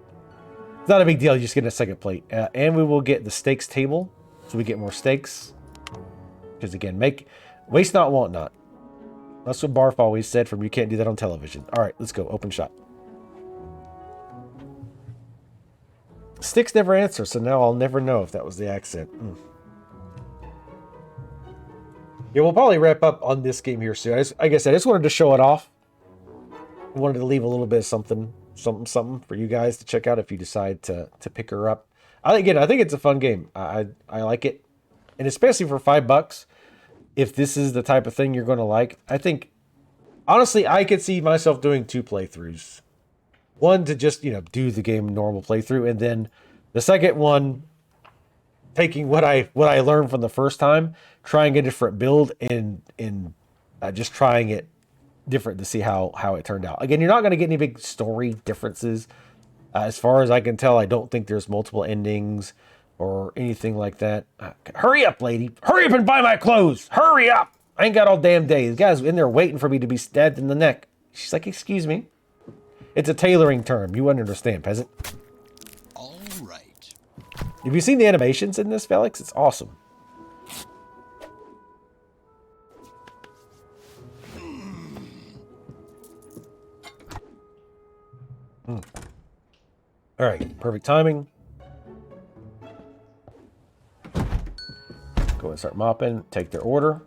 it's not a big deal. You just get a second plate. And we will get the steaks table, so we get more steaks. Because again, waste not, want not. That's what Barf always said from you can't do that on television. All right, let's go. Open shop. Sticks never answer, so now I'll never know if that was the accent. Yeah, we'll probably wrap up on this game here soon. Like I said, I just wanted to show it off. I wanted to leave a little bit of something for you guys to check out if you decide to pick her up. I think it's a fun game. I like it, and especially for $5, if this is the type of thing you're going to like, I think honestly I could see myself doing 2 playthroughs. One to just do the game normal playthrough, and then the second one taking what I learned from the first time, trying a different build and just trying it different to see how it turned out. Again, you're not going to get any big story differences. As far as I can tell, I don't think there's multiple endings or anything like that. Hurry up, lady. Hurry up and buy my clothes. Hurry up. I ain't got all damn day. The guy's in there waiting for me to be stabbed in the neck. She's like, excuse me. It's a tailoring term. You wouldn't understand, peasant. All right. Have you seen the animations in this, Felix? It's awesome. All right, perfect timing. Go and start mopping. Take their order.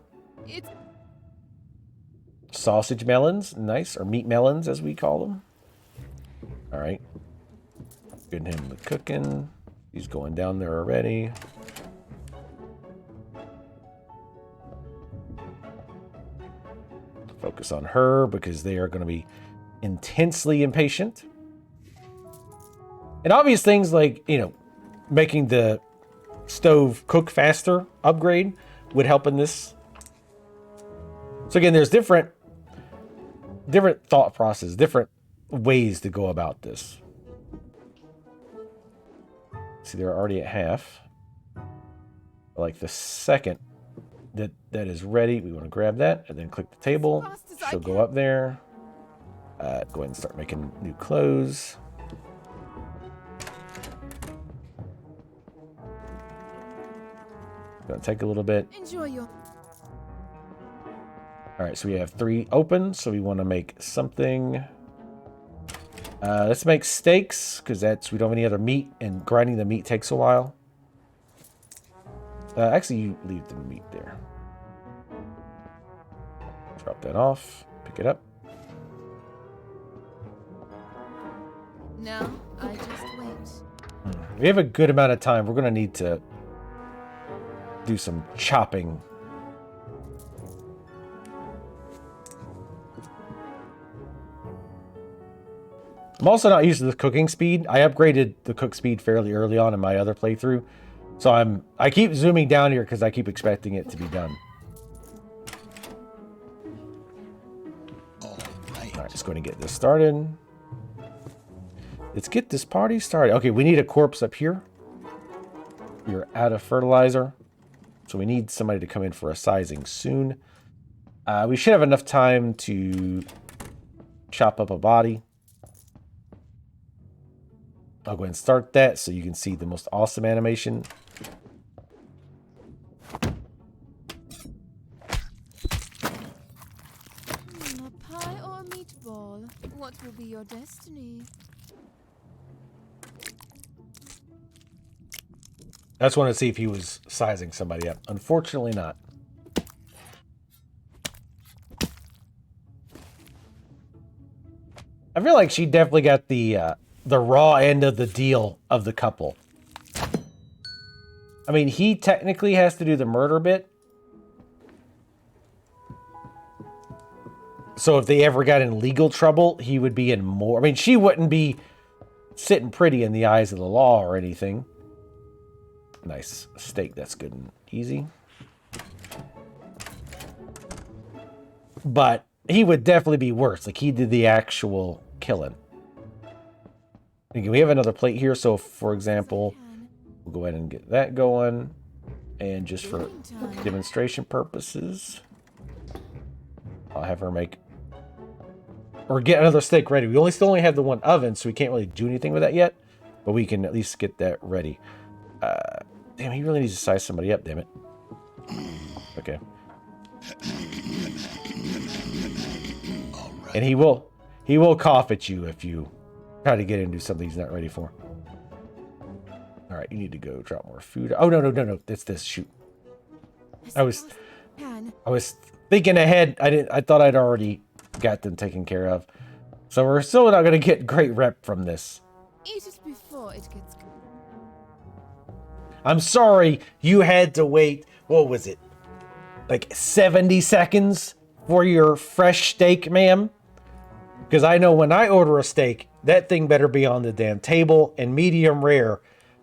Sausage melons, nice, or meat melons as we call them. All right, getting him the cooking. He's going down there already. Focus on her because they are going to be intensely impatient. And obvious things like, making the stove cook faster upgrade would help in this. So again, there's different thought process, different ways to go about this. See, they're already at half. Like the second that is ready, we want to grab that and then click the table. She'll go up there. Go ahead and start making new clothes. Gonna take a little bit. Enjoy your... All right, so we have 3 open, so we want to make something. Let's make steaks, because we don't have any other meat, and grinding the meat takes a while. Actually, you leave the meat there. Drop that off. Pick it up. Now, I just wait. We have a good amount of time. We're going to need to do some chopping. I'm also not used to the cooking speed. I upgraded the cook speed fairly early on in my other playthrough. So I keep zooming down here because I keep expecting it to be done. All right, just going to get this started. Let's get this party started. Okay, we need a corpse up here. We're out of fertilizer. So we need somebody to come in for a sizing soon. We should have enough time to chop up a body. I'll go ahead and start that so you can see the most awesome animation. A pie or a meatball? What will be your destiny? I just wanted to see if he was sizing somebody up. Unfortunately not. I feel like she definitely got the raw end of the deal of the couple. I mean, he technically has to do the murder bit. So if they ever got in legal trouble, he would be in more. I mean, she wouldn't be sitting pretty in the eyes of the law or anything. Nice steak. That's good and easy. But he would definitely be worse. Like, he did the actual killing. Okay, we have another plate here. So, for example, we'll go ahead and get that going. And just for demonstration purposes, I'll have her make... or get another steak ready. We still only have the one oven, so we can't really do anything with that yet. But we can at least get that ready. Damn, he really needs to size somebody up, damn it. Okay. And he will cough at you if you try to get into something he's not ready for. All right, you need to go drop more food. Oh, no. It's this. Shoot. I was thinking ahead. I thought I'd already got them taken care of. So we're still not going to get great rep from this. Eat it before it gets cold. I'm sorry you had to wait, what was it? Like 70 seconds for your fresh steak, ma'am? Because I know when I order a steak, that thing better be on the damn table and medium rare,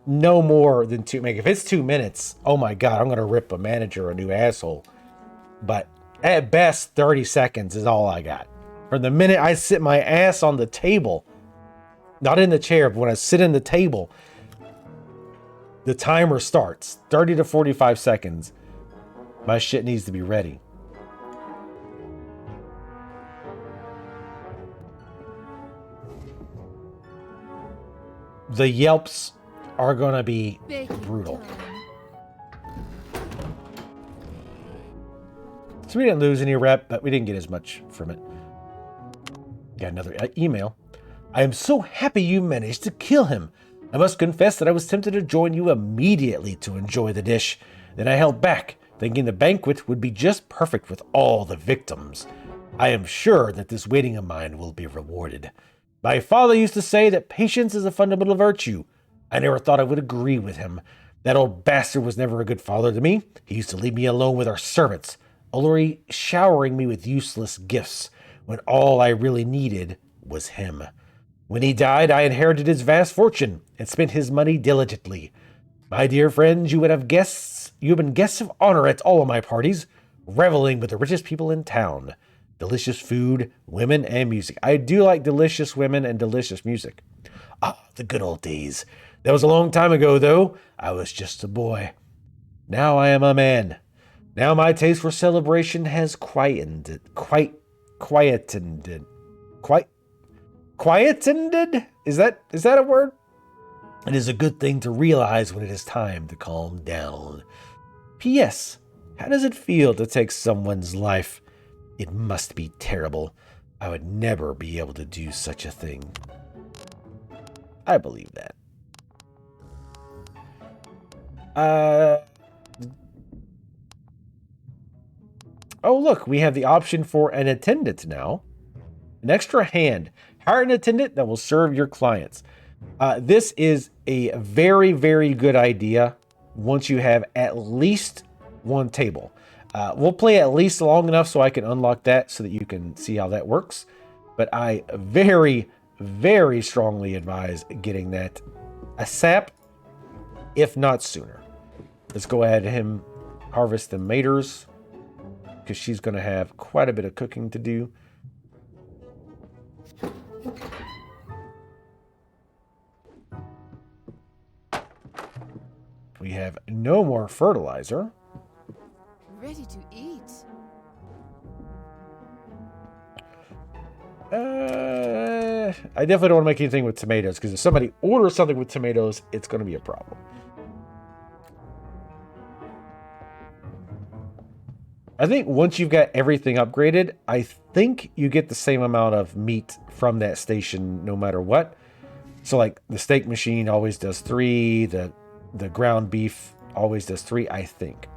no more than 2. If it's 2 minutes, oh my God, I'm going to rip a manager a new asshole. But at best, 30 seconds is all I got. From the minute I sit my ass on the table, not in the chair, but when I sit in the table, the timer starts. 30 to 45 seconds. My shit needs to be ready. The yelps are going to be brutal. So we didn't lose any rep, but we didn't get as much from it. Got another email. I am so happy you managed to kill him. I must confess that I was tempted to join you immediately to enjoy the dish. Then I held back, thinking the banquet would be just perfect with all the victims. I am sure that this waiting of mine will be rewarded. My father used to say that patience is a fundamental virtue. I never thought I would agree with him. That old bastard was never a good father to me. He used to leave me alone with our servants, already showering me with useless gifts, when all I really needed was him. When he died, I inherited his vast fortune and spent his money diligently. My dear friends, you have been guests of honor at all of my parties, reveling with the richest people in town. Delicious food, women, and music. I do like delicious women and delicious music. Ah, the good old days. That was a long time ago, though. I was just a boy. Now I am a man. Now my taste for celebration has quietened. Quietened? Is that a word? It is a good thing to realize when it is time to calm down. P.S. How does it feel to take someone's life? It must be terrible. I would never be able to do such a thing. I believe that. Oh, look, we have the option for an attendant now. An extra hand. Hire an attendant that will serve your clients. This is a very, very good idea once you have at least one table. We'll play at least long enough so I can unlock that so that you can see how that works. But I very, very strongly advise getting that ASAP, if not sooner. Let's go ahead and him harvest the maters because she's going to have quite a bit of cooking to do. We have no more fertilizer. Ready to eat. I definitely don't want to make anything with tomatoes because if somebody orders something with tomatoes, it's going to be a problem. I think once you've got everything upgraded, I think you get the same amount of meat from that station no matter what. So like the steak machine always does 3, the ground beef always does 3, I think.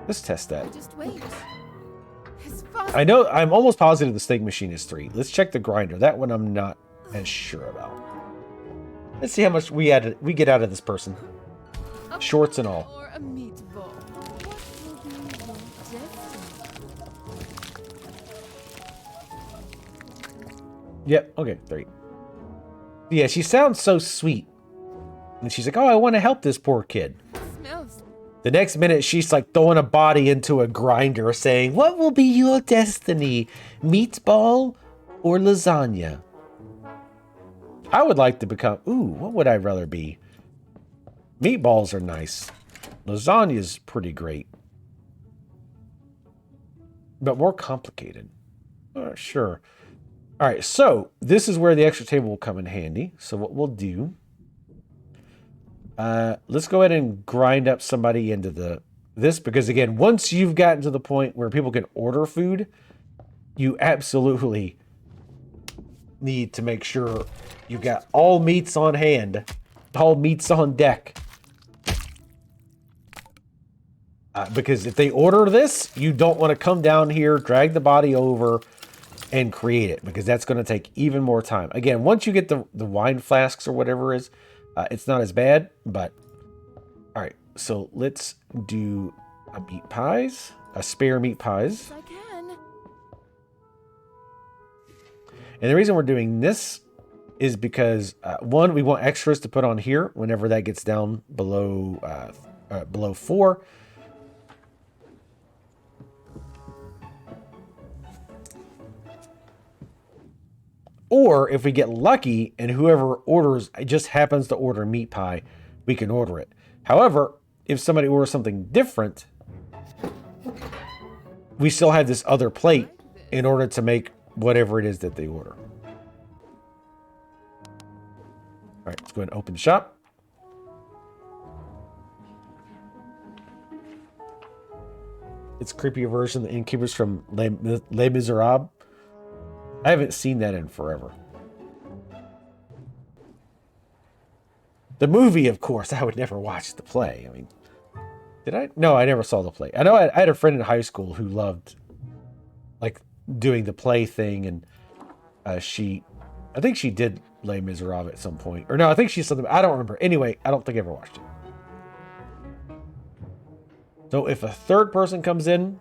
Let's test that. Just wait. As fast I know, I'm almost positive the steak machine is 3. Let's check the grinder. That one I'm not as sure about. Let's see how much we get out of this person. Shorts and all. Or a meatball. What will be your destiny? Yep, okay, 3. Yeah, she sounds so sweet. And she's like, oh, I want to help this poor kid. Smells. The next minute, she's like throwing a body into a grinder saying, what will be your destiny? Meatball or lasagna? I would like to become... Ooh, what would I rather be? Meatballs are nice. Lasagna's pretty great. But more complicated. Sure. All right, so this is where the extra table will come in handy. So what we'll do... let's go ahead and grind up somebody into this, because again, once you've gotten to the point where people can order food, you absolutely need to make sure you've got all meats on hand, all meats on deck. Because if they order this, you don't want to come down here, drag the body over, and create it, because that's going to take even more time. Again, once you get the wine flasks or whatever it is, it's not as bad, but... Alright, so let's do a meat pies. A spare meat pies. I can. And the reason we're doing this is because, one, we want extras to put on here whenever that gets down below, below 4. Or if we get lucky and whoever orders just happens to order meat pie, we can order it. However, if somebody orders something different, we still have this other plate in order to make whatever it is that they order. All right, let's go ahead and open shop. It's a creepier version of the innkeepers from Les Miserables. I haven't seen that in forever. The movie, of course, I would never watch the play. I mean, did I? No, I never saw the play. I know I had a friend in high school who loved, like, doing the play thing, and I think she did Les Miserables at some point. Or no, I think she's something, I don't remember. Anyway, I don't think I ever watched it. So if a third person comes in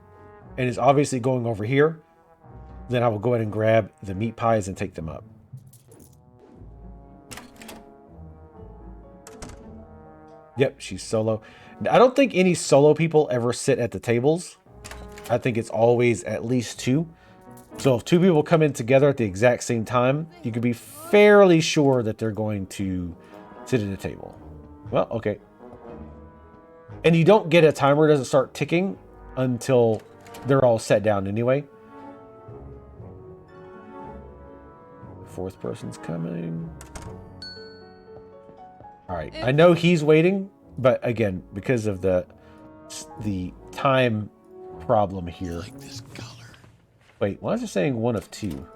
and is obviously going over here, then I will go ahead and grab the meat pies and take them up. Yep, she's solo. I don't think any solo people ever sit at the tables. I think it's always at least 2. So if 2 people come in together at the exact same time, you can be fairly sure that they're going to sit at a table. Well, okay. And you don't get a timer, doesn't start ticking until they're all set down anyway. 4th person's coming. All right, I know he's waiting, but again, because of the time problem here. Like this color. Wait, why is it saying 1 of 2?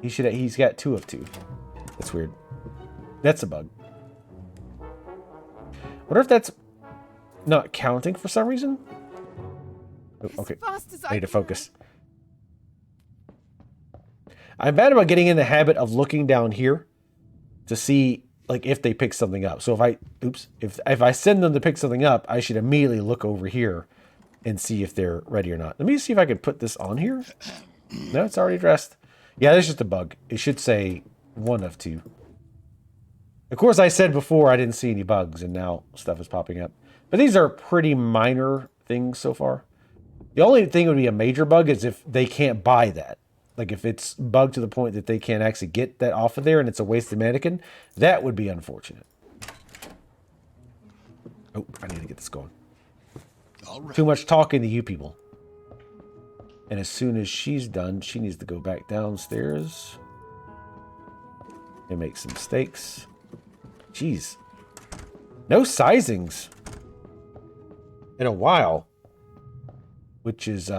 He's got 2 of 2. That's weird. That's a bug. Wonder if that's not counting for some reason. Oh, okay, I need to focus. I'm bad about getting in the habit of looking down here to see, like, if they pick something up. So if I send them to pick something up, I should immediately look over here and see if they're ready or not. Let me see if I can put this on here. No, it's already dressed. Yeah, that's just a bug. It should say 1 of 2. Of course, I said before I didn't see any bugs, and now stuff is popping up. But these are pretty minor things so far. The only thing that would be a major bug is if they can't buy that. Like if it's bugged to the point that they can't actually get that off of there and it's a wasted mannequin, that would be unfortunate. Oh, I need to get this going. All right. Too much talking to you people. And as soon as she's done, she needs to go back downstairs and make some steaks. Jeez. No sizings in a while, which is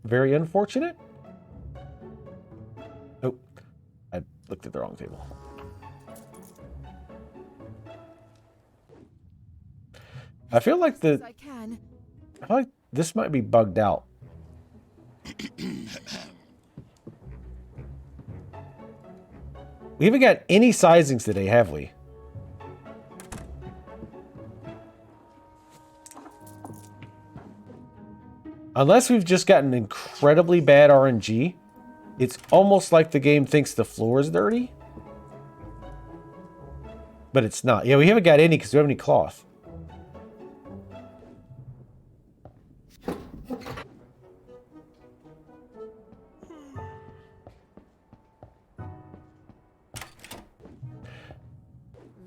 very unfortunate. Oh, I looked at the wrong table. I feel like this might be bugged out. We haven't got any sizings today, have we? Unless we've just gotten incredibly bad RNG, it's almost like the game thinks the floor is dirty. But it's not. Yeah, we haven't got any because we don't have any cloth.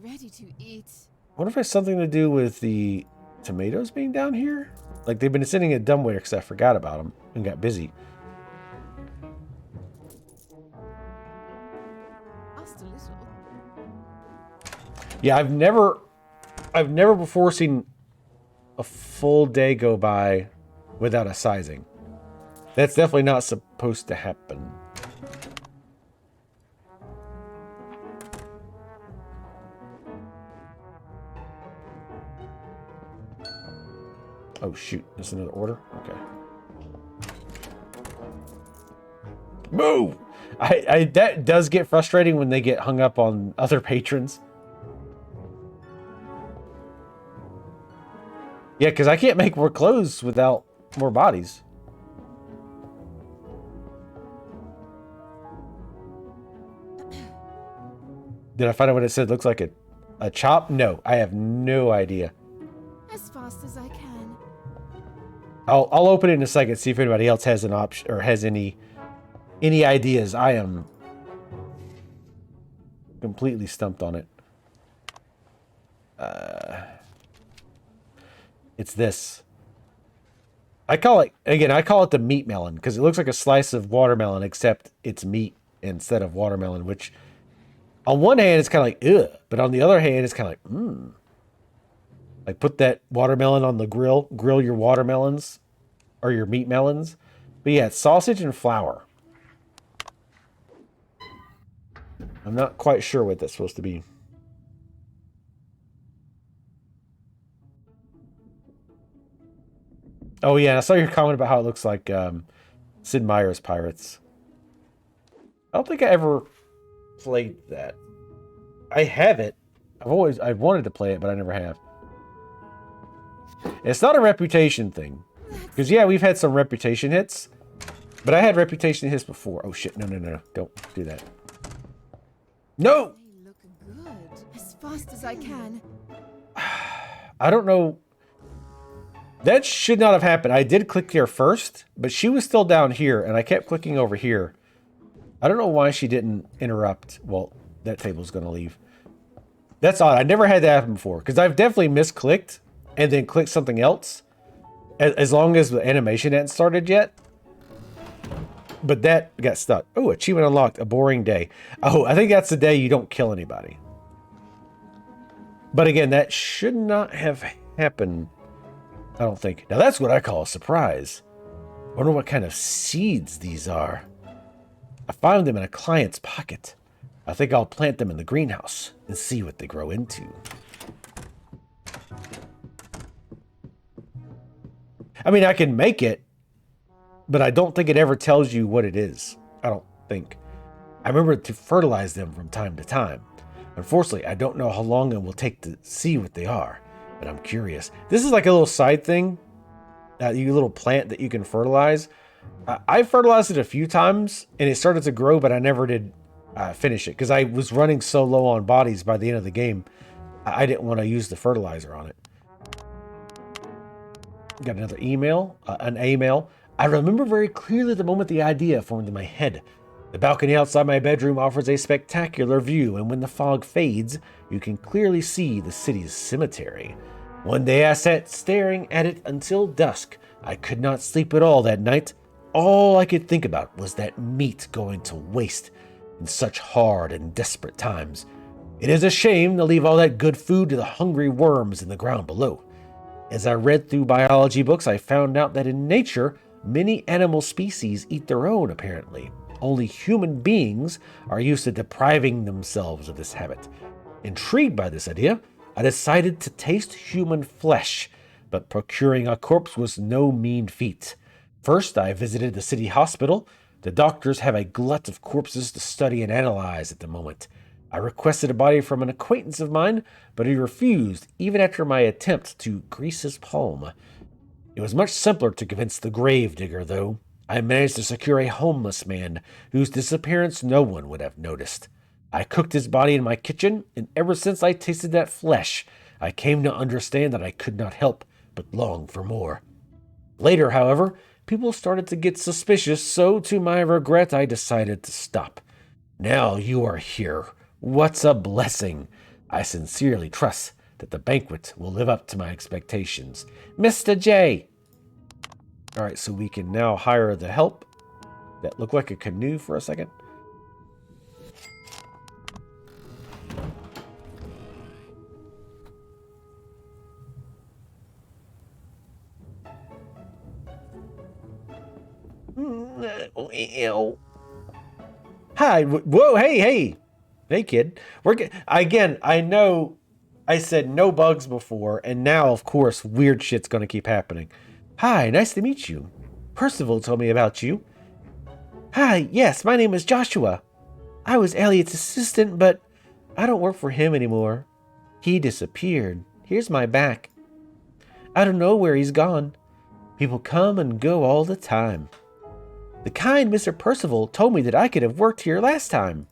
Ready to eat. I wonder if it has something to do with the tomatoes being down here? Like they've been sitting in dumbwaiter because I forgot about them and got busy. Just a little. Yeah, I've never before seen a full day go by without a sizing. That's definitely not supposed to happen. Oh shoot, that's another order? Okay. Move! That does get frustrating when they get hung up on other patrons. Yeah, because I can't make more clothes without more bodies. Did I find out what it said? Looks like a chop? No, I have no idea. As fast as I can. I'll open it in a second, see if anybody else has an option or has any ideas. I am completely stumped on it. It's this. I call it the meat melon because it looks like a slice of watermelon, except it's meat instead of watermelon, which on one hand it's kind of like ugh, but on the other hand it's kind of like mmm. Like put that watermelon on the grill, grill your watermelons or your meat melons. But yeah, it's sausage and flour. I'm not quite sure what that's supposed to be. Oh yeah, and I saw your comment about how it looks like Sid Meier's Pirates. I don't think I ever played that. I have it. I've wanted to play it, but I never have. It's not a reputation thing. Because, yeah, we've had some reputation hits. But I had reputation hits before. Oh, shit. No. Don't do that. No! They look good. As fast as I can. I don't know. That should not have happened. I did click here first, but she was still down here, and I kept clicking over here. I don't know why she didn't interrupt. Well, that table's going to leave. That's odd. I never had that happen before, because I've definitely misclicked and then clicked something else, as long as the animation hadn't started yet. But that got stuck. Oh, achievement unlocked. A boring day. Oh, I think that's the day you don't kill anybody. But again, that should not have happened, I don't think. Now that's what I call a surprise. I wonder what kind of seeds these are. I found them in a client's pocket. I think I'll plant them in the greenhouse and see what they grow into. I mean, I can make it, but I don't think it ever tells you what it is. I don't think. I remember to fertilize them from time to time. Unfortunately, I don't know how long it will take to see what they are, but I'm curious. This is like a little side thing, you little plant that you can fertilize. I fertilized it a few times, and it started to grow, but I never did finish it because I was running so low on bodies by the end of the game. I didn't want to use the fertilizer on it. Got another email, an email. I remember very clearly the moment the idea formed in my head. The balcony outside my bedroom offers a spectacular view, and when the fog fades, you can clearly see the city's cemetery. One day I sat staring at it until dusk. I could not sleep at all that night. All I could think about was that meat going to waste in such hard and desperate times. It is a shame to leave all that good food to the hungry worms in the ground below. As I read through biology books, I found out that in nature, many animal species eat their own, apparently. Only human beings are used to depriving themselves of this habit. Intrigued by this idea, I decided to taste human flesh, but procuring a corpse was no mean feat. First, I visited the city hospital. The doctors have a glut of corpses to study and analyze at the moment. I requested a body from an acquaintance of mine, but he refused, even after my attempt to grease his palm. It was much simpler to convince the gravedigger, though. I managed to secure a homeless man whose disappearance no one would have noticed. I cooked his body in my kitchen, and ever since I tasted that flesh, I came to understand that I could not help but long for more. Later, however, people started to get suspicious, so to my regret, I decided to stop. Now you are here. What's a blessing? I sincerely trust that the banquet will live up to my expectations. Mr. J. All right, so we can now hire the help. That looked like a canoe for a second. Hi. Whoa, hey. Hey, kid. Again, I know I said no bugs before, and now, of course, weird shit's going to keep happening. Hi, nice to meet you. Percival told me about you. Hi, yes, my name is Joshua. I was Elliot's assistant, but I don't work for him anymore. He disappeared. Here's my back. I don't know where he's gone. People come and go all the time. The kind Mr. Percival told me that I could have worked here last time.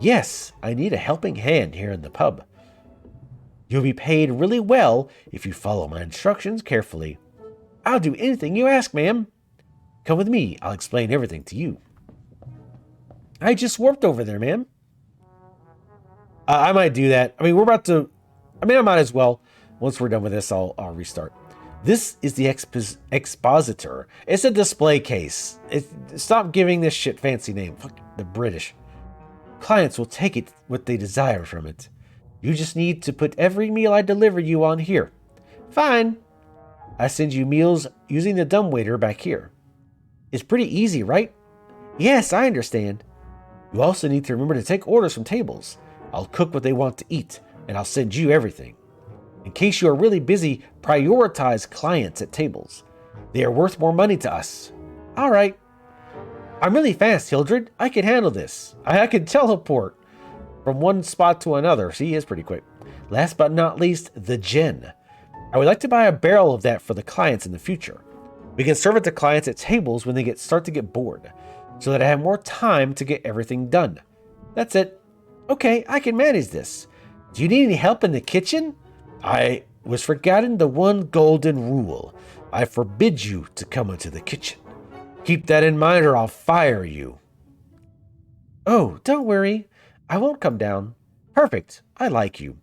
Yes, I need a helping hand here in the pub. You'll be paid really well if you follow my instructions carefully. I'll do anything you ask, ma'am. Come with me. I'll explain everything to you. I just warped over there, ma'am. I might do that. I mean, I might as well. Once we're done with this, I'll restart. This is the expositor. It's a display case. Stop giving this shit fancy name. Fuck the British. Clients will take it what they desire from it. You just need to put every meal I deliver you on here. Fine. I send you meals using the dumbwaiter back here. It's pretty easy, right? Yes, I understand. You also need to remember to take orders from tables. I'll cook what they want to eat, and I'll send you everything. In case you are really busy, prioritize clients at tables. They are worth more money to us. All right. I'm really fast, Hildred. I can handle this. I can teleport from one spot to another. She is pretty quick. Last but not least, the gin. I would like to buy a barrel of that for the clients in the future. We can serve it to clients at tables when they start to get bored, so that I have more time to get everything done. That's it. Okay, I can manage this. Do you need any help in the kitchen? I was forgotten the one golden rule. I forbid you to come into the kitchen. Keep that in mind or I'll fire you. Oh, don't worry. I won't come down. Perfect. I like you.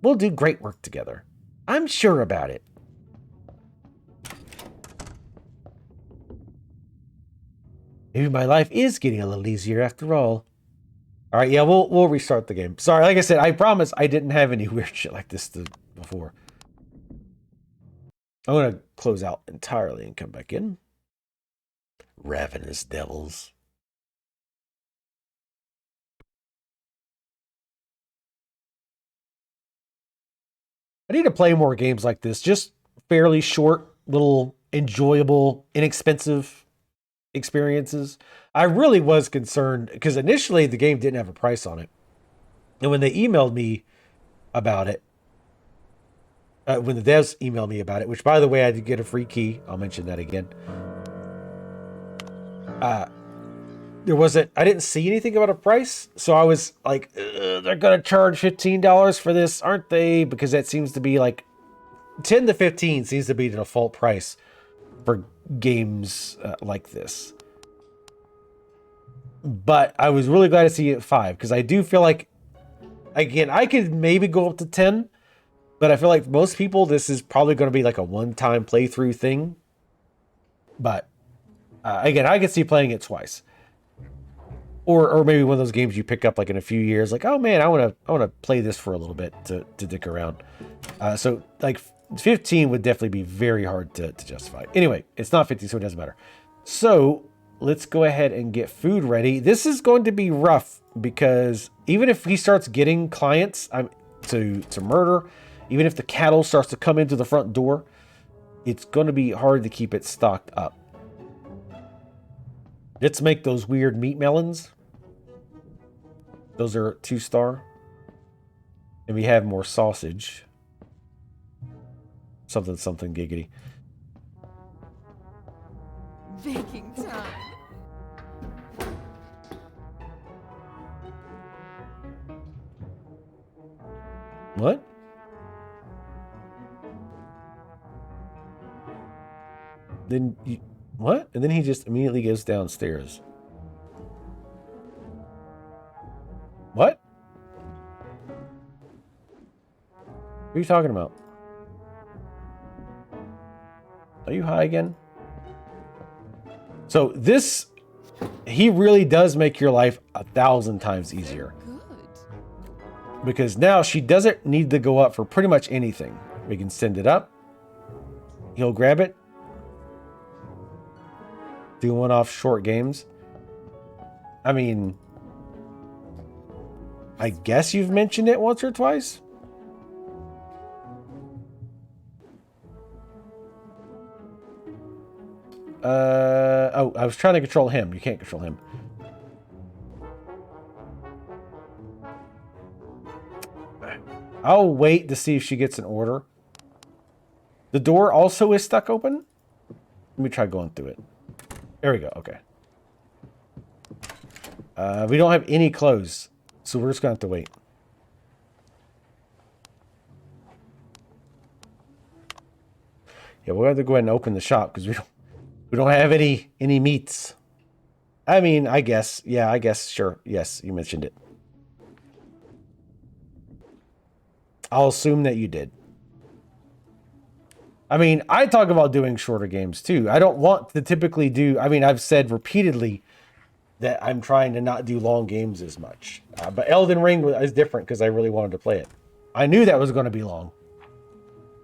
We'll do great work together. I'm sure about it. Maybe my life is getting a little easier after all. All right, yeah, we'll restart the game. Sorry, like I said, I promise I didn't have any weird shit like this before. I'm going to close out entirely and come back in. Ravenous Devils. I need to play more games like this. Just fairly short, little, enjoyable, inexpensive experiences. I really was concerned because initially the game didn't have a price on it. And when they emailed me about it, when the devs emailed me about it, which by the way, I did get a free key. I'll mention that again. I didn't see anything about a price. So I was like, they're going to charge $15 for this, aren't they? Because that seems to be like 10 to 15 seems to be the default price for games like this. But I was really glad to see it at 5 because I do feel like, again, I could maybe go up to 10, but I feel like most people, this is probably going to be like a one-time playthrough thing. But again, I could see playing it twice, or maybe one of those games you pick up like in a few years, like, oh man, I want to play this for a little bit to dick around. So like 15 would definitely be very hard to justify. Anyway, it's not 50, so it doesn't matter. So let's go ahead and get food ready. This is going to be rough because even if he starts getting clients to murder, even if the cattle starts to come into the front door, it's going to be hard to keep it stocked up. Let's make those weird meat melons. Those are 2-star. And we have more sausage. Something, something giggity. Baking time. What? Then you... What? And then he just immediately goes downstairs. What? What are you talking about? Are you high again? So this... He really does make your life 1,000 times easier. Good. Because now she doesn't need to go up for pretty much anything. We can send it up. He'll grab it. Do one-off short games. I mean... I guess you've mentioned it once or twice. Oh, I was trying to control him. You can't control him. I'll wait to see if she gets an order. The door also is stuck open. Let me try going through it. There we go. Okay. We don't have any clothes, so we're just gonna have to wait. Yeah, we'll have to go ahead and open the shop because we don't have any meats. I mean, I guess. Yeah, I guess. Sure. Yes, you mentioned it. I'll assume that you did. I mean, I talk about doing shorter games too. I don't want to typically do... I mean, I've said repeatedly that I'm trying to not do long games as much. But Elden Ring is different because I really wanted to play it. I knew that was going to be long.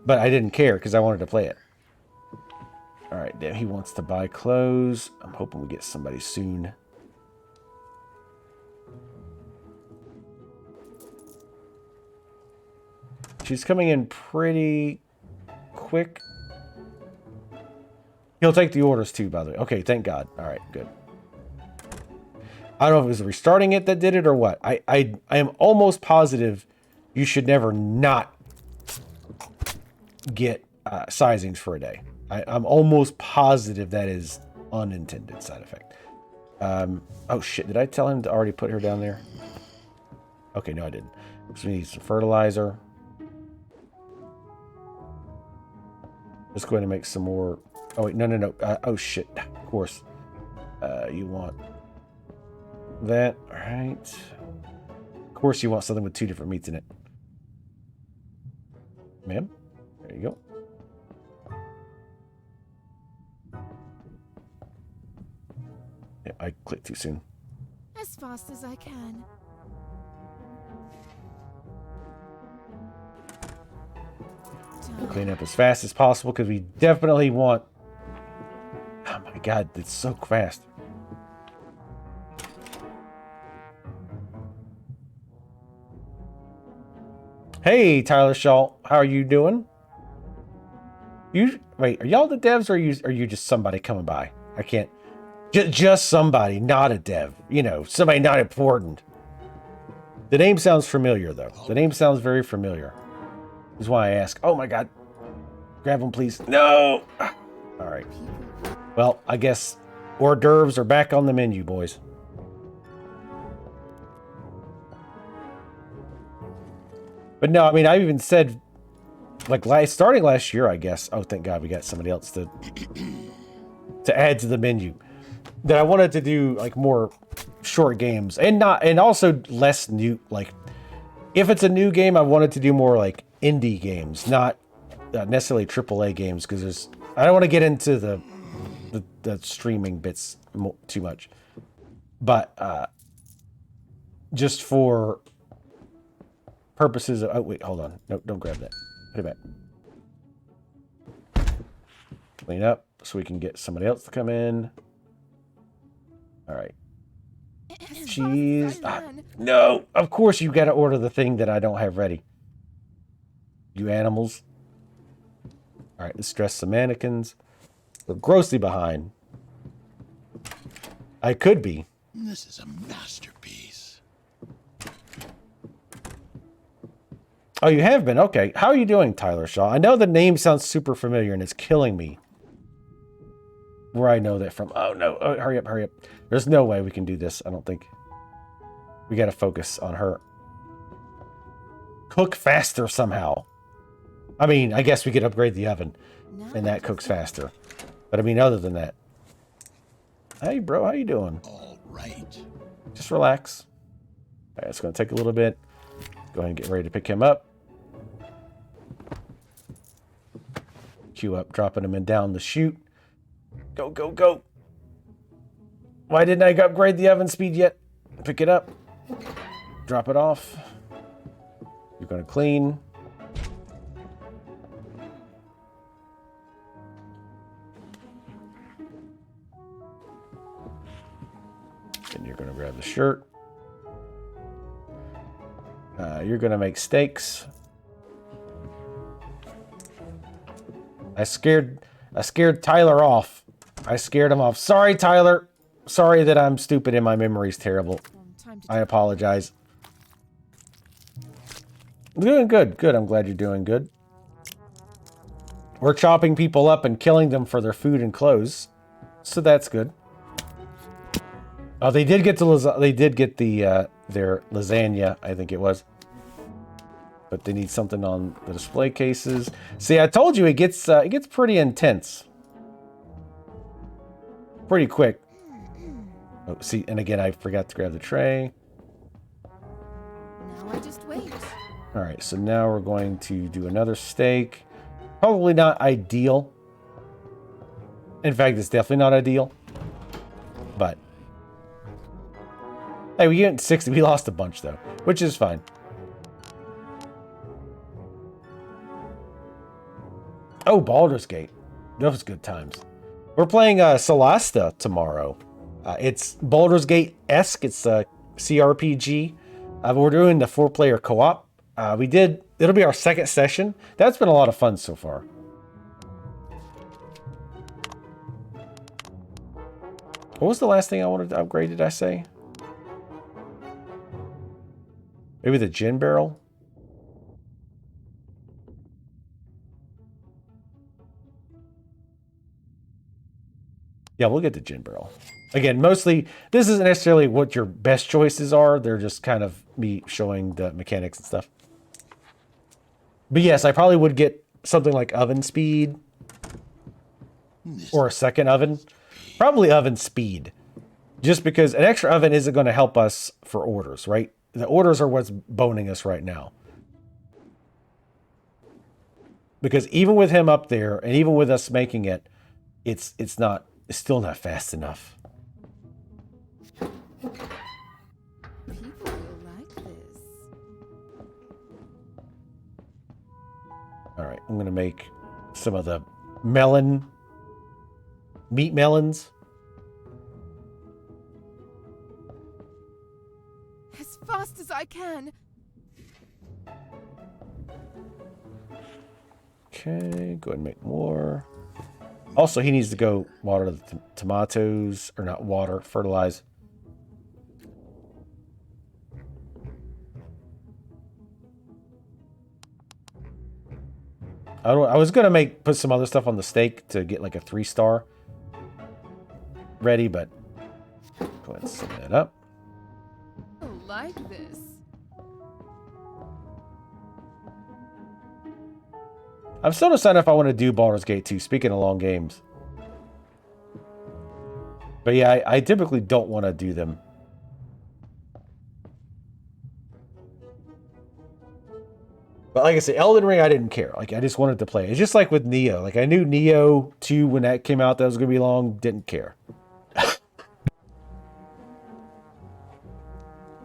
But I didn't care because I wanted to play it. Alright, then he wants to buy clothes. I'm hoping we get somebody soon. She's coming in pretty quick. He'll take the orders too, by the way. Okay, thank God. Alright, good. I don't know if it was restarting it that did it or what. I am almost positive you should never not get sizings for a day. I'm almost positive that is unintended side effect. Oh shit, did I tell him to already put her down there? Okay, no I didn't. So we need some fertilizer. Let's go ahead and make some more. Oh wait, no. Oh shit, of course. You want that, all right. Of course you want something with 2 different meats in it. Ma'am, there you go. Yeah, I clicked too soon. As fast as I can. We'll clean up as fast as possible because we definitely want... Oh my god, it's so fast. Hey, Tyler Shaw, how are you doing? Wait, are y'all the devs or are you just somebody coming by? I can't... Just somebody, not a dev. You know, somebody not important. The name sounds familiar, though. The name sounds very familiar. That's why I ask. Oh my god. Grab them, please. No! Alright. Well, I guess hors d'oeuvres are back on the menu, boys. But no, I mean, I even said, like, starting last year, I guess. Oh, thank God we got somebody else to add to the menu. That I wanted to do, like, more short games. And also less new, like, if it's a new game, I wanted to do more, like, indie games, not necessarily AAA games, because I don't want to get into the streaming bits too much. But just for purposes of... Oh, wait, hold on. No, don't grab that. Put it back. Clean up so we can get somebody else to come in. All right. Cheese. No, of course you got to order the thing that I don't have ready. You animals. All right, let's dress some mannequins. We're grossly behind. I could be. This is a masterpiece. Oh, you have been? Okay. How are you doing, Tyler Shaw? I know the name sounds super familiar and it's killing me. Where I know that from. Oh, no. Oh, hurry up, hurry up. There's no way we can do this, I don't think. We got to focus on her. Cook faster somehow. I mean, I guess we could upgrade the oven. And that cooks faster. But I mean, other than that. Hey, bro, how you doing? All right. Just relax. All right, it's going to take a little bit. Go ahead and get ready to pick him up. Queue up, dropping him in down the chute. Go, go, go. Why didn't I upgrade the oven speed yet? Pick it up. Drop it off. You're going to clean. Then you're going to grab the shirt. You're going to make steaks. I scared Tyler off. I scared him off. Sorry, Tyler. Sorry that I'm stupid and my memory's terrible. I apologize. Doing good. Good. I'm glad you're doing good. We're chopping people up and killing them for their food and clothes. So that's good. Oh, they did get the their lasagna, I think it was. But they need something on the display cases. See, I told you it gets pretty intense. Pretty quick. Oh, see, and again, I forgot to grab the tray. Now I just wait. All right, so now we're going to do another steak. Probably not ideal. In fact, it's definitely not ideal. But hey, we get 60. We lost a bunch though, which is fine. Oh, Baldur's Gate. Those good times. We're playing Solasta tomorrow. It's Baldur's Gate-esque. It's a CRPG. We're doing the 4-player co-op. It'll be our second session. That's been a lot of fun so far. What was the last thing I wanted to upgrade, did I say? Maybe the gin barrel? Yeah, we'll get the gin barrel. Again, mostly, this isn't necessarily what your best choices are. They're just kind of me showing the mechanics and stuff. But yes, I probably would get something like oven speed. Or a second oven. Probably oven speed. Just because an extra oven isn't going to help us for orders, right? The orders are what's boning us right now. Because even with him up there, and even with us making it, it's still not fast enough. People will like this. All right, I'm going to make some of the meat melons. As fast as I can. Okay, go ahead and make more. Also, he needs to go water the tomatoes, or not water, fertilize. I was gonna put some other stuff on the steak to get like a 3-star ready, but go ahead and set that up. I like this. I'm still deciding if I want to do Baldur's Gate 2, speaking of long games. But yeah, I typically don't want to do them. But like I said, Elden Ring, I didn't care. Like, I just wanted to play. It's just like with Neo. Like, I knew Neo 2, when that came out, that was going to be long. Didn't care. I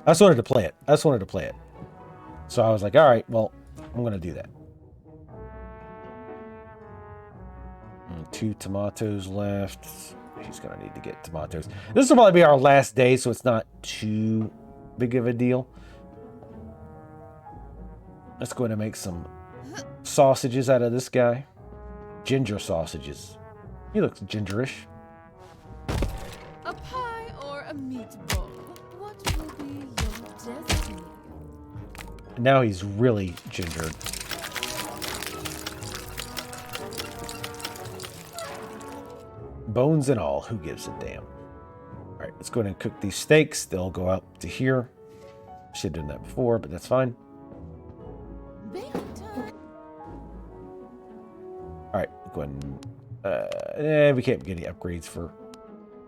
just wanted to play it. So I was like, all right, well, I'm going to do that. 2 tomatoes left. He's going to need to get tomatoes. This will probably be our last day, so it's not too big of a deal. Let's go ahead and make some sausages out of this guy. Ginger sausages. He looks gingerish. A pie or a meatball? What will be your destiny? Now he's really gingered. Bones and all, who gives a damn? All right, let's go ahead and cook these steaks. They'll go out to here. Should have done that before, but that's fine. All right, go ahead and... we can't get any upgrades for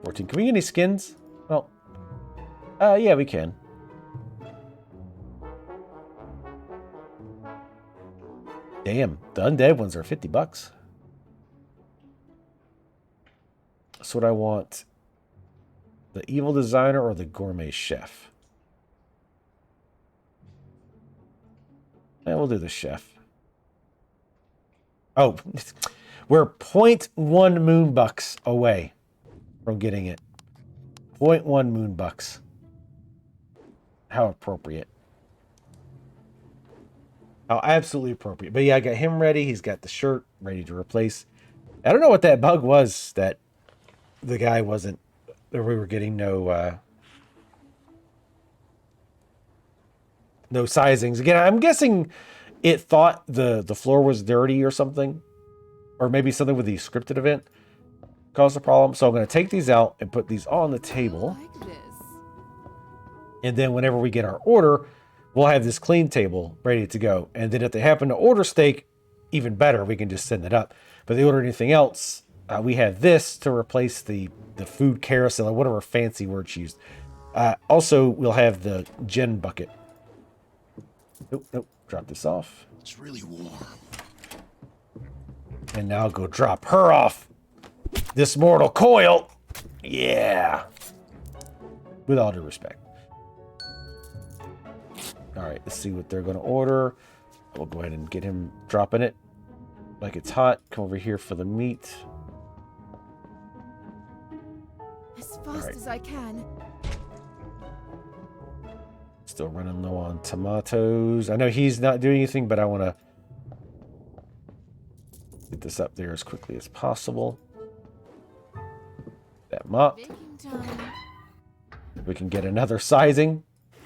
14. Can we get any skins? Well, yeah, we can. Damn, the undead ones are $50. That's what I want. The evil designer or the gourmet chef? Yeah, we'll do the chef. Oh, we're 0.1 moonbucks away from getting it. 0.1 moonbucks. How appropriate. Oh, absolutely appropriate. But yeah, I got him ready. He's got the shirt ready to replace. I don't know what that bug was that the guy wasn't, or we were getting no sizings. Again, I'm guessing it thought the floor was dirty or something. Or maybe something with the scripted event caused a problem. So I'm going to take these out and put these on the table. Like this. And then whenever we get our order, we'll have this clean table ready to go. And then if they happen to order steak, even better, we can just send it up. But if they order anything else, we have this to replace the food carousel, or whatever fancy word she used. Also, we'll have the gin bucket. Nope. Drop this off. It's really warm. And now go drop her off this mortal coil. Yeah. With all due respect. All right, let's see what they're going to order. We'll go ahead and get him dropping it like it's hot. Come over here for the meat. As fast as I can. Still running low on tomatoes. I know he's not doing anything, but I want to get this up there as quickly as possible. That mop. Baking time. We can get another sizing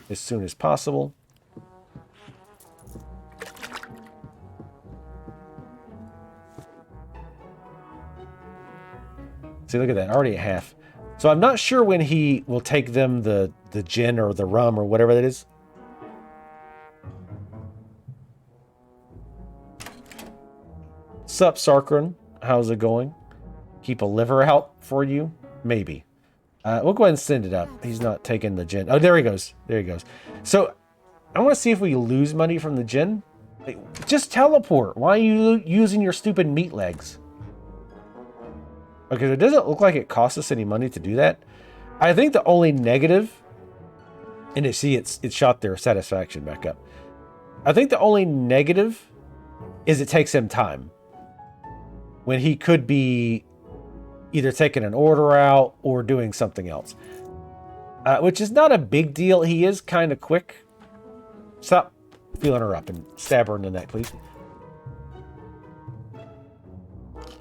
as soon as possible. See, look at that, already at half. So I'm not sure when he will take them the gin or the rum or whatever that is. Sup, Sarkran? How's it going? Keep a liver out for you? Maybe. We'll go ahead and send it up. He's not taking the gin. Oh, there he goes. There he goes. So I want to see if we lose money from the gin. Just teleport. Why are you using your stupid meat legs? Okay, it doesn't look like it costs us any money to do that. I think the only negative, and you see it's shot their satisfaction back up. I think the only negative is it takes him time. When he could be either taking an order out or doing something else. Which is not a big deal. He is kind of quick. Stop feeling her up and stab her in the neck, please.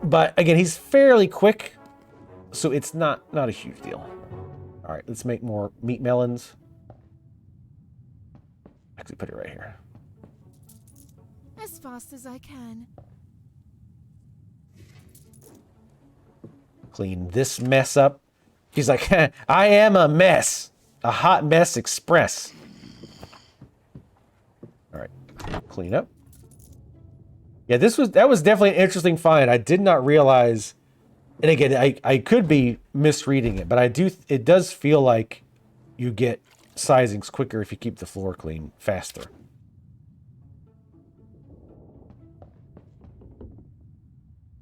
But again, he's fairly quick, so it's not a huge deal. All right, let's make more meat melons. Actually, put it right here. As fast as I can. Clean this mess up. He's like, I am a mess. A hot mess express. All right, clean up. Yeah, that was definitely an interesting find. I did not realize, and again, I could be misreading it, but it does feel like you get sizings quicker if you keep the floor clean faster.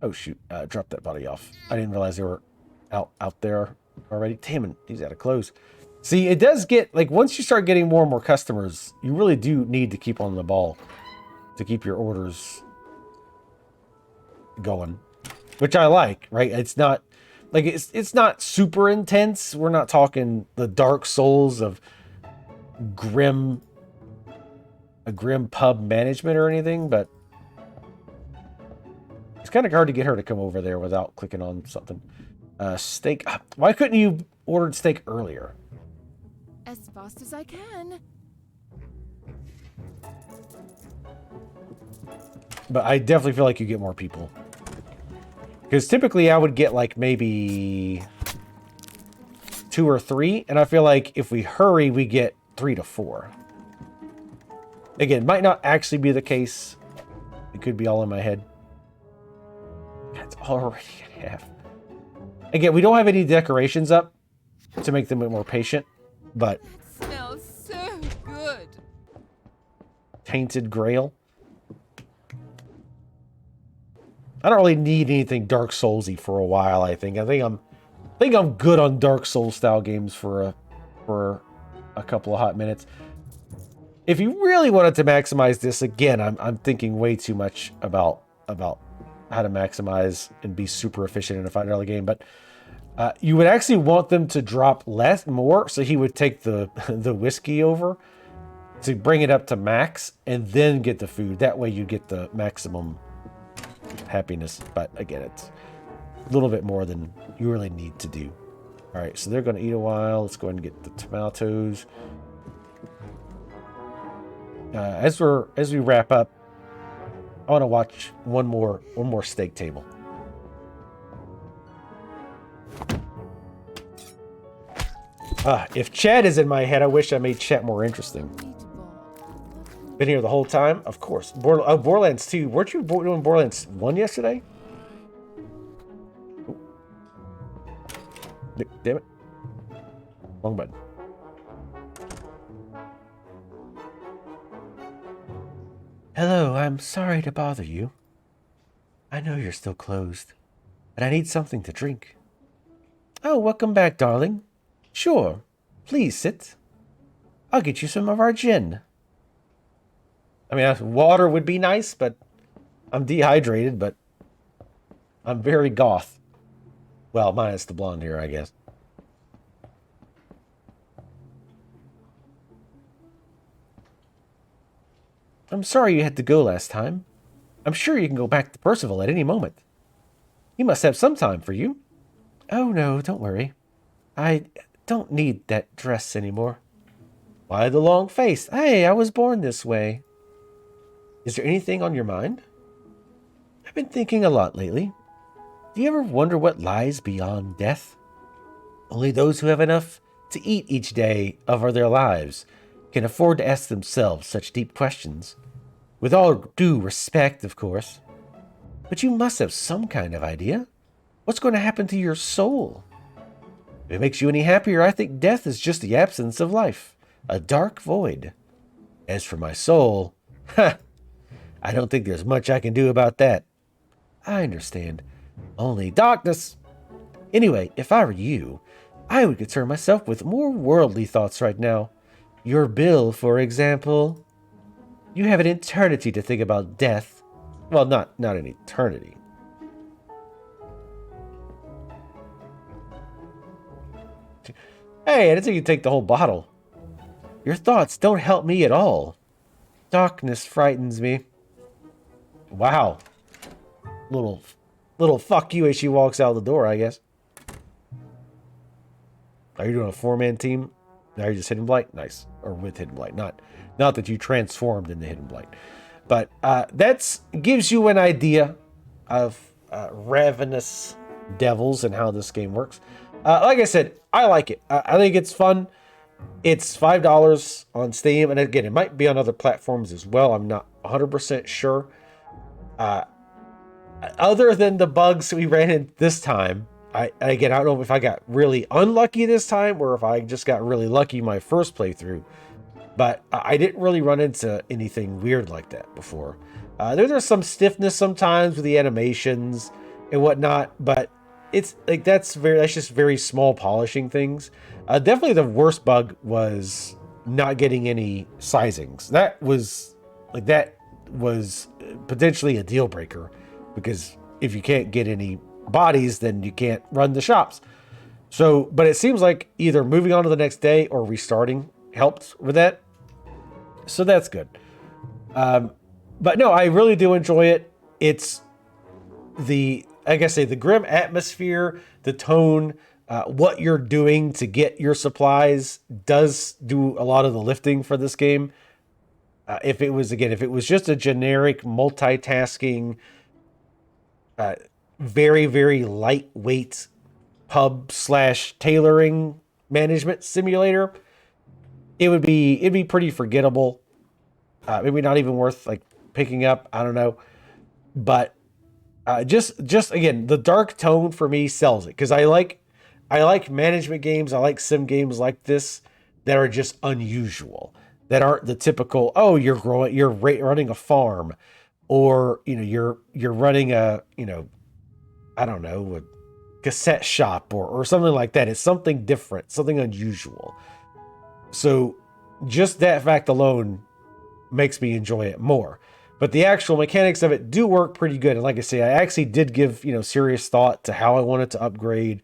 Oh shoot, dropped that body off. I didn't realize they were out there already. Damn it, he's out of clothes. See, it does get, like, once you start getting more and more customers, you really do need to keep on the ball to keep your orders going, which I like, right? It's not like it's not super intense. We're not talking the Dark Souls of a grim pub management or anything, but it's kind of hard to get her to come over there without clicking on something. Steak. Why couldn't you order steak earlier? As fast as I can. But I definitely feel like you get more people. Because typically I would get like maybe 2 or 3. And I feel like if we hurry, we get 3 to 4. Again, might not actually be the case. It could be all in my head. That's already at half. Again, we don't have any decorations up to make them a bit more patient. But That smells so good. Tainted Grail. I don't really need anything Dark Soulsy for a while. I think I'm good on Dark Souls style games for a couple of hot minutes. If you really wanted to maximize this, again, I'm thinking way too much about how to maximize and be super efficient in a $5 game. But you would actually want them to drop more, so he would take the the whiskey over to bring it up to max, and then get the food. That way, you get the maximum happiness. But again, it's a little bit more than you really need to do. All right, so they're going to eat a while. Let's go ahead and get the tomatoes. As we wrap up, I want to watch one more steak table. If chat is in my head, I wish I made chat more interesting. Been here the whole time, of course. Borderlands 2. Weren't you doing Borderlands 1 yesterday? Oh. Damn it. Wrong button. Hello, I'm sorry to bother you. I know you're still closed, but I need something to drink. Oh, welcome back, darling. Sure, please sit. I'll get you some of our gin. I mean, water would be nice, but I'm dehydrated, but I'm very goth. Well, minus the blonde hair, I guess. I'm sorry you had to go last time. I'm sure you can go back to Percival at any moment. He must have some time for you. Oh, no, don't worry. I don't need that dress anymore. Why the long face? Hey, I was born this way. Is there anything on your mind? I've been thinking a lot lately. Do you ever wonder what lies beyond death? Only those who have enough to eat each day of their lives can afford to ask themselves such deep questions. With all due respect, of course. But you must have some kind of idea. What's going to happen to your soul? If it makes you any happier, I think death is just the absence of life, a dark void. As for my soul, I don't think there's much I can do about that. I understand. Only darkness. Anyway, if I were you, I would concern myself with more worldly thoughts right now. Your bill, for example. You have an eternity to think about death. Well, not an eternity. Hey, I didn't think you'd take the whole bottle. Your thoughts don't help me at all. Darkness frightens me. Wow. Little fuck you as she walks out the door, I guess. Are you doing a 4-man team? Now you're just Hidden Blight? Nice. Or with Hidden Blight. Not that you transformed into Hidden Blight. But that gives you an idea of Ravenous Devils and how this game works. Like I said, I like it. I think it's fun. It's $5 on Steam. And again, it might be on other platforms as well. I'm not 100% sure. Other than the bugs we ran into this time, I don't know if I got really unlucky this time or if I just got really lucky my first playthrough. But I didn't really run into anything weird like that before. There's some stiffness sometimes with the animations and whatnot, but it's like that's just very small polishing things. Definitely the worst bug was not getting any sizings. That was potentially a deal breaker, because if you can't get any bodies, then you can't run the shops. So, but it seems like either moving on to the next day or restarting helped with that. So that's good. But no, I really do enjoy it. It's the grim atmosphere, the tone, what you're doing to get your supplies does do a lot of the lifting for this game. If it was, again, if it was just a generic multitasking, very, very lightweight pub slash tailoring management simulator, it'd be pretty forgettable. Maybe not even worth like picking up. I don't know, but just again, the dark tone for me sells it because I like management games. I like sim games like this that are just unusual, that aren't the typical. Oh, you're running a farm, or you're running a I don't know, a cassette shop or something like that. It's something different, something unusual. So just that fact alone makes me enjoy it more. But the actual mechanics of it do work pretty good. And like I say, I actually did give, serious thought to how I wanted to upgrade,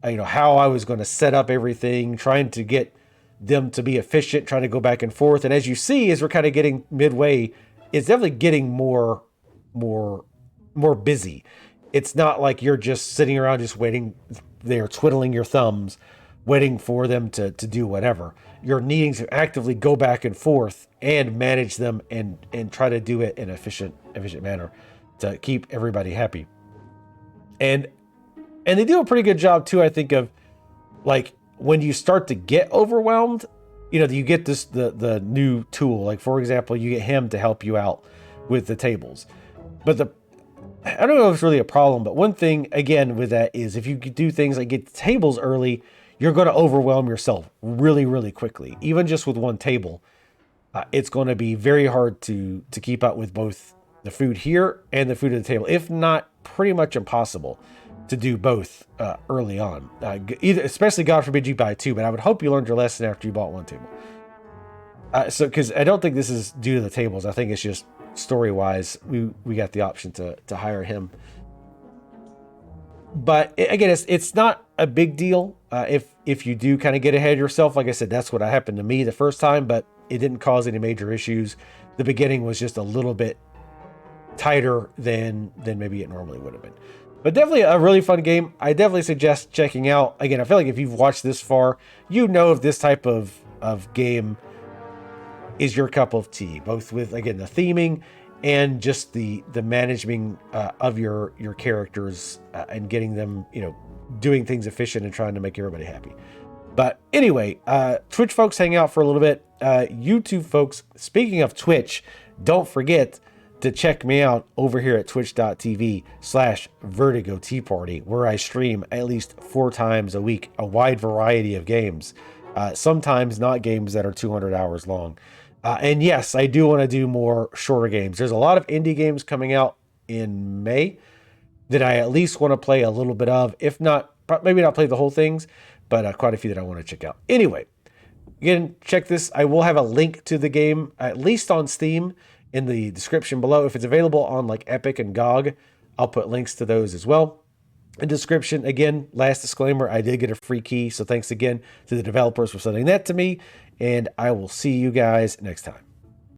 how I was going to set up everything, trying to get them to be efficient, trying to go back and forth. And as you see, as we're kind of getting midway, it's definitely getting more busy. It's not like you're just sitting around just waiting there, twiddling your thumbs, waiting for them to do whatever. You're needing to actively go back and forth and manage them and try to do it in an efficient manner to keep everybody happy. And they do a pretty good job too, I think, of like when you start to get overwhelmed, you get the new tool. Like for example, you get him to help you out with the tables. But I don't know if it's really a problem, but one thing again with that is if you do things like get the tables early, you're going to overwhelm yourself really, really quickly. Even just with one table, it's going to be very hard to keep up with both the food here and the food at the table, if not pretty much impossible to do both early on. Especially, God forbid, you buy two, but I would hope you learned your lesson after you bought one table. Because I don't think this is due to the tables. I think it's just story-wise, we got the option to hire him. But again, it's not a big deal if you do kind of get ahead of yourself. Like I said, that's what happened to me the first time, but it didn't cause any major issues. The beginning was just a little bit tighter than maybe it normally would have been. But definitely a really fun game. I definitely suggest checking out. Again, I feel like if you've watched this far, if this type of game is your cup of tea, both with, again, the theming and just the managing of your characters and getting them, doing things efficient and trying to make everybody happy. But anyway, Twitch folks, hang out for a little bit. YouTube folks, speaking of Twitch, don't forget to check me out over here at twitch.tv/Vertigo Tea Party, where I stream at least 4 times a week, a wide variety of games. Sometimes not games that are 200 hours long. And yes, I do want to do more shorter games. There's a lot of indie games coming out in May that I at least want to play a little bit of. If not, maybe not play the whole things, but quite a few that I want to check out. Anyway, again, check this. I will have a link to the game, at least on Steam, in the description below. If it's available on like Epic and GOG, I'll put links to those as well. In description, again, last disclaimer, I did get a free key, so thanks again to the developers for sending that to me, and I will see you guys next time.